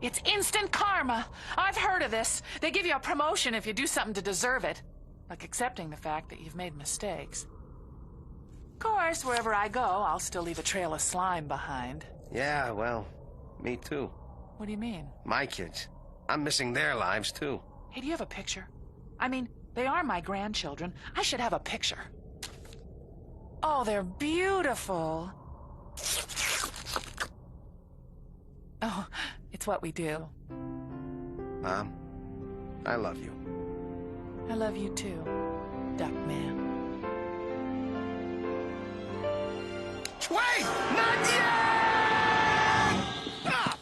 It's instant karma. I've heard of this. They give you a promotion if you do something to deserve it. Like accepting the fact that you've made mistakes. Of course, wherever I go, I'll still leave a trail of slime behind. Yeah, well, me too. What do you mean? My kids. I'm missing their lives, too. Hey, do you have a picture? I mean, they are my grandchildren. I should have a picture. Oh, they're beautiful. Oh, it's what we do. Mom, I love you. I love you too, Duckman. Wait! Not yet! Ah!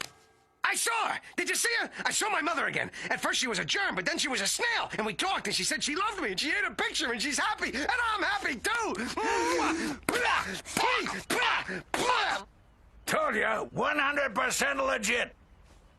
I saw her! Did you see her? I saw my mother again. At first she was a germ, but then she was a snail. And we talked, and she said she loved me, and she ate a picture, and she's happy. And I'm happy, too! Told you, 100% legit.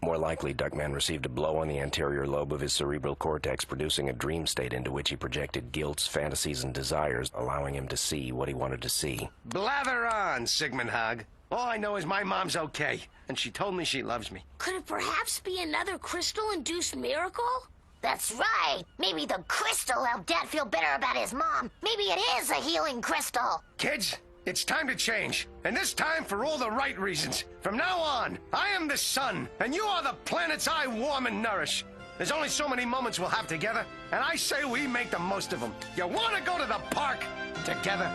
More likely, Duckman received a blow on the anterior lobe of his cerebral cortex, producing a dream state into which he projected guilts, fantasies, and desires, allowing him to see what he wanted to see. Blather on, Sigmund Hogg. All I know is my mom's okay, and she told me she loves me. Could it perhaps be another crystal-induced miracle? That's right. Maybe the crystal helped Dad feel better about his mom. Maybe it is a healing crystal. Kids, it's time to change, and this time for all the right reasons. From now on, I am the sun, and you are the planets I warm and nourish. There's only so many moments we'll have together, and I say we make the most of them. You want to go to the park together?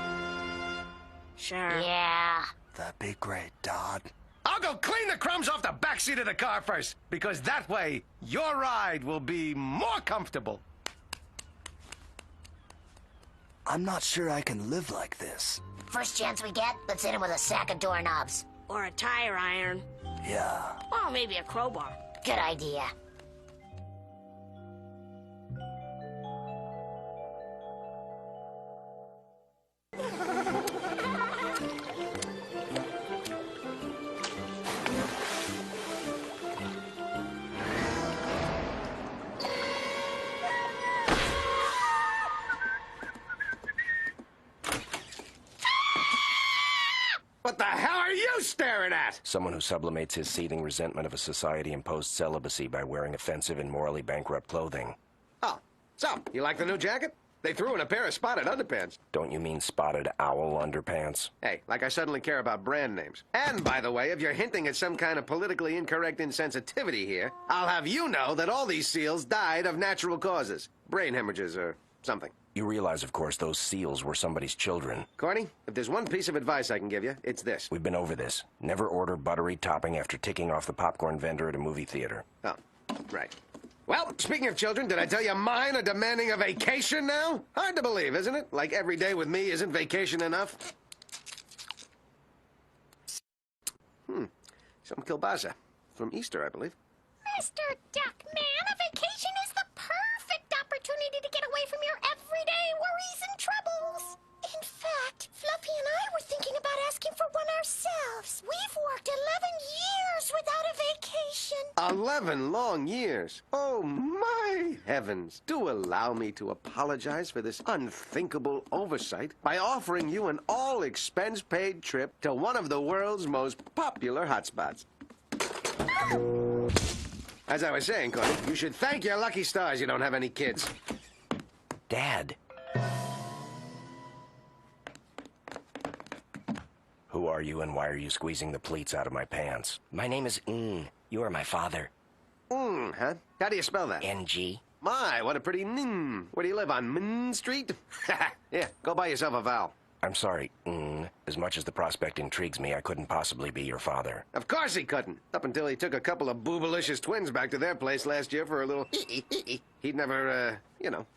Sure. Yeah. That'd be great, Dad. I'll go clean the crumbs off the backseat of the car first, because that way, your ride will be more comfortable. I'm not sure I can live like this. First chance we get, let's hit him with a sack of doorknobs. Or a tire iron. Yeah. Well, maybe a crowbar. Good idea. What the hell are you staring at? Someone who sublimates his seething resentment of a society-imposed celibacy by wearing offensive and morally bankrupt clothing. Oh, so, you like the new jacket? They threw in a pair of spotted underpants. Don't you mean spotted owl underpants? Hey, like I suddenly care about brand names. And, by the way, if you're hinting at some kind of politically incorrect insensitivity here, I'll have you know that all these seals died of natural causes. Brain hemorrhages or something. You realize, of course, those seals were somebody's children. Corny, if there's one piece of advice I can give you, it's this. We've been over this. Never order buttery topping after ticking off the popcorn vendor at a movie theater. Oh, right. Well, speaking of children, did I tell you mine are demanding a vacation now? Hard to believe, isn't it? Like every day with me isn't vacation enough? Some kielbasa. From Easter, I believe. Mr. Duckman, a vacation is the perfect opportunity to get away from your everyday worries and troubles. In fact, Fluffy and I were thinking about asking for one ourselves. We've worked 11 years without a vacation. 11 long years. Oh, my heavens. Do allow me to apologize for this unthinkable oversight by offering you an all-expense-paid trip to one of the world's most popular hotspots. As I was saying, Connie, you should thank your lucky stars you don't have any kids. Dad. Who are you and why are you squeezing the pleats out of my pants? My name is Ng. You are my father. Huh? How do you spell that? N-G. My, what a pretty nin. Where do you live, on Min Street? Yeah, go buy yourself a vowel. I'm sorry, Ng. As much as the prospect intrigues me, I couldn't possibly be your father. Of course he couldn't. Up until he took a couple of boobalicious twins back to their place last year for a little He'd never,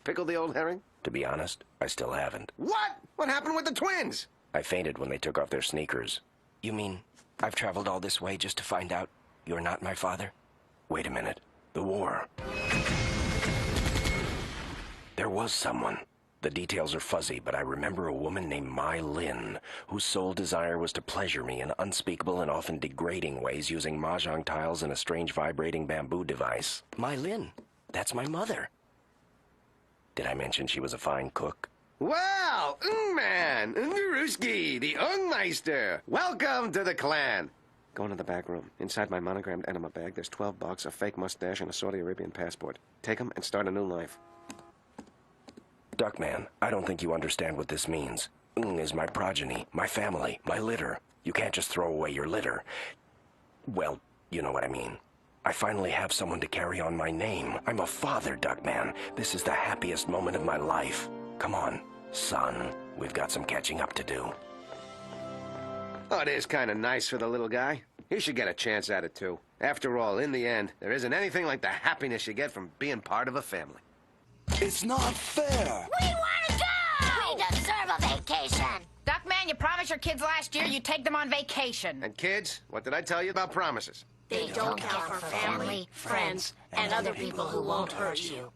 pickled the old herring? To be honest, I still haven't. What? What happened with the twins? I fainted when they took off their sneakers. You mean I've traveled all this way just to find out you're not my father? Wait a minute. The war. There was someone. The details are fuzzy, but I remember a woman named Mai Lin, whose sole desire was to pleasure me in unspeakable and often degrading ways using mahjong tiles and a strange vibrating bamboo device. Mai Lin. That's my mother. Did I mention she was a fine cook? Well, Man, Ruski, the Ungmeister. Welcome to the clan. Go into the back room. Inside my monogrammed enema bag, there's 12 bucks, a fake mustache, and a Saudi Arabian passport. Take them and start a new life. Duckman, I don't think you understand what this means. Ng is my progeny, my family, my litter. You can't just throw away your litter. Well, you know what I mean. I finally have someone to carry on my name. I'm a father, Duckman. This is the happiest moment of my life. Come on, son. We've got some catching up to do. Oh, it is kind of nice for the little guy. He should get a chance at it, too. After all, in the end, there isn't anything like the happiness you get from being part of a family. It's not fair. We want to go! We deserve a vacation. Duckman, you promised your kids last year you'd take them on vacation. And kids, what did I tell you about promises? They don't count for family, friends, and other people who won't hurt you.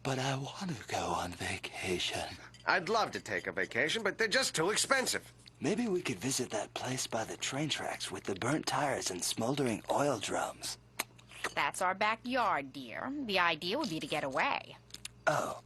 But I want to go on vacation. I'd love to take a vacation, but they're just too expensive. Maybe we could visit that place by the train tracks with the burnt tires and smoldering oil drums. That's our backyard, dear. The idea would be to get away. Oh.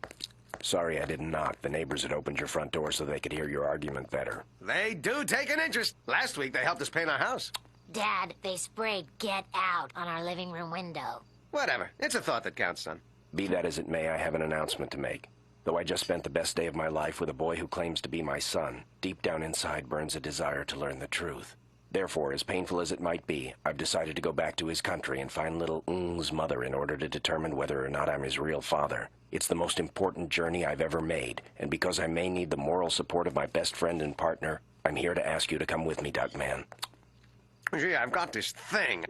Sorry I didn't knock. The neighbors had opened your front door so they could hear your argument better. They do take an interest. Last week, they helped us paint our house. Dad, they sprayed "Get Out" on our living room window. Whatever. It's a thought that counts, son. Be that as it may, I have an announcement to make. Though I just spent the best day of my life with a boy who claims to be my son, deep down inside burns a desire to learn the truth. Therefore, as painful as it might be, I've decided to go back to his country and find little Ng's mother in order to determine whether or not I'm his real father. It's the most important journey I've ever made, and because I may need the moral support of my best friend and partner, I'm here to ask you to come with me, Duckman. Gee, I've got this thing.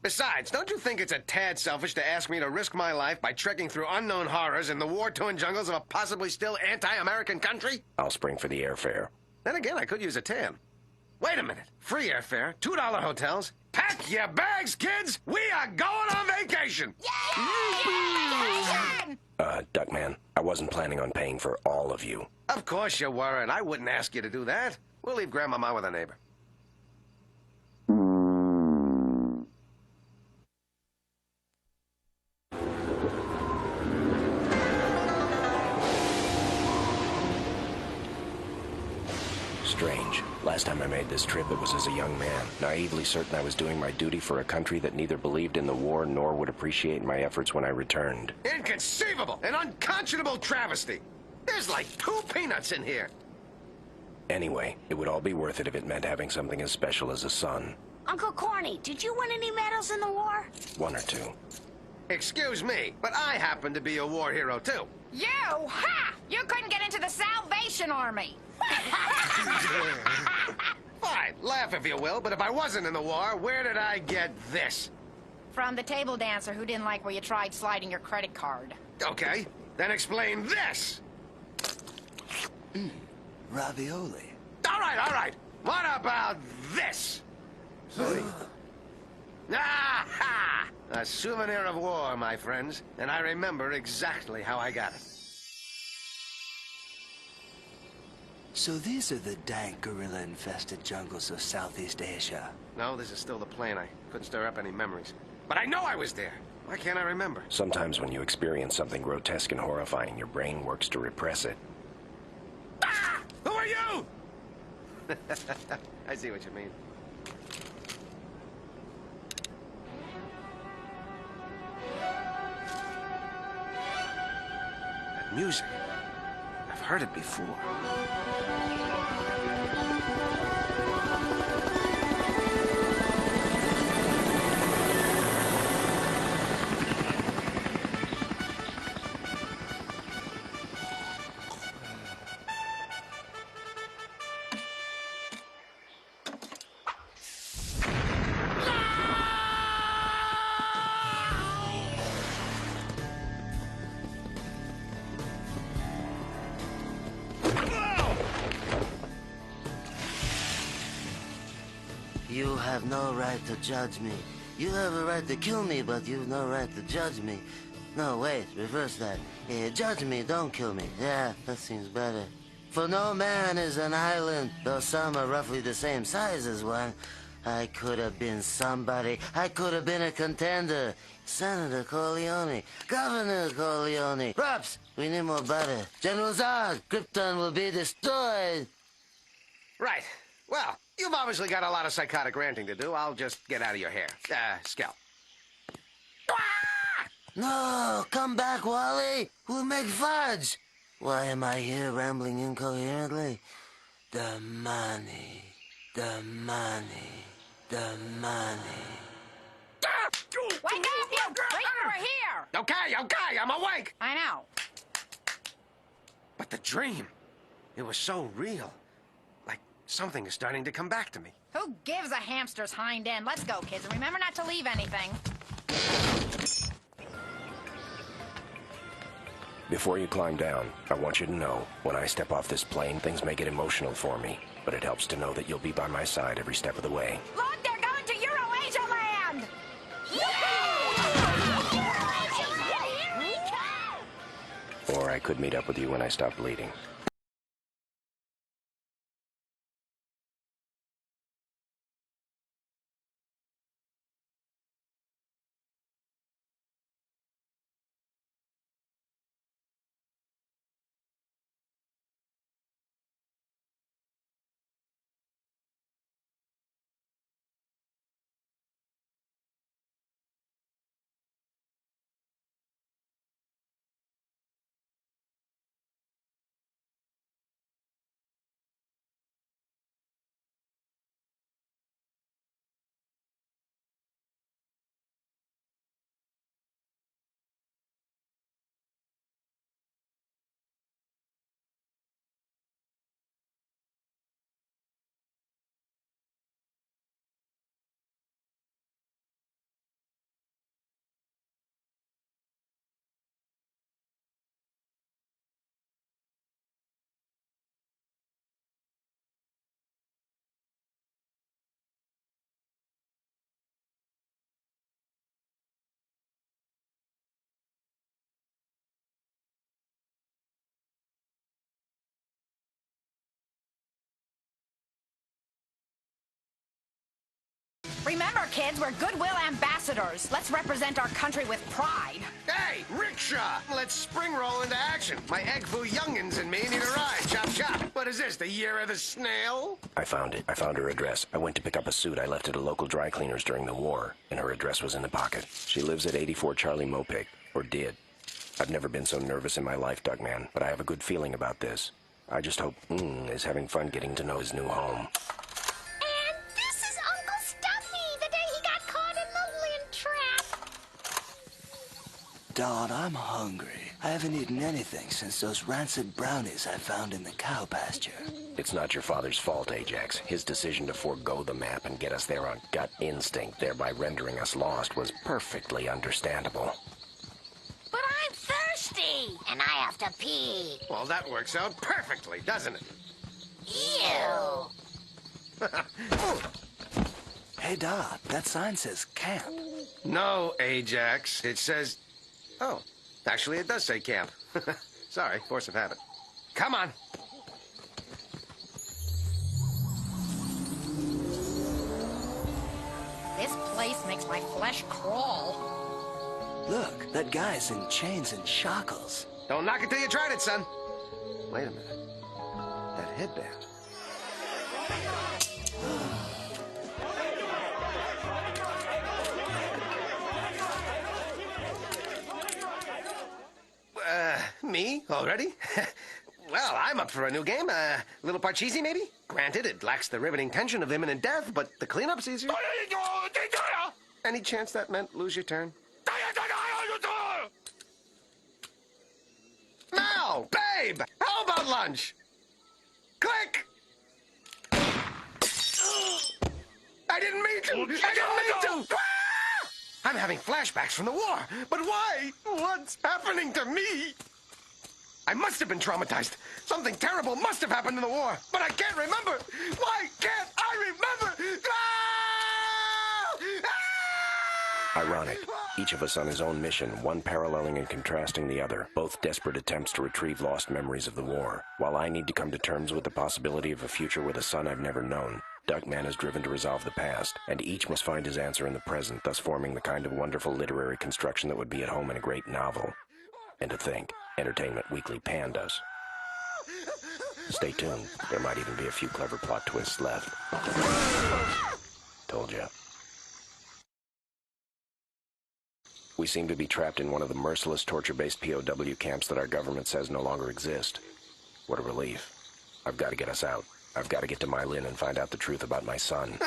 Besides, don't you think it's a tad selfish to ask me to risk my life by trekking through unknown horrors in the war-torn jungles of a possibly still anti-American country? I'll spring for the airfare. Then again, I could use a tan. Wait a minute. Free airfare, $2 hotels. Pack your bags, kids! We are going on vacation! Yay! Duckman, I wasn't planning on paying for all of you. Of course you weren't. I wouldn't ask you to do that. We'll leave Grandmama with a neighbor. Strange. Last time I made this trip, it was as a young man, naively certain I was doing my duty for a country that neither believed in the war nor would appreciate my efforts when I returned. Inconceivable! An unconscionable travesty! There's like 2 peanuts in here! Anyway, it would all be worth it if it meant having something as special as a son. Uncle Corny, did you win any medals in the war? 1 or 2. Excuse me, but I happen to be a war hero, too. You? Ha! You couldn't get into the Salvation Army! Fine, laugh if you will, but if I wasn't in the war, where did I get this? From the table dancer who didn't like where you tried sliding your credit card. Okay, then explain this! Ravioli. All right. What about this? Ah-ha! A souvenir of war, my friends, and I remember exactly how I got it. So these are the dank gorilla-infested jungles of Southeast Asia. No, this is still the plane. I couldn't stir up any memories. But I know I was there. Why can't I remember? Sometimes when you experience something grotesque and horrifying, your brain works to repress it. Ah! Who are you? I see what you mean. That music. I've heard it before. You have no right to judge me. You have a right to kill me, but you've no right to judge me. No, wait, reverse that. Judge me, don't kill me. Yeah, that seems better. For no man is an island, though some are roughly the same size as one. I could have been somebody. I could have been a contender. Senator Corleone, Governor Corleone. Props, we need more butter. General Zod, Krypton will be destroyed. Right. Well, you've obviously got a lot of psychotic ranting to do. I'll just get out of your hair. Skel. No, come back, Wally. We'll make fudge. Why am I here rambling incoherently? The money. The money. The money. Wake up, you freak! We're here! Okay, I'm awake! I know. But the dream, it was so real. Like something is starting to come back to me. Who gives a hamster's hind end? Let's go, kids, and remember not to leave anything. Before you climb down, I want you to know, when I step off this plane, things may get emotional for me, but it helps to know that you'll be by my side every step of the way. Look, they're going to Euro-Asia land! Or I could meet up with you when I stop bleeding. Remember, kids, we're goodwill ambassadors. Let's represent our country with pride. Hey, rickshaw! Let's spring roll into action. My egg foo youngins and me need a ride. Chop, chop. What is this? this, the year of the snail? I found it. I found her address. I went to pick up a suit I left at a local dry cleaner's during the war, and her address was in the pocket. She lives at 84 Charlie Mopig, or did. I've never been so nervous in my life, Duckman, but I have a good feeling about this. I just hope is having fun getting to know his new home. And this is Uncle Stuffy, the day he got caught in the lint trap. Don, I'm hungry. I haven't eaten anything since those rancid brownies I found in the cow pasture. It's not your father's fault, Ajax. His decision to forego the map and get us there on gut instinct, thereby rendering us lost, was perfectly understandable. But I'm thirsty, and I have to pee. Well, that works out perfectly, doesn't it? Ew. Hey, Don, that sign says camp. No, Ajax. It says... Oh, actually, it does say camp. Sorry, force of habit. Come on. This place makes my flesh crawl. Look, that guy's in chains and shackles. Don't knock it till you tried it, son. Wait a minute. That headband. Me? Already? Well, I'm up for a new game. A little Parcheesi, maybe? Granted, it lacks the riveting tension of imminent death, but the cleanup's easier. Any chance that meant lose your turn? Now, babe! How about lunch? Click! I didn't mean to! I didn't mean to! I'm having flashbacks from the war, but why? What's happening to me? I must have been traumatized. Something terrible must have happened in the war, but I can't remember. Why can't I remember? Ironic. Each of us on his own mission, one paralleling and contrasting the other, both desperate attempts to retrieve lost memories of the war. While I need to come to terms with the possibility of a future with a son I've never known, Duckman is driven to resolve the past, and each must find his answer in the present, thus forming the kind of wonderful literary construction that would be at home in a great novel. And to think, Entertainment Weekly panned us. Stay tuned. There might even be a few clever plot twists left. Told ya. We seem to be trapped in one of the merciless torture-based POW camps that our government says no longer exist. What a relief. I've got to get us out. I've got to get to Mylin and find out the truth about my son.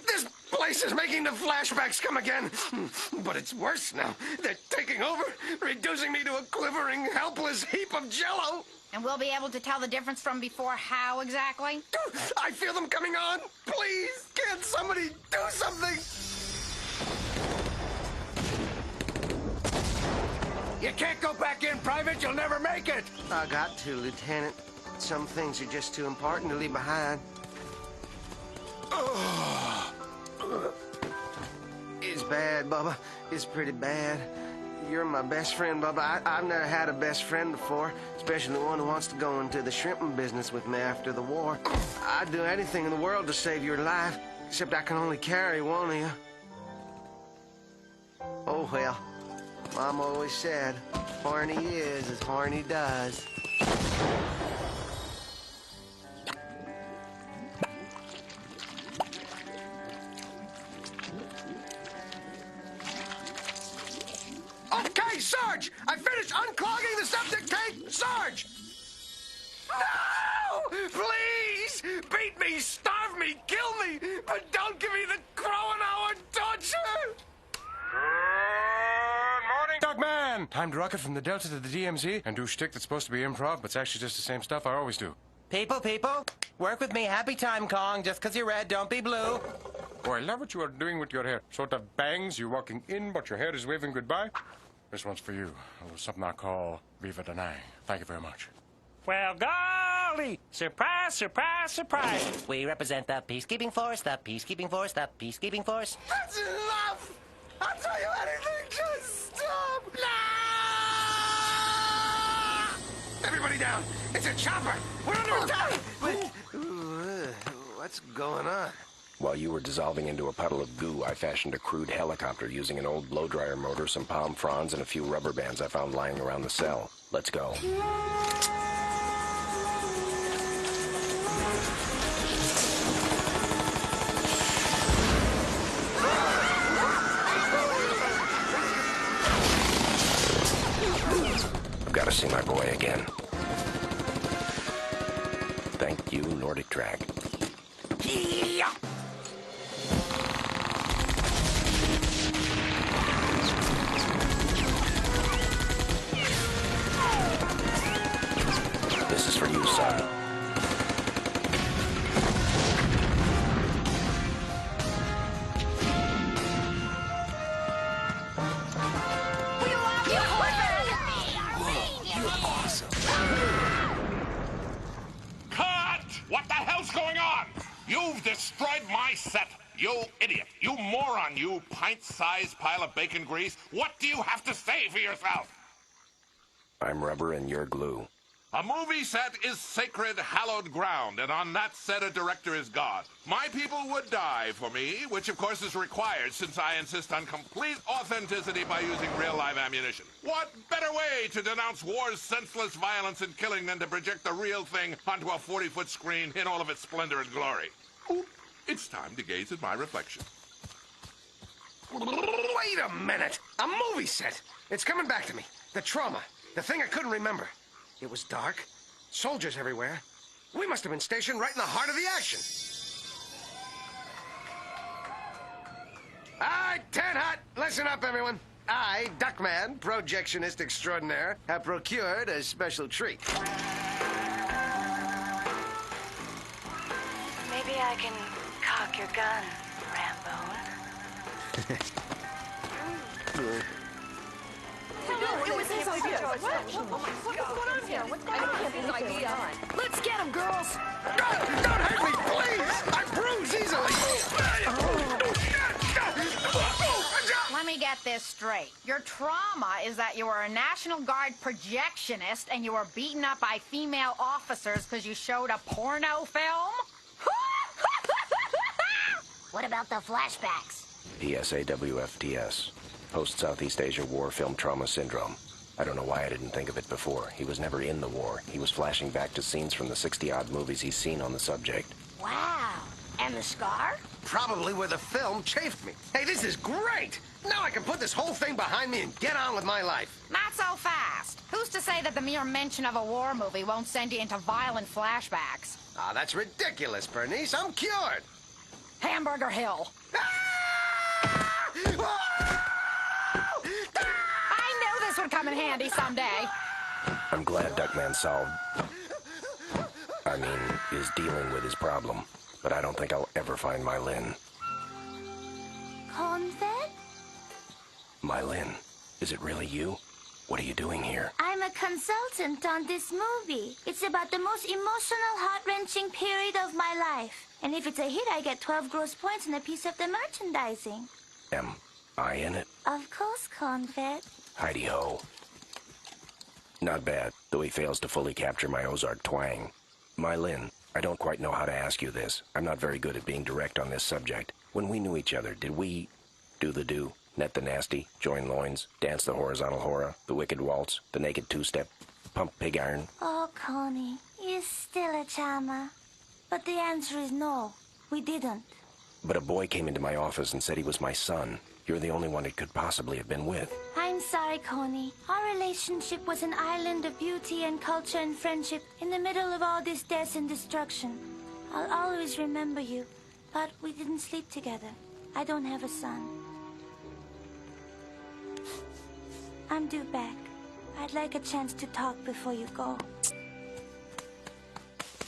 This place is making the flashbacks come again. But it's worse now. They're taking over, reducing me to a quivering, helpless heap of jello. And we'll be able to tell the difference from before how exactly? I feel them coming on. Please, can't somebody do something? You can't go back in, Private. You'll never make it. I got to, Lieutenant. Some things are just too important to leave behind. It's bad, Bubba. It's pretty bad. You're my best friend, Bubba. I've never had a best friend before, especially one who wants to go into the shrimping business with me after the war. I'd do anything in the world to save your life, except I can only carry one of you. Oh, well. Mom always said, horny is as horny does. Okay, Sarge! I finished unclogging the septic tank! Sarge! No! Please! Beat me, starve me, kill me! But don't give me the Crowan-hour torture! Duckman! Time to rocket from the Delta to the DMZ and do shtick that's supposed to be improv, but it's actually just the same stuff I always do. People, work with me. Happy time, Kong. Just 'cause you're red, don't be blue. Oh, I love what you are doing with your hair. Sort of bangs, you're walking in, but your hair is waving goodbye. This one's for you. A little something I call Viva Denang. Thank you very much. Well, golly! Surprise, surprise, surprise! We represent the peacekeeping force, the peacekeeping force, the peacekeeping force. That's enough! I'll tell you anything, just stop! No! Everybody down! It's a chopper! We're under attack! What's going on? While you were dissolving into a puddle of goo, I fashioned a crude helicopter using an old blow-dryer motor, some palm fronds, and a few rubber bands I found lying around the cell. Let's go. to see my boy again. Thank you, Nordic Track. Yeah. This is for you, son. What the hell's going on? You've destroyed my set. You idiot. You moron. You pint-sized pile of bacon grease. What do you have to say for yourself? I'm rubber and you're glue. A movie set is sacred, hallowed ground, and on that set a director is God. My people would die for me, which of course is required since I insist on complete authenticity by using real live ammunition. What better way to denounce war's senseless violence and killing than to project the real thing onto a 40-foot screen in all of its splendor and glory? Oop, it's time to gaze at my reflection. Wait a minute! A movie set! It's coming back to me. The trauma. The thing I couldn't remember. It was dark, soldiers everywhere. We must have been stationed right in the heart of the action. All right, 10 hot. Listen up, everyone. I, Duckman, projectionist extraordinaire, have procured a special treat. Maybe I can cock your gun, Rambo. It was his idea. What's going on here? What's going on? His idea. Let's get him, girls. Don't hurt me, please! I bruise easily. Let me get this straight. Your trauma is that you were a National Guard projectionist and you were beaten up by female officers because you showed a porno film? What about the flashbacks? PSAWFTS. Post-Southeast Asia War Film Trauma Syndrome. I don't know why I didn't think of it before. He was never in the war. He was flashing back to scenes from the 60-odd movies he's seen on the subject. Wow. And the scar? Probably where the film chafed me. Hey, this is great! Now I can put this whole thing behind me and get on with my life. Not so fast. Who's to say that the mere mention of a war movie won't send you into violent flashbacks? Ah, that's ridiculous, Bernice. I'm cured. Hamburger Hill. I knew this would come in handy someday. I'm glad Duckman is dealing with his problem. But I don't think I'll ever find my Lynn. Confed? My Lynn, is it really you? What are you doing here? I'm a consultant on this movie. It's about the most emotional, heart-wrenching period of my life. And if it's a hit, I get 12 gross points and a piece of the merchandising. Am I in it? Of course, Confed. Heidi-ho. Not bad, though he fails to fully capture my Ozark twang. My Lynn, I don't quite know how to ask you this. I'm not very good at being direct on this subject. When we knew each other, did we do the do, net the nasty, join loins, dance the horizontal hora, the wicked waltz, the naked two-step, pump pig iron? Oh, Connie, you're still a charmer. But the answer is no, we didn't. But a boy came into my office and said he was my son. You're the only one it could possibly have been with. I'm sorry, Connie. Our relationship was an island of beauty and culture and friendship in the middle of all this death and destruction. I'll always remember you, but we didn't sleep together. I don't have a son. I'm due back. I'd like a chance to talk before you go.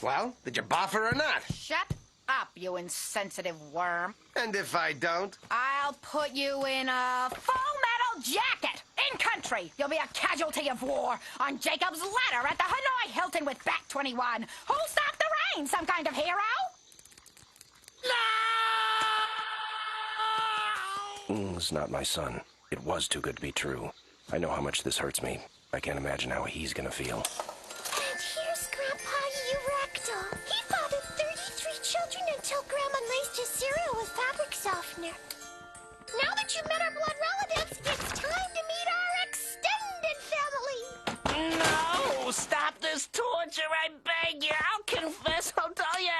Well, did you boffer or not? Shut up, you insensitive worm. And if I don't? I'll put you in a full metal jacket. In country, you'll be a casualty of war. On Jacob's ladder at the Hanoi Hilton with Bat 21. Who'll stop the rain? Some kind of hero? It's not my son. It was too good to be true. I know how much this hurts me. I can't imagine how he's gonna feel. And here's Grandpa Erecto. He fathered 33 children until Grandma laced his cereal with fabric softener. Now that you've met our blood relatives, it's time to meet our extended family. No! Stop this torture, I beg you! I'll confess, I'll tell you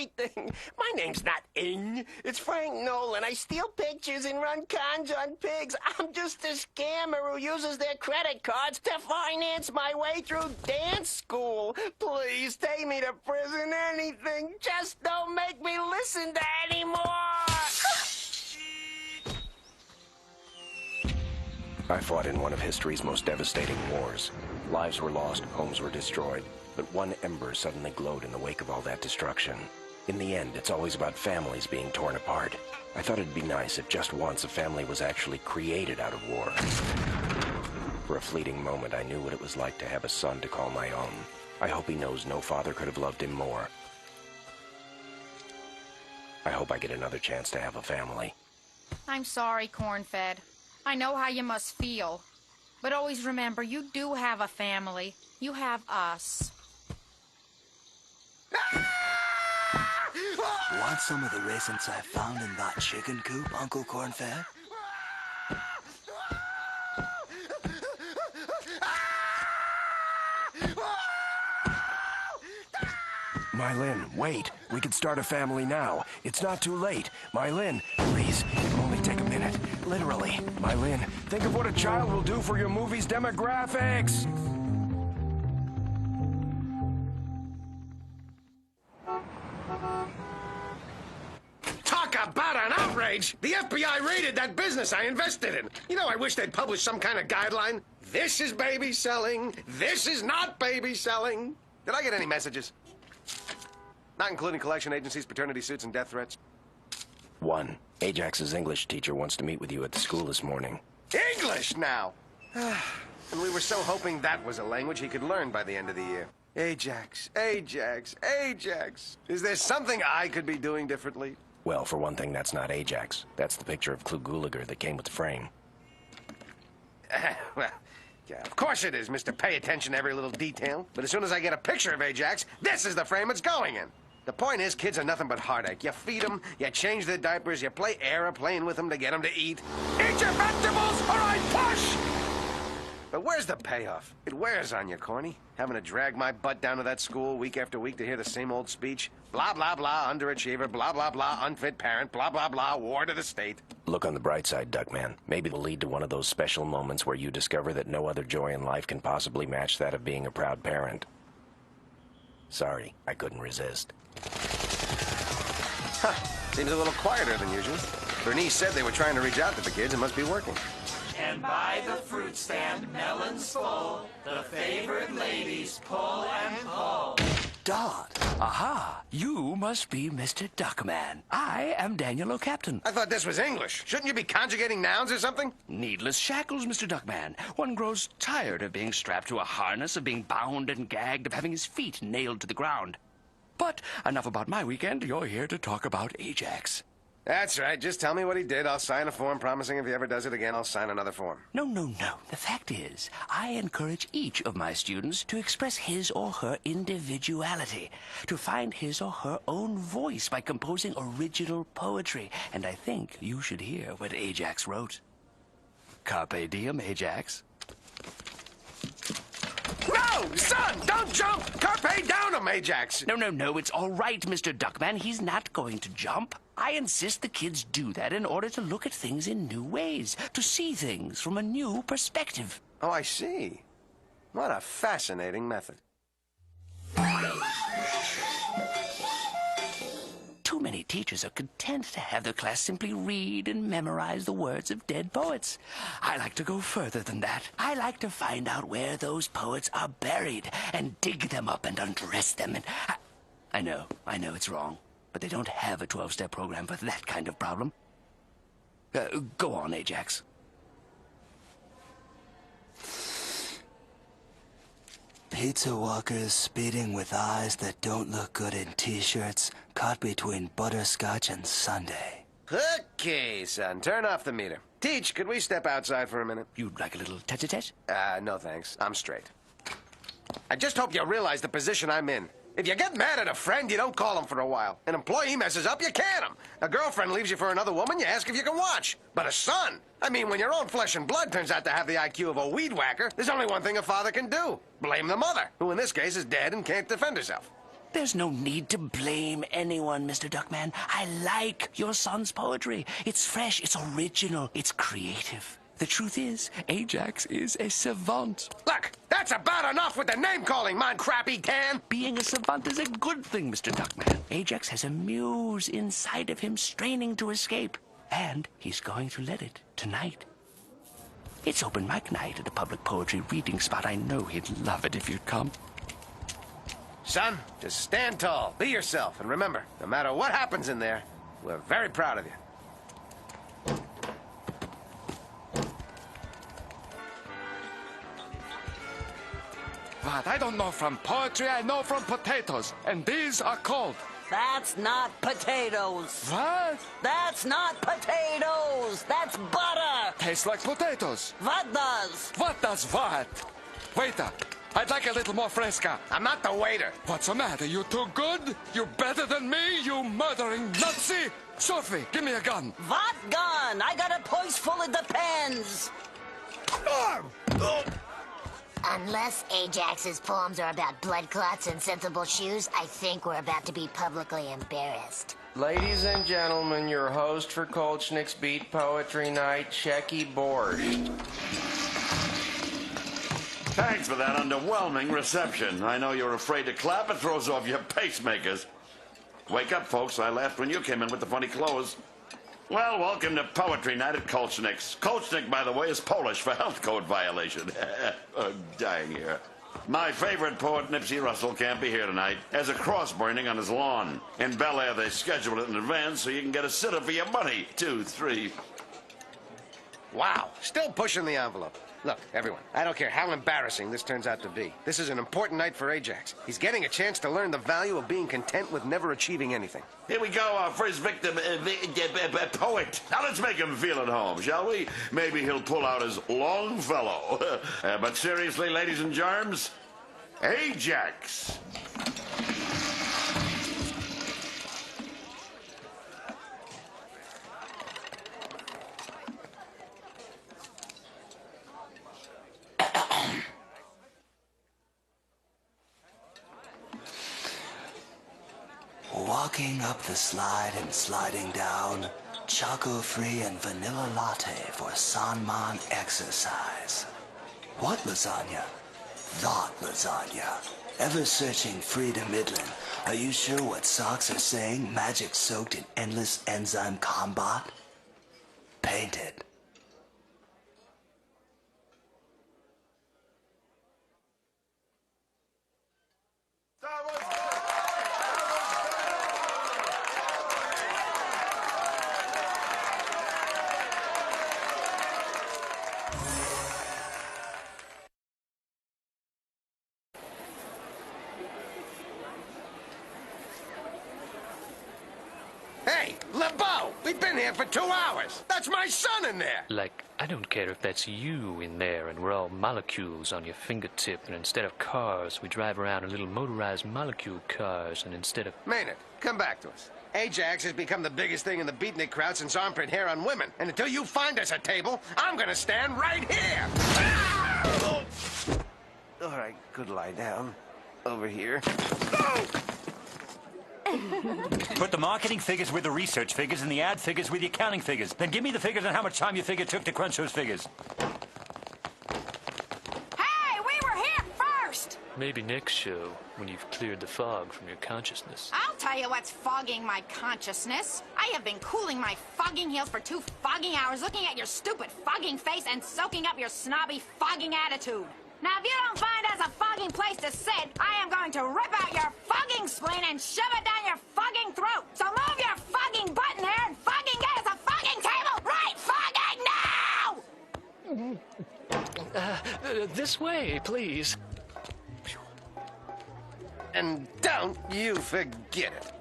everything. My name's not Ing. It's Frank Nolan. I steal pictures and run cons on pigs. I'm just a scammer who uses their credit cards to finance my way through dance school. Please take me to prison, anything. Just don't make me listen to any more. I fought in one of history's most devastating wars. Lives were lost, homes were destroyed, but one ember suddenly glowed in the wake of all that destruction. In the end, it's always about families being torn apart. I thought it'd be nice if just once a family was actually created out of war. For a fleeting moment, I knew what it was like to have a son to call my own. I hope he knows no father could have loved him more. I hope I get another chance to have a family. I'm sorry, Corn-Fed. I know how you must feel. But always remember, you do have a family. You have us. Want some of the raisins I found in that chicken coop, Uncle Corn-Fed? Mylin, wait. We could start a family now. It's not too late. Mylin, please, it'll only take a minute. Literally. Mylin, think of what a child will do for your movie's demographics! Talk about an outrage! The FBI raided that business I invested in. You know, I wish they'd publish some kind of guideline. This is baby selling. This is not baby selling. Did I get any messages? Not including collection agencies, paternity suits, and death threats. 1. Ajax's English teacher wants to meet with you at the school this morning. English now! And we were so hoping that was a language he could learn by the end of the year. Ajax, Ajax, Ajax. Is there something I could be doing differently? Well, for one thing, that's not Ajax. That's the picture of Klugulager that came with the frame. Well, yeah, of course it is, Mr. Pay Attention to every little detail. But as soon as I get a picture of Ajax, this is the frame it's going in. The point is, kids are nothing but heartache. You feed them, you change their diapers, you play aeroplane with them to get them to eat. Eat your vegetables or I push! But where's the payoff? It wears on you, Corny. Having to drag my butt down to that school week after week to hear the same old speech. Blah, blah, blah, underachiever, blah, blah, blah, unfit parent, blah, blah, blah, war to the state. Look on the bright side, Duckman. Maybe it'll lead to one of those special moments where you discover that no other joy in life can possibly match that of being a proud parent. Sorry, I couldn't resist. Huh. Seems a little quieter than usual. Bernice said they were trying to reach out to the kids. It must be working. And by the fruit stand, melons full, the favored ladies pull and pull. Dot. Aha, you must be Mr. Duckman. I am Daniel O'Captain. I thought this was English. Shouldn't you be conjugating nouns or something? Needless shackles, Mr. Duckman. One grows tired of being strapped to a harness, of being bound and gagged, of having his feet nailed to the ground. But enough about my weekend. You're here to talk about Ajax. That's right. Just tell me what he did. I'll sign a form promising if he ever does it again, I'll sign another form. No. The fact is, I encourage each of my students to express his or her individuality, to find his or her own voice by composing original poetry. And I think you should hear what Ajax wrote. Carpe diem, Ajax. No! Son! Don't jump! Carpe diem, Ajax! No. It's all right, Mr. Duckman. He's not going to jump. I insist the kids do that in order to look at things in new ways, to see things from a new perspective. Oh, I see. What a fascinating method. Too many teachers are content to have their class simply read and memorize the words of dead poets. I like to go further than that. I like to find out where those poets are buried and dig them up and undress them. And I know it's wrong, but they don't have a 12-step program for that kind of problem. Go on, Ajax. Pizza walkers speeding with eyes that don't look good in t-shirts, caught between butterscotch and sundae. Okay, son, turn off the meter. Teach, could we step outside for a minute? You'd like a little tete-a-tete? No thanks. I'm straight. I just hope you realize the position I'm in. If you get mad at a friend, you don't call him for a while. An employee messes up, you can him. A girlfriend leaves you for another woman, you ask if you can watch. But a son? I mean, when your own flesh and blood turns out to have the IQ of a weed whacker, there's only one thing a father can do. Blame the mother, who in this case is dead and can't defend herself. There's no need to blame anyone, Mr. Duckman. I like your son's poetry. It's fresh, it's original, it's creative. The truth is, Ajax is a savant. Look, that's about enough with the name-calling, mon crappy can. Being a savant is a good thing, Mr. Duckman. Ajax has a muse inside of him straining to escape. And he's going to let it tonight. It's open mic night at a public poetry reading spot. I know he'd love it if you'd come. Son, just stand tall, be yourself, and remember, no matter what happens in there, we're very proud of you. What I don't know from poetry, I know from potatoes. And these are cold. That's not potatoes. What? That's not potatoes. That's butter. Tastes like potatoes. What does? What does what? Waiter, I'd like a little more fresca. I'm not the waiter. What's the matter? You too good? You better than me, you murdering Nazi? Sophie, give me a gun. What gun? I got a purse full of depends. Unless Ajax's poems are about blood clots and sensible shoes, I think we're about to be publicly embarrassed. Ladies and gentlemen, your host for Kolchnik's Beat Poetry Night, Shecky Borscht. Thanks for that underwhelming reception. I know you're afraid to clap. It throws off your pacemakers. Wake up, folks. I laughed when you came in with the funny clothes. Well, welcome to Poetry Night at Kolchnik's. Kolchnik, by the way, is Polish for health code violation. I'm dying here. My favorite poet, Nipsey Russell, can't be here tonight. Has a cross burning on his lawn. In Bel Air, they schedule it in advance so you can get a sitter for your money. 2, 3. Wow, still pushing the envelope. Look, everyone, I don't care how embarrassing this turns out to be. This is an important night for Ajax. He's getting a chance to learn the value of being content with never achieving anything. Here we go, our first victim, poet. Now let's make him feel at home, shall we? Maybe he'll pull out his Longfellow. But seriously, ladies and germs, Ajax. Walking up the slide and sliding down, choco-free and vanilla latte for Sanman exercise. What lasagna? That lasagna. Ever searching Frida Midland? Are you sure what socks are saying? Magic soaked in endless enzyme combat? Painted. Hey, LeBeau! We've been here for 2 hours! That's my son in there! Like, I don't care if that's you in there and we're all molecules on your fingertip, and instead of cars, we drive around in little motorized molecule cars, and instead of... Maynard, come back to us. Ajax has become the biggest thing in the beatnik crowd since armpit hair on women. And until you find us a table, I'm gonna stand right here! All right, good lie down. Over here. Put the marketing figures with the research figures and the ad figures with the accounting figures. Then give me the figures on how much time you figure it took to crunch those figures. Hey, we were here first! Maybe next show, when you've cleared the fog from your consciousness. I'll tell you what's fogging my consciousness. I have been cooling my fogging heels for 2 fogging hours, looking at your stupid fogging face and soaking up your snobby fogging attitude. Now, if you don't find us a fogging place to sit, I am going to rip out your fogging spleen and shove it down your fogging throat. So move your fogging button here and fogging get us a fogging table. Right fogging now! This way, please. And don't you forget it.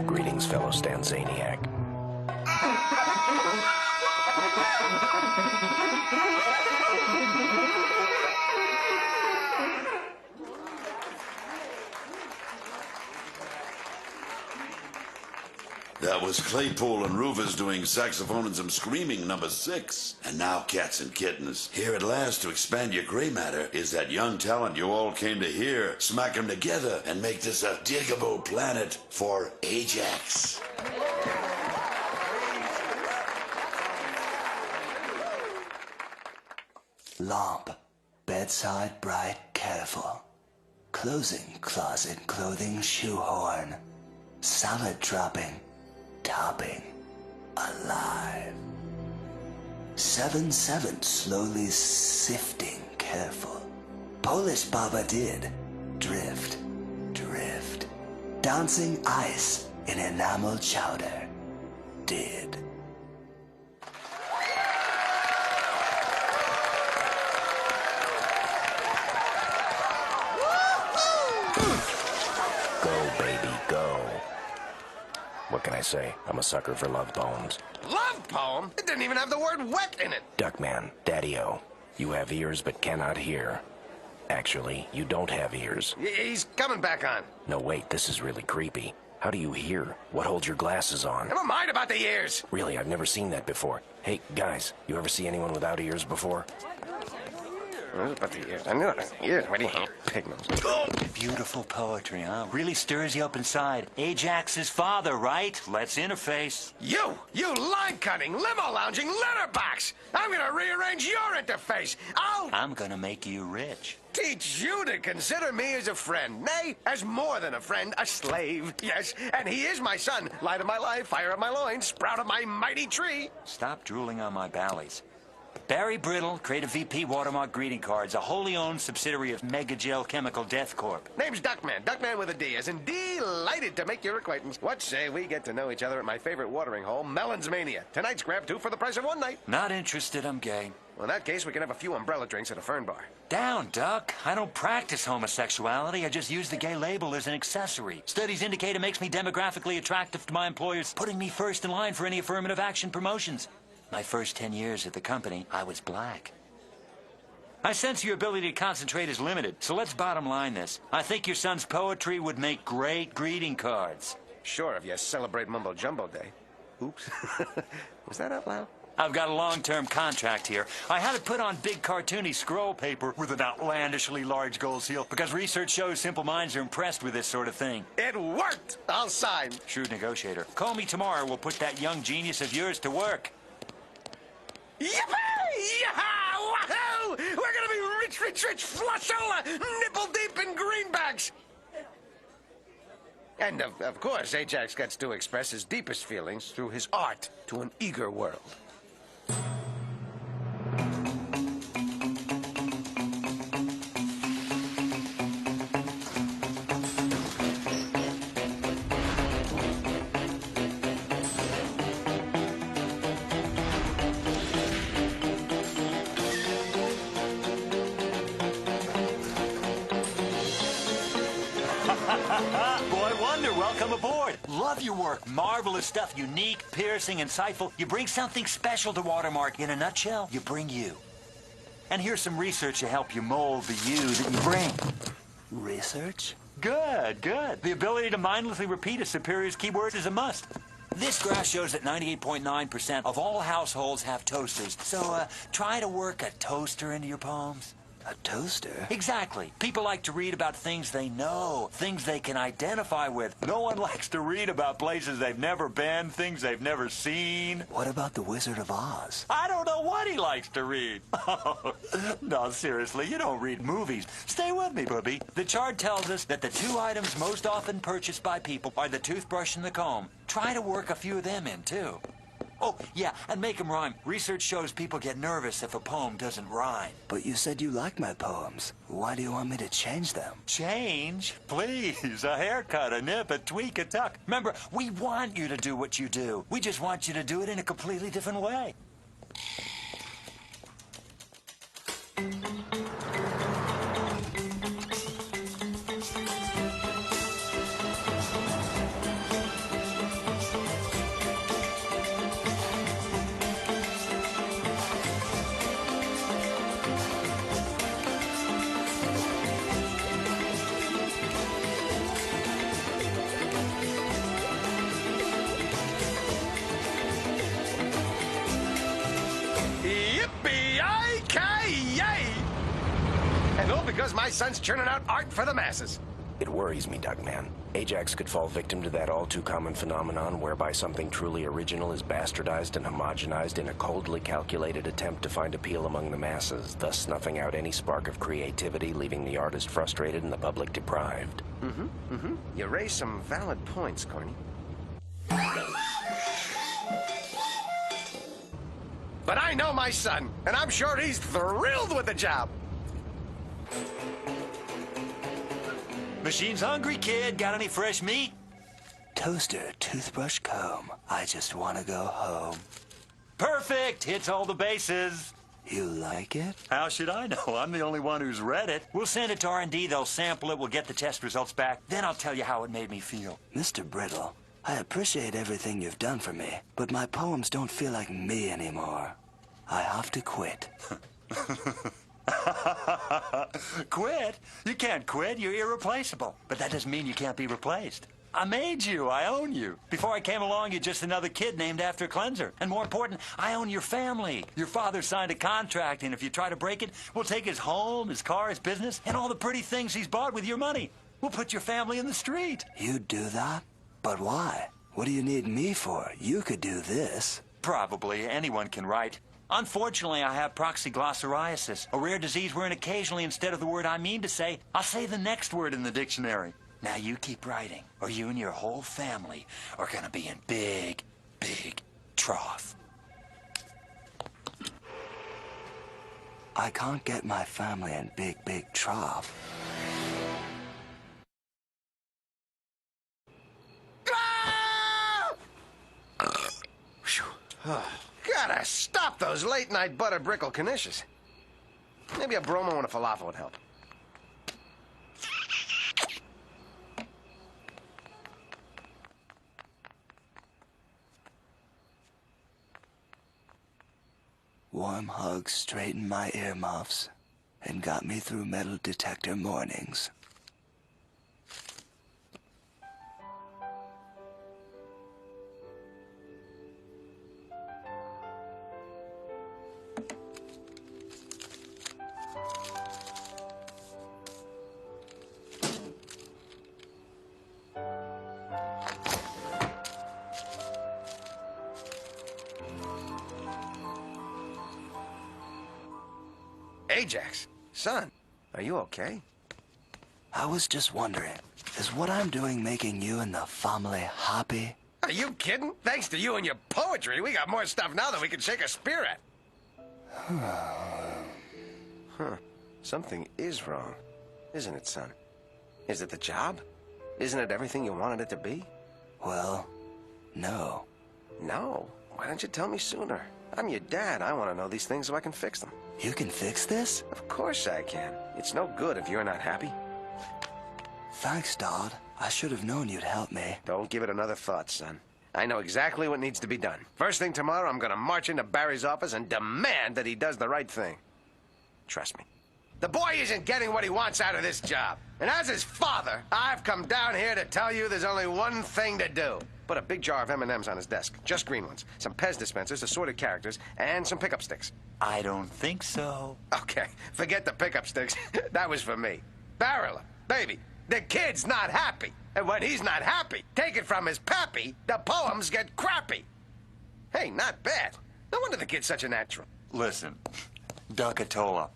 Greetings, fellow Stanzaniac. That was Claypool and Rufus doing Saxophone and Some Screaming, #6. And now, cats and kittens, here at last to expand your gray matter is that young talent you all came to hear. Smack 'em together and make this a diggable planet for Ajax. Lamp, bedside bright, careful. Closing closet, clothing shoehorn. Salad dropping, topping, alive. 7/7 slowly sifting, careful. Polish Baba did, drift, drift. Dancing ice in enamel chowder, did. Go, baby, go. What can I say? I'm a sucker for love poems. Love poem? It didn't even have the word wet in it. Duckman, Daddy-O, you have ears but cannot hear. Actually, you don't have ears. He's coming back on. No, wait, this is really creepy. How do you hear? What holds your glasses on? Never mind about the ears. Really, I've never seen that before. Hey, guys, you ever see anyone without ears before? About the ears. I knew it. Ears. What do you have? Pig nose. Beautiful poetry, huh? Really stirs you up inside. Ajax's father, right? Let's interface. You line-cutting, limo-lounging letterbox! I'm gonna rearrange your interface. I'm gonna make you rich. Teach you to consider me as a friend. Nay, as more than a friend, a slave. Yes, and he is my son. Light of my life, fire of my loins, sprout of my mighty tree. Stop drooling on my ballies. Barry Brittle, creative VP, Watermark Greeting Cards, a wholly owned subsidiary of Megagel Chemical Death Corp. Name's Duckman. Duckman with a D, as in delighted to make your acquaintance. What say we get to know each other at my favorite watering hole, Melon's Mania. Tonight's grab 2 for the price of 1 night. Not interested, I'm gay. Well, in that case, we can have a few umbrella drinks at a fern bar. Down, Duck. I don't practice homosexuality. I just use the gay label as an accessory. Studies indicate it makes me demographically attractive to my employers, putting me first in line for any affirmative action promotions. My first 10 years at the company, I was black. I sense your ability to concentrate is limited, so let's bottom line this. I think your son's poetry would make great greeting cards. Sure, if you celebrate Mumbo Jumbo Day. Oops. Was that out loud? I've got a long-term contract here. I had it put on big cartoony scroll paper with an outlandishly large gold seal because research shows simple minds are impressed with this sort of thing. It worked! I'll sign. Shrewd negotiator. Call me tomorrow. We'll put that young genius of yours to work. Yippee! Yaha! Wahoo! We're gonna be rich, rich, rich, flushola, nipple deep in greenbacks! And, of course, Ajax gets to express his deepest feelings through his art to an eager world. Boy Wonder, welcome aboard. Love your work. Marvelous stuff. Unique, piercing, insightful. You bring something special to Watermark. In a nutshell, you bring you. And here's some research to help you mold the you that you bring. Research? Good, good. The ability to mindlessly repeat a superior's keywords is a must. This graph shows that 98.9% of all households have toasters. So, try to work a toaster into your poems. A toaster? Exactly. People like to read about things they know, things they can identify with. No one likes to read about places they've never been, things they've never seen. What about the Wizard of Oz? I don't know what he likes to read. No, seriously, you don't read movies. Stay with me, Booby. The chart tells us that the 2 items most often purchased by people are the toothbrush and the comb. Try to work a few of them in, too. Oh, yeah, and make them rhyme. Research shows people get nervous if a poem doesn't rhyme. But you said you like my poems. Why do you want me to change them? Change? Please. A haircut, a nip, a tweak, a tuck. Remember, we want you to do what you do. We just want you to do it in a completely different way. Yippee-yi-ki-yay! And all because my son's churning out art for the masses. It worries me, Duckman. Ajax could fall victim to that all-too-common phenomenon whereby something truly original is bastardized and homogenized in a coldly calculated attempt to find appeal among the masses, thus snuffing out any spark of creativity, leaving the artist frustrated and the public deprived. You raise some valid points, Corny. But I know my son, and I'm sure he's thrilled with the job. Machine's hungry, kid. Got any fresh meat? Toaster, toothbrush, comb. I just want to go home. Perfect! Hits all the bases. You like it? How should I know? I'm the only one who's read it. We'll send it to R&D. They'll sample it. We'll get the test results back. Then I'll tell you how it made me feel. Mr. Brittle, I appreciate everything you've done for me, but my poems don't feel like me anymore. I have to quit. Quit? You can't quit. You're irreplaceable. But that doesn't mean you can't be replaced. I made you. I own you. Before I came along, you're just another kid named after a cleanser. And more important, I own your family. Your father signed a contract, and if you try to break it, we'll take his home, his car, his business, and all the pretty things he's bought with your money. We'll put your family in the street. You'd do that? But why? What do you need me for? You could do this. Probably. Anyone can write. Unfortunately, I have proxyglossariasis, a rare disease wherein occasionally, instead of the word I mean to say, I'll say the next word in the dictionary. Now you keep writing, or you and your whole family are gonna be in big, big trough. I can't get my family in big, big trough. Gotta stop those late-night butter brickle knishes. Maybe a bromo and a falafel would help. Warm hugs straightened my earmuffs and got me through metal detector mornings. Ajax, son, are you okay? I was just wondering, is what I'm doing making you and the family happy? Are you kidding? Thanks to you and your poetry, we got more stuff now than we can shake a spear at. Something is wrong, isn't it, son? Is it the job? Isn't it everything you wanted it to be? Well, no. No? Why didn't you tell me sooner? I'm your dad. I want to know these things so I can fix them. You can fix this? Of course I can. It's no good if you're not happy. Thanks, Dad. I should have known you'd help me. Don't give it another thought, son. I know exactly what needs to be done. First thing tomorrow, I'm gonna march into Barry's office and demand that he does the right thing. Trust me. The boy isn't getting what he wants out of this job. And as his father, I've come down here to tell you there's only one thing to do. Put a big jar of M&Ms on his desk. Just green ones. Some Pez dispensers, assorted characters, and some pickup sticks. I don't think so. Okay, forget the pickup sticks. That was for me. Barrel him. Baby, the kid's not happy. And when he's not happy, take it from his pappy, the poems get crappy. Hey, not bad. No wonder the kid's such a natural. Listen, Duckatola.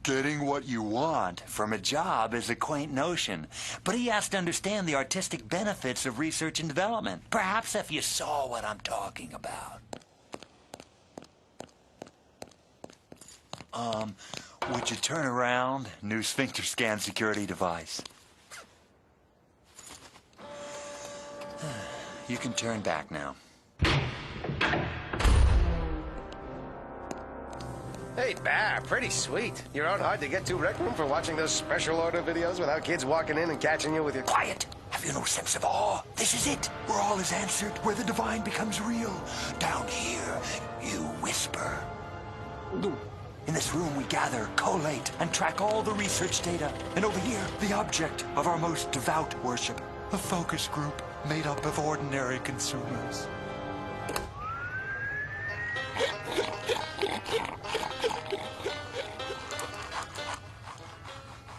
Getting what you want from a job is a quaint notion, but he has to understand the artistic benefits of research and development. Perhaps if you saw what I'm talking about. Would you turn around? New sphincter scan security device. You can turn back now. Hey, Bar, pretty sweet. Your own hard-to-get-to rec room for watching those special order videos without kids walking in and catching you with your... Quiet! Have you no sense of awe? This is it, where all is answered, where the divine becomes real. Down here, you whisper. In this room, we gather, collate, and track all the research data. And over here, the object of our most devout worship, a focus group made up of ordinary consumers.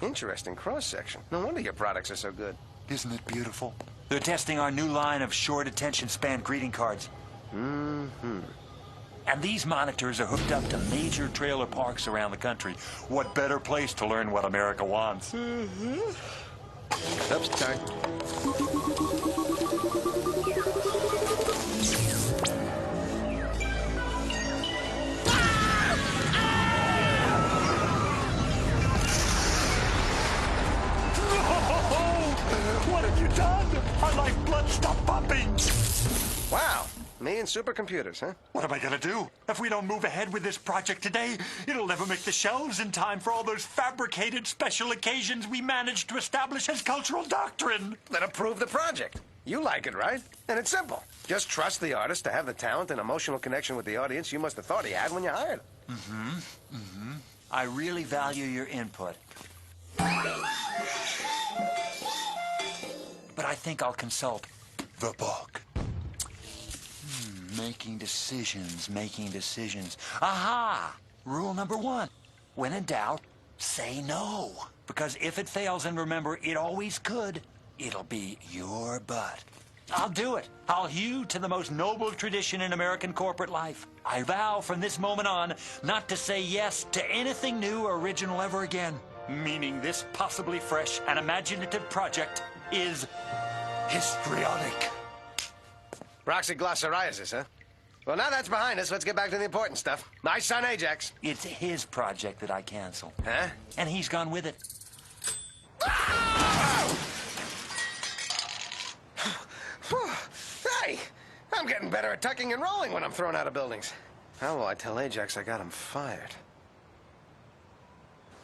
Interesting cross-section. No wonder your products are so good. Isn't it beautiful? They're testing our new line of short attention span greeting cards. Mm-hmm. And these monitors are hooked up to major trailer parks around the country. What better place to learn what America wants? Mm-hmm. Oops, sorry. What have you done? Our lifeblood stopped pumping. Wow. Me and supercomputers, huh? What am I gonna do? If we don't move ahead with this project today, it'll never make the shelves in time for all those fabricated special occasions we managed to establish as cultural doctrine. Then approve the project. You like it, right? And it's simple. Just trust the artist to have the talent and emotional connection with the audience you must have thought he had when you hired him. Mm-hmm. Mm-hmm. I really value your input. But I think I'll consult the book. Making decisions, making decisions. Aha! Rule number 1. When in doubt, say no. Because if it fails, and remember, it always could, it'll be your butt. I'll do it. I'll hew to the most noble tradition in American corporate life. I vow from this moment on not to say yes to anything new or original ever again. Meaning this possibly fresh and imaginative project is histrionic. Roxyglossariasis, huh? Well, now that's behind us, let's get back to the important stuff. My son, Ajax. It's his project that I cancel. Huh? And he's gone with it. Hey, I'm getting better at tucking and rolling when I'm thrown out of buildings. How will I tell Ajax I got him fired?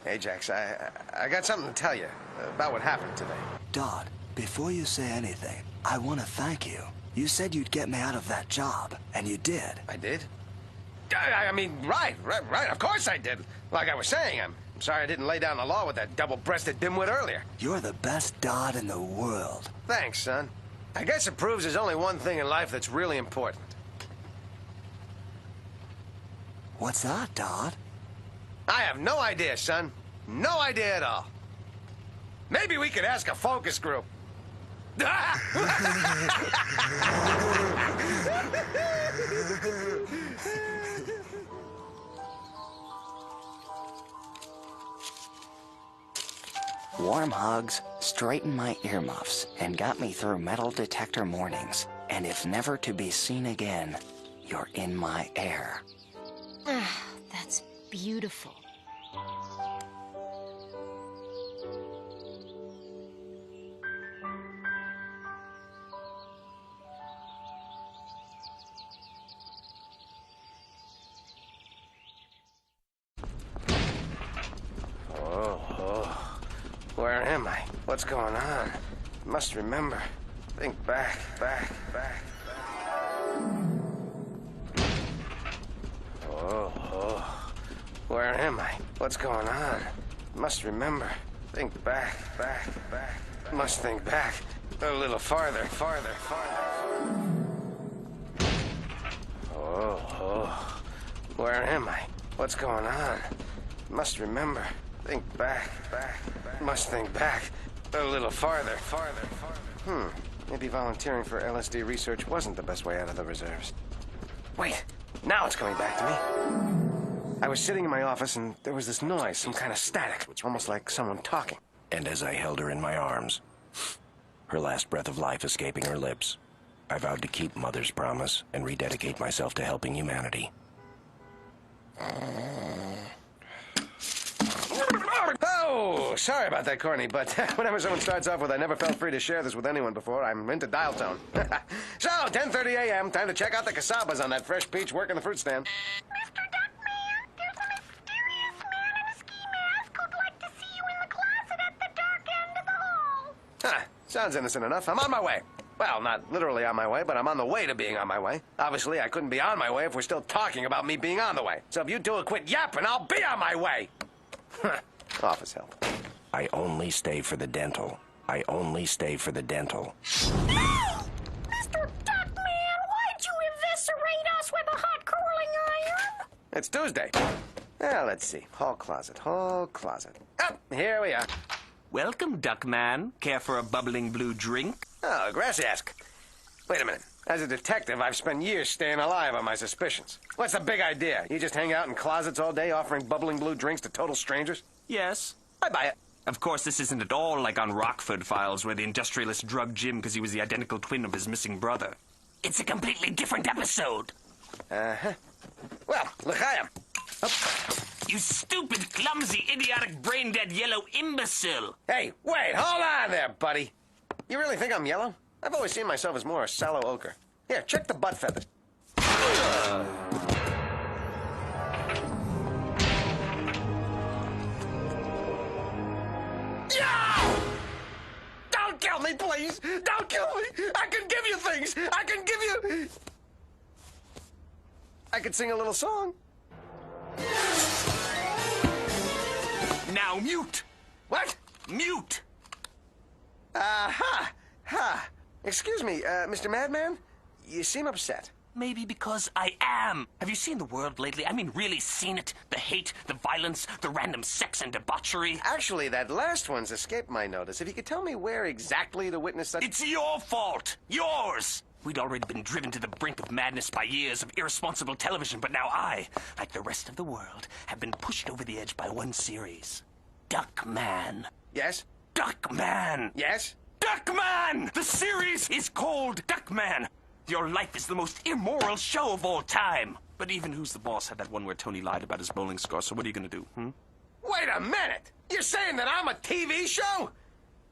Ajax, I got something to tell you about what happened today. Dodd, before you say anything, I want to thank you. You said you'd get me out of that job, and you did. I did? I mean, right, of course I did. Like I was saying, I'm sorry I didn't lay down the law with that double-breasted dimwit earlier. You're the best Dodd in the world. Thanks, son. I guess it proves there's only one thing in life that's really important. What's that, Dodd? I have no idea, son. No idea at all. Maybe we could ask a focus group. Warm hugs straightened my earmuffs and got me through metal detector mornings. And if never to be seen again, you're in my air. That's beautiful. Where am I? What's going on? Must remember. Think back. Where am I? What's going on? Must remember. Think back. Must think back. A little farther. Where am I? What's going on? Must remember. Think back. Must think back. A little farther. Maybe volunteering for LSD research wasn't the best way out of the reserves. Wait, now it's coming back to me. I was sitting in my office and there was this noise, some kind of static, almost like someone talking. And as I held her in my arms, her last breath of life escaping her lips, I vowed to keep Mother's promise and rededicate myself to helping humanity. Oh, sorry about that, Corny, but whenever someone starts off with "I never felt free to share this with anyone before," I'm into dial tone. So, 10:30 a.m., time to check out the casabas on that fresh peach working the fruit stand. Mr. Duckman, there's a mysterious man in a ski mask who'd like to see you in the closet at the dark end of the hall. Huh, sounds innocent enough. I'm on my way. Well, not literally on my way, but I'm on the way to being on my way. Obviously, I couldn't be on my way if we're still talking about me being on the way. So if you two will quit yapping, I'll be on my way. Office help. I only stay for the dental. I only stay for the dental. Mr. Duckman, why'd you eviscerate us with a hot curling iron? It's Tuesday. Well, let's see. Hall closet. Oh, here we are. Welcome, Duckman. Care for a bubbling blue drink? Oh, gracias. Wait a minute. As a detective, I've spent years staying alive on my suspicions. What's the big idea? You just hang out in closets all day offering bubbling blue drinks to total strangers? Yes. I buy it. Of course, this isn't at all like on Rockford Files, where the industrialist drugged Jim because he was the identical twin of his missing brother. It's a completely different episode. Uh-huh. Well, l'chaim. You stupid, clumsy, idiotic, brain-dead yellow imbecile! Hey, wait, hold on there, buddy. You really think I'm yellow? I've always seen myself as more a sallow ochre. Here, check the butt feathers. Yeah! Don't kill me, please! Don't kill me! I can give you things! I can give you... I could sing a little song. Now mute! What? Mute! Ha! Excuse me, Mr. Madman? You seem upset. Maybe because I am. Have you seen the world lately? I mean, really seen it? The hate, the violence, the random sex and debauchery? Actually, that last one's escaped my notice. If you could tell me where exactly to witness such... It's your fault! Yours! We'd already been driven to the brink of madness by years of irresponsible television, but now I, like the rest of the world, have been pushed over the edge by one series. Duckman. Yes? Duckman! Yes? Duckman! The series is called Duckman! Your life is the most immoral show of all time! But even Who's the Boss had that one where Tony lied about his bowling score, so what are you gonna do, Wait a minute! You're saying that I'm a TV show?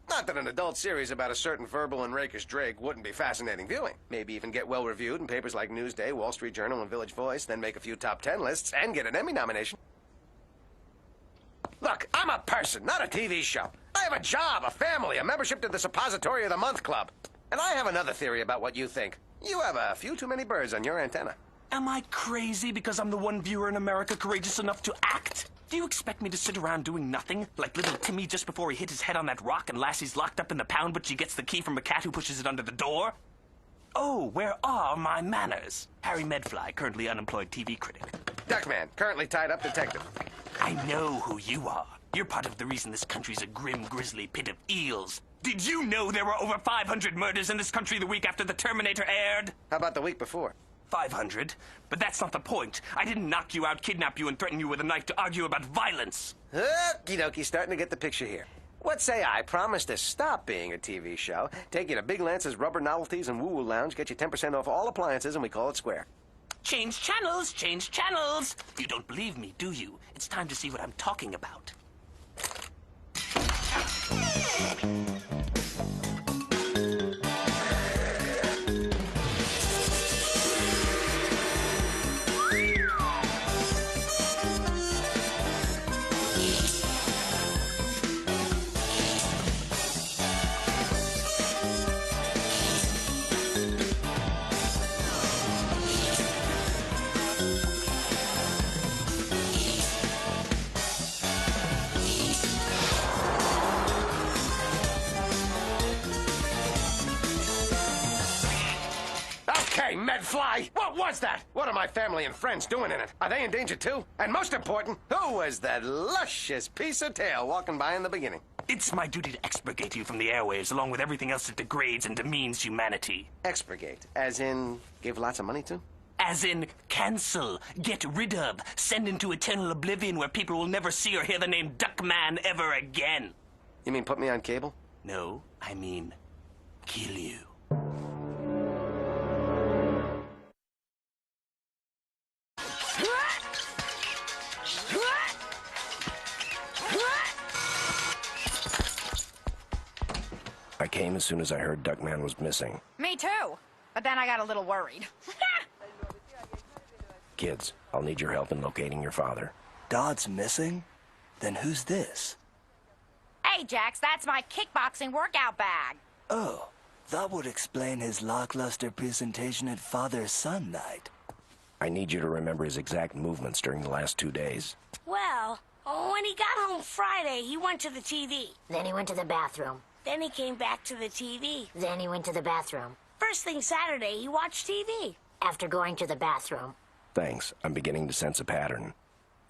Not that an adult series about a certain verbal and rakish Drake wouldn't be fascinating viewing. Maybe even get well-reviewed in papers like Newsday, Wall Street Journal, and Village Voice, then make a few top 10 lists and get an Emmy nomination. Look, I'm a person, not a TV show. I have a job, a family, a membership to the Suppository of the Month Club. And I have another theory about what you think. You have a few too many birds on your antenna. Am I crazy because I'm the one viewer in America courageous enough to act? Do you expect me to sit around doing nothing? Like little Timmy just before he hit his head on that rock and Lassie's locked up in the pound but she gets the key from a cat who pushes it under the door? Oh, where are my manners? Harry Medfly, currently unemployed TV critic. Duckman, currently tied up detective. I know who you are. You're part of the reason this country's a grim, grisly pit of eels. Did you know there were over 500 murders in this country the week after The Terminator aired? How about the week before? 500. But that's not the point. I didn't knock you out, kidnap you, and threaten you with a knife to argue about violence. Okie dokie, starting to get the picture here. What say I promise to stop being a TV show, take you to Big Lance's Rubber Novelties and Woo Woo Lounge, get you 10% off all appliances, and we call it square. Change channels, change channels. You don't believe me, do you? It's time to see what I'm talking about. Hey, Medfly! What was that? What are my family and friends doing in it? Are they in danger too? And most important, who was that luscious piece of tail walking by in the beginning? It's my duty to expurgate you from the airwaves, along with everything else that degrades and demeans humanity. Expurgate? As in, give lots of money to? As in, cancel, get rid of, send into eternal oblivion where people will never see or hear the name Duckman ever again. You mean put me on cable? No, I mean, kill you. I came as soon as I heard Duckman was missing. Me too. But then I got a little worried. Kids, I'll need your help in locating your father. Dodd's missing? Then who's this? Hey, Jax, that's my kickboxing workout bag. Oh, that would explain his lackluster presentation at father-son night. I need you to remember his exact movements during the last 2 days. Well, when he got home Friday, he went to the TV. Then he went to the bathroom. Then he came back to the TV. Then he went to the bathroom. First thing Saturday, he watched TV. After going to the bathroom. Thanks. I'm beginning to sense a pattern.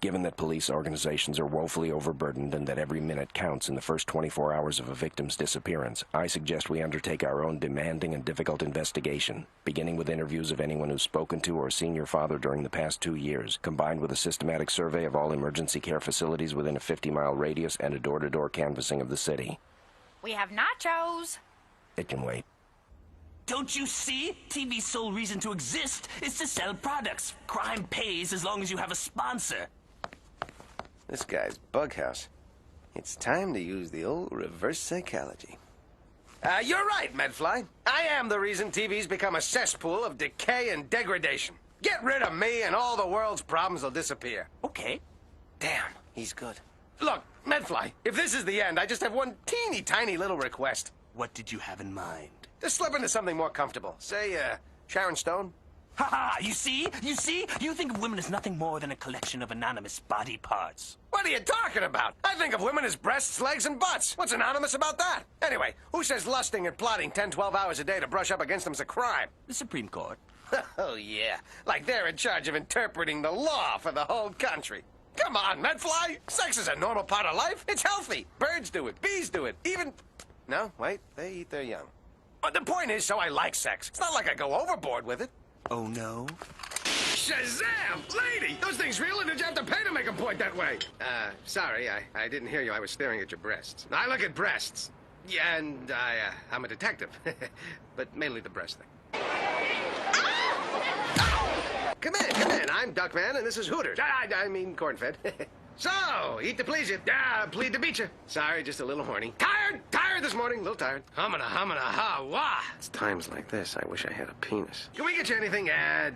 Given that police organizations are woefully overburdened and that every minute counts in the first 24 hours of a victim's disappearance, I suggest we undertake our own demanding and difficult investigation, beginning with interviews of anyone who's spoken to or seen your father during the past 2 years, combined with a systematic survey of all emergency care facilities within a 50-mile radius and a door-to-door canvassing of the city. We have nachos. It can wait. Don't you see? TV's sole reason to exist is to sell products. Crime pays as long as you have a sponsor. This guy's bughouse. It's time to use the old reverse psychology. You're right, Medfly. I am the reason TV's become a cesspool of decay and degradation. Get rid of me and all the world's problems will disappear. Okay. Damn, he's good. Look, Medfly, if this is the end, I just have one teeny tiny little request. What did you have in mind? To slip into something more comfortable. Say, Sharon Stone? Ha ha! You see? You see? You think of women as nothing more than a collection of anonymous body parts. What are you talking about? I think of women as breasts, legs, and butts. What's anonymous about that? Anyway, who says lusting and plotting 10, 12 hours a day to brush up against them's a crime? The Supreme Court. Oh, yeah. Like they're in charge of interpreting the law for the whole country. Come on, Medfly. Sex is a normal part of life. It's healthy. Birds do it. Bees do it. Even... No, wait. They eat their young. But the point is, so I like sex. It's not like I go overboard with it. Oh, no? Shazam! Lady! Those things real, or did you have to pay to make them point that way? Sorry, I didn't hear you. I was staring at your breasts. I look at breasts. Yeah, and I'm a detective. But mainly the breast thing. Come in. I'm Duckman, and this is Hooters. I mean, corn-fed. So, eat to please you. Plead to beat you. Sorry, just a little horny. Tired this morning, a little tired. Humana, ha-wah. It's times like this, I wish I had a penis. Can we get you anything?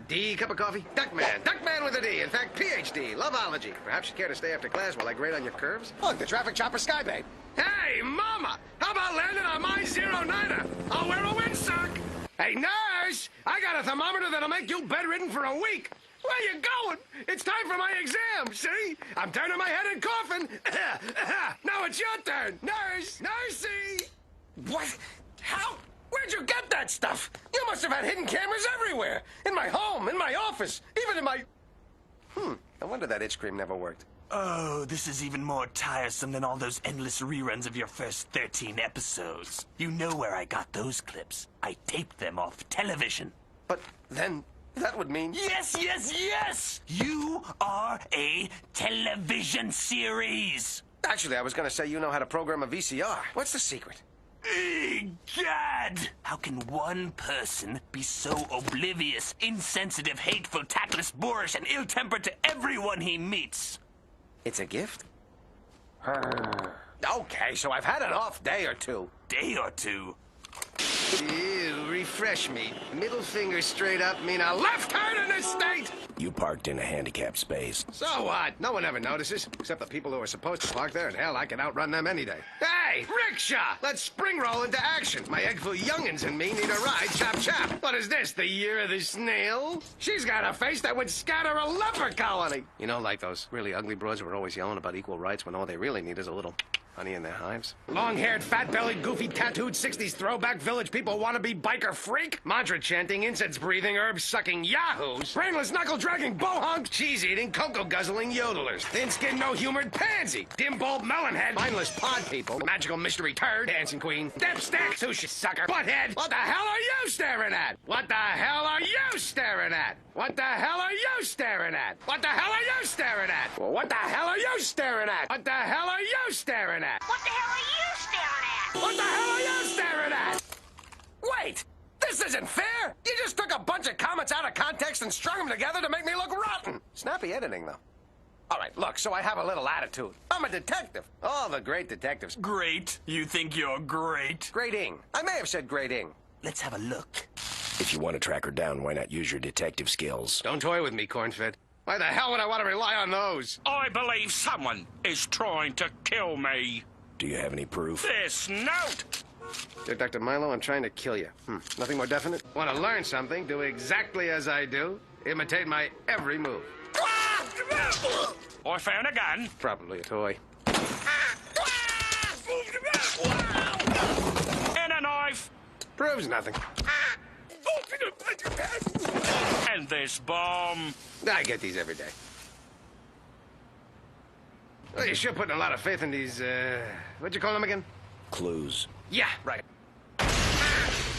D, cup of coffee? Duckman with a D. In fact, PhD, loveology. Perhaps you care to stay after class while I grade on your curves? Look, the traffic chopper skybabe. Hey, mama, how about landing on my 09er? I'll wear a windsock. Hey, nurse, I got a thermometer that'll make you bedridden for a week. Where you going? It's time for my exam, see? I'm turning my head and coughing. Now it's your turn. Nurse! Nursey! What? How? Where'd you get that stuff? You must have had hidden cameras everywhere. In my home, in my office, even in my... No wonder that itch cream never worked. Oh, this is even more tiresome than all those endless reruns of your first 13 episodes. You know where I got those clips. I taped them off television. But then... that would mean... Yes! You are a television series! Actually, I was going to say you know how to program a VCR. What's the secret? God! How can one person be so oblivious, insensitive, hateful, tactless, boorish, and ill-tempered to everyone he meets? It's a gift? Okay, so I've had an off day or two. Day or two? Ew, refresh me. Middle finger straight up mean a left turn in this state! You parked in a handicapped space. So what? No one ever notices, except the people who are supposed to park there, and hell, I can outrun them any day. Hey, rickshaw! Let's spring roll into action. My eggful youngins and me need a ride, chop chop. What is this, the year of the snail? She's got a face that would scatter a leper colony. You know, like those really ugly broads who are always yelling about equal rights when all they really need is a little... honey in their hives. Long-haired, fat-bellied, goofy, tattooed 60s throwback village people wannabe biker freak? Mantra-chanting, incense-breathing, herb-sucking yahoos? Brainless, knuckle-dragging bohunk? Cheese-eating, cocoa-guzzling yodelers? Thin-skinned, no-humored pansy? Dim-bulb melonhead? Mindless pod people? Magical mystery turd? Dancing queen? Dipstick? Sushi sucker? Butthead? What the hell are you staring at? What the hell are you staring at? What the hell are you staring at? What the hell are you staring at? Well, what the hell are you staring at? What the hell are you staring at? What the hell are you staring at? What the hell are you staring at? Wait! This isn't fair! You just took a bunch of comments out of context and strung them together to make me look rotten! Snappy editing, though. All right, look, so I have a little attitude. I'm a detective. All the great detectives. Great? You think you're great? Grading. I may have said grading. Let's have a look. If you want to track her down, why not use your detective skills? Don't toy with me, corn-fed. Why the hell would I want to rely on those? I believe someone is trying to kill me. Do you have any proof? This note! Dear Dr. Milo, I'm trying to kill you. Nothing more definite? Want to learn something? Do exactly as I do. Imitate my every move. I found a gun. Probably a toy. And a knife. Proves nothing. And this bomb. I get these every day. Well, you're sure putting a lot of faith in these, what'd you call them again? Clues. Yeah, right.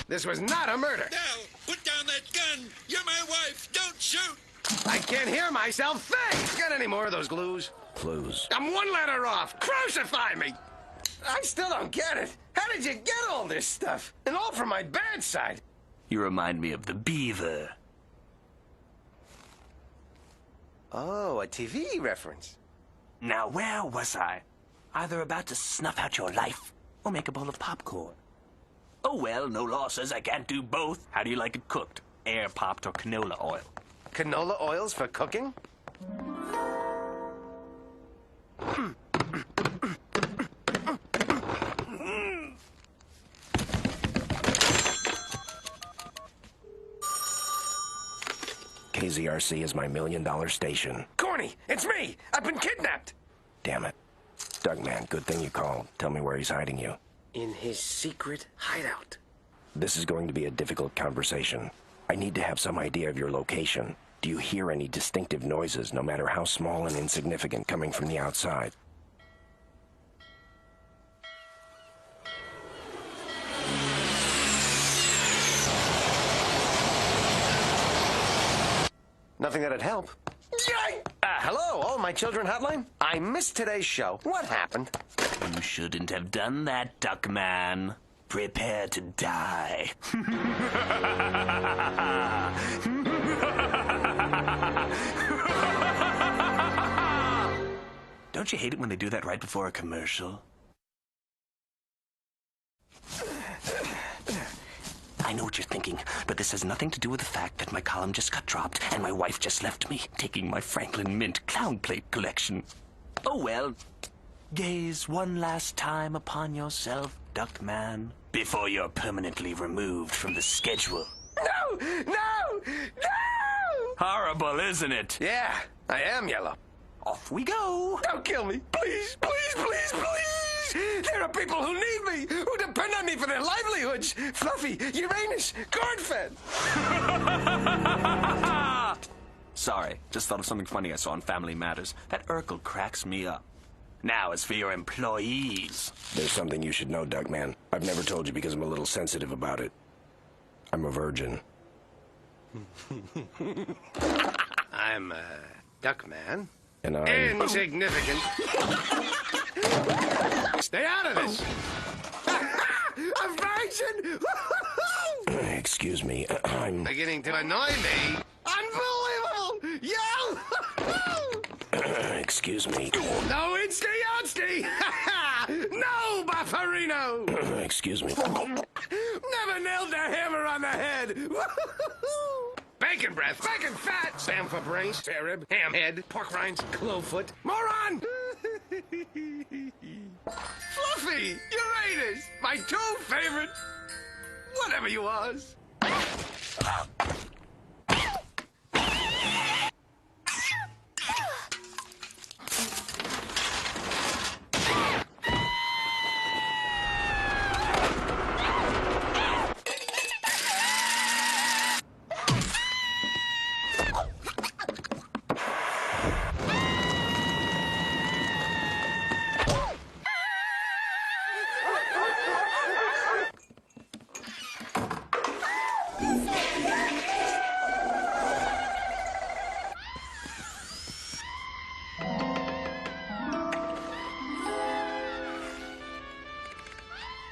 This was not a murder. Now, put down that gun. You're my wife. Don't shoot. I can't hear myself think. Got any more of those glues? Clues. I'm one letter off. Crucify me. I still don't get it. How did you get all this stuff? And all from my bad side. You remind me of the beaver. Oh, a TV reference. Now, where was I? Either about to snuff out your life or make a bowl of popcorn. Oh, well, no law says I can't do both. How do you like it cooked? Air popped or canola oil? Canola oils for cooking? KZRC is my $1 million station. Corny, it's me. I've been kidnapped. Damn it. Duckman, good thing you called. Tell me where he's hiding you. In his secret hideout. This is going to be a difficult conversation. I need to have some idea of your location. Do you hear any distinctive noises, no matter how small and insignificant, coming from the outside? Nothing that'd help. Hello, all my children hotline? I missed today's show. What happened? You shouldn't have done that, Duckman. Prepare to die. Don't you hate it when they do that right before a commercial? I know what you're thinking, but this has nothing to do with the fact that my column just got dropped and my wife just left me, taking my Franklin Mint clown plate collection. Oh well. Gaze one last time upon yourself, Duckman, before you're permanently removed from the schedule. No! No! No! Horrible, isn't it? Yeah, I am yellow. Off we go. Don't kill me. Please, please, please, please. There are people who need me, who depend on me for their livelihoods. Fluffy, Uranus, corn-fed. Sorry, just thought of something funny I saw on Family Matters. That Urkel cracks me up. Now, as for your employees. There's something you should know, Duckman. I've never told you because I'm a little sensitive about it. I'm a virgin. I'm Duckman. And I'm... Insignificant. Stay out of this. A virgin! Excuse me, I'm... Beginning to annoy me. Unbelievable! Yo! Excuse me. No insti-outsty! No, Bufferino! Excuse me. Never nailed a hammer on the head! Bacon breath, bacon fat, Sam for brains, spare rib, ham head, pork rinds, clovefoot, moron! Fluffy, Uranus, my two favorite, whatever you was.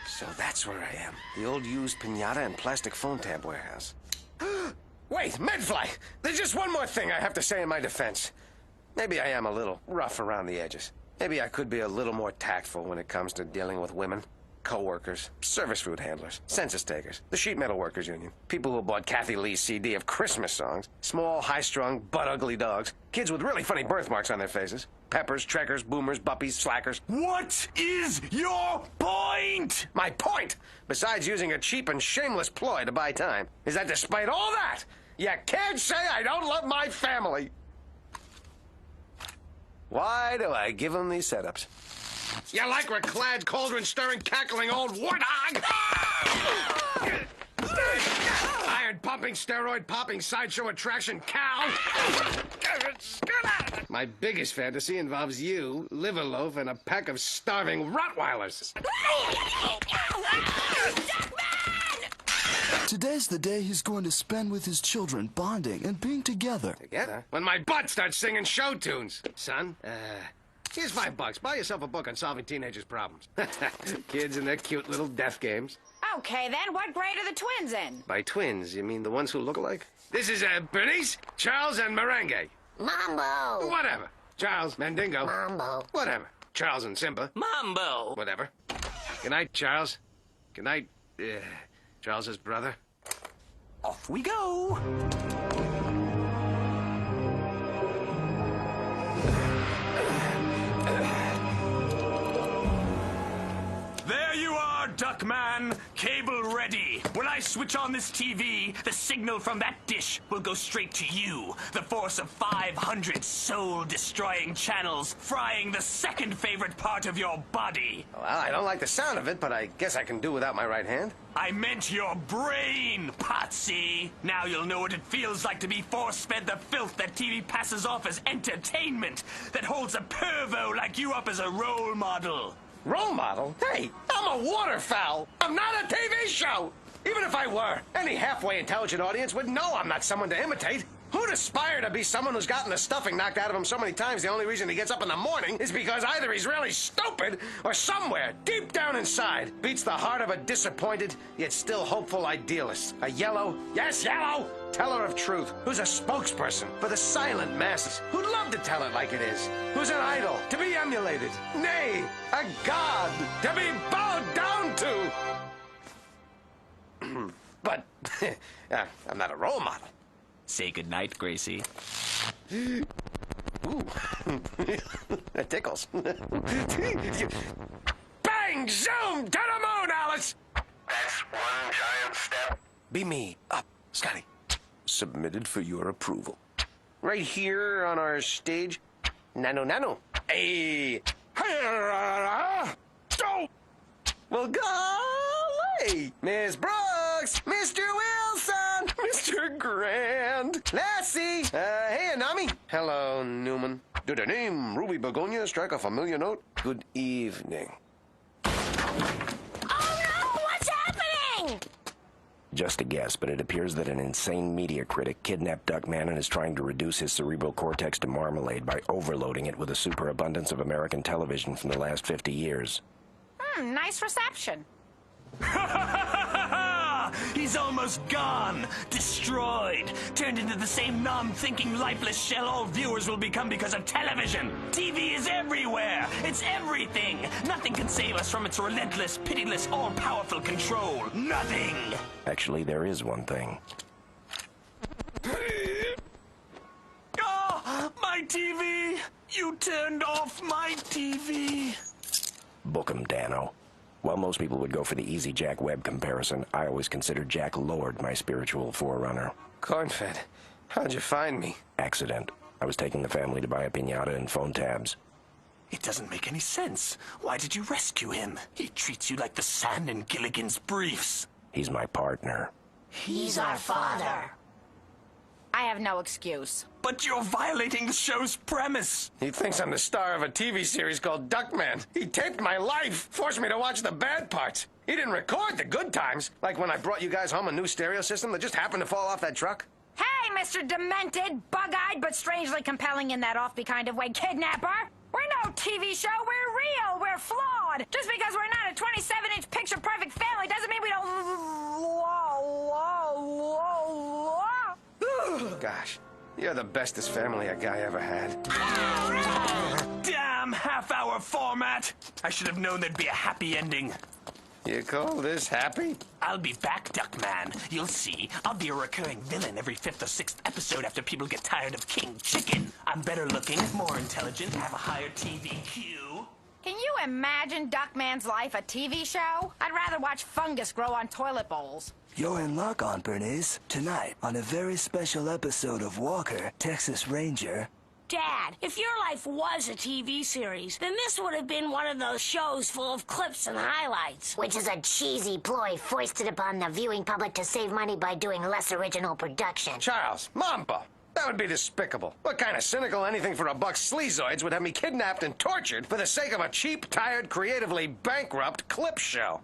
So that's where I am. The old used pinata and plastic phone tab warehouse. Wait, Medfly! There's just one more thing I have to say in my defense. Maybe I am a little rough around the edges. Maybe I could be a little more tactful when it comes to dealing with women. Co-workers, service food handlers, census takers, the sheet metal workers union, people who bought Kathy Lee's CD of Christmas songs, small, high-strung, butt-ugly dogs, kids with really funny birthmarks on their faces, peppers, trekkers, boomers, buppies, slackers. What is your point? My point, besides using a cheap and shameless ploy to buy time, is that despite all that, you can't say I don't love my family. Why do I give them these setups? You lycra-clad, cauldron-stirring, cackling old warthog! I iron-pumping, steroid-popping sideshow attraction cow! My biggest fantasy involves you, liver loaf, and a pack of starving Rottweilers. Today's the day he's going to spend with his children, bonding and being together. Together? When my butt starts singing show tunes. Son, here's $5. Buy yourself a book on solving teenagers' problems. Kids and their cute little death games. Okay, then, what grade are the twins in? By twins, you mean the ones who look alike? This is Bernice, Charles, and Merengue. Mambo. Whatever. Charles, Mandingo. Mambo. Whatever. Charles and Simba. Mambo. Whatever. Good night, Charles. Good night, Charles's brother. Off we go. There you are, Duckman. Cable ready. When I switch on this TV, the signal from that dish will go straight to you. The force of 500 soul-destroying channels, frying the second favorite part of your body. Well, I don't like the sound of it, but I guess I can do without my right hand. I meant your brain, Potsy. Now you'll know what it feels like to be force-fed the filth that TV passes off as entertainment, that holds a pervo like you up as a role model. Role model? Hey, I'm a waterfowl. I'm not a TV show. Even if I were, any halfway intelligent audience would know I'm not someone to imitate. Who'd aspire to be someone who's gotten the stuffing knocked out of him so many times the only reason he gets up in the morning is because either he's really stupid or somewhere, deep down inside, beats the heart of a disappointed yet still hopeful idealist. A yellow, yes, yellow, teller of truth, who's a spokesperson for the silent masses, who'd love to tell it like it is, who's an idol to be emulated, nay, a god to be bowed down to. But I'm not a role model. Say goodnight, Gracie. Ooh. That tickles. Bang! Zoom! To the moon, Alice! That's one giant step. Be me. Up, Scotty. Submitted for your approval. Right here on our stage. Nano. Hey! Go! Well, golly! Miss Brooks! Mr. Wilson! Mr. Grand! Lassie! Hey, Anami! Hello, Newman. Did her name Ruby Begonia strike a familiar note? Good evening. Oh no! What's happening? Just a guess, but it appears that an insane media critic kidnapped Duckman and is trying to reduce his cerebral cortex to marmalade by overloading it with a superabundance of American television from the last 50 years. Nice reception. He's almost gone, destroyed, turned into the same non-thinking, lifeless shell all viewers will become because of television. TV is everywhere. It's everything. Nothing can save us from its relentless, pitiless, all-powerful control. Nothing. Actually, there is one thing. Oh, my TV! You turned off my TV. Book 'em, Dano. While most people would go for the easy Jack Webb comparison, I always considered Jack Lord my spiritual forerunner. Cornfed, how'd you find me? Accident. I was taking the family to buy a piñata and phone tabs. It doesn't make any sense. Why did you rescue him? He treats you like the sand in Gilligan's briefs. He's my partner. He's our father. I have no excuse. But you're violating the show's premise. He thinks I'm the star of a TV series called Duckman. He taped my life, forced me to watch the bad parts. He didn't record the good times, like when I brought you guys home a new stereo system that just happened to fall off that truck. Hey, Mr. Demented, bug-eyed, but strangely compelling in that offbeat kind of way, kidnapper! We're no TV show, we're real, we're flawed! Just because we're not a 27-inch picture-perfect family doesn't mean we don't... Gosh, you're the bestest family a guy ever had. Damn half-hour format! I should have known there'd be a happy ending. You call this happy? I'll be back, Duckman. You'll see. I'll be a recurring villain every 5th or 6th episode after people get tired of King Chicken. I'm better looking, more intelligent, have a higher TVQ. Can you imagine Duckman's life a TV show? I'd rather watch fungus grow on toilet bowls. You're in luck, Aunt Bernice. Tonight, on a very special episode of Walker, Texas Ranger. Dad, if your life was a TV series, then this would have been one of those shows full of clips and highlights. Which is a cheesy ploy foisted upon the viewing public to save money by doing less original production. Charles, Mambo, that would be despicable. What kind of cynical anything for a buck sleazoids would have me kidnapped and tortured for the sake of a cheap, tired, creatively bankrupt clip show?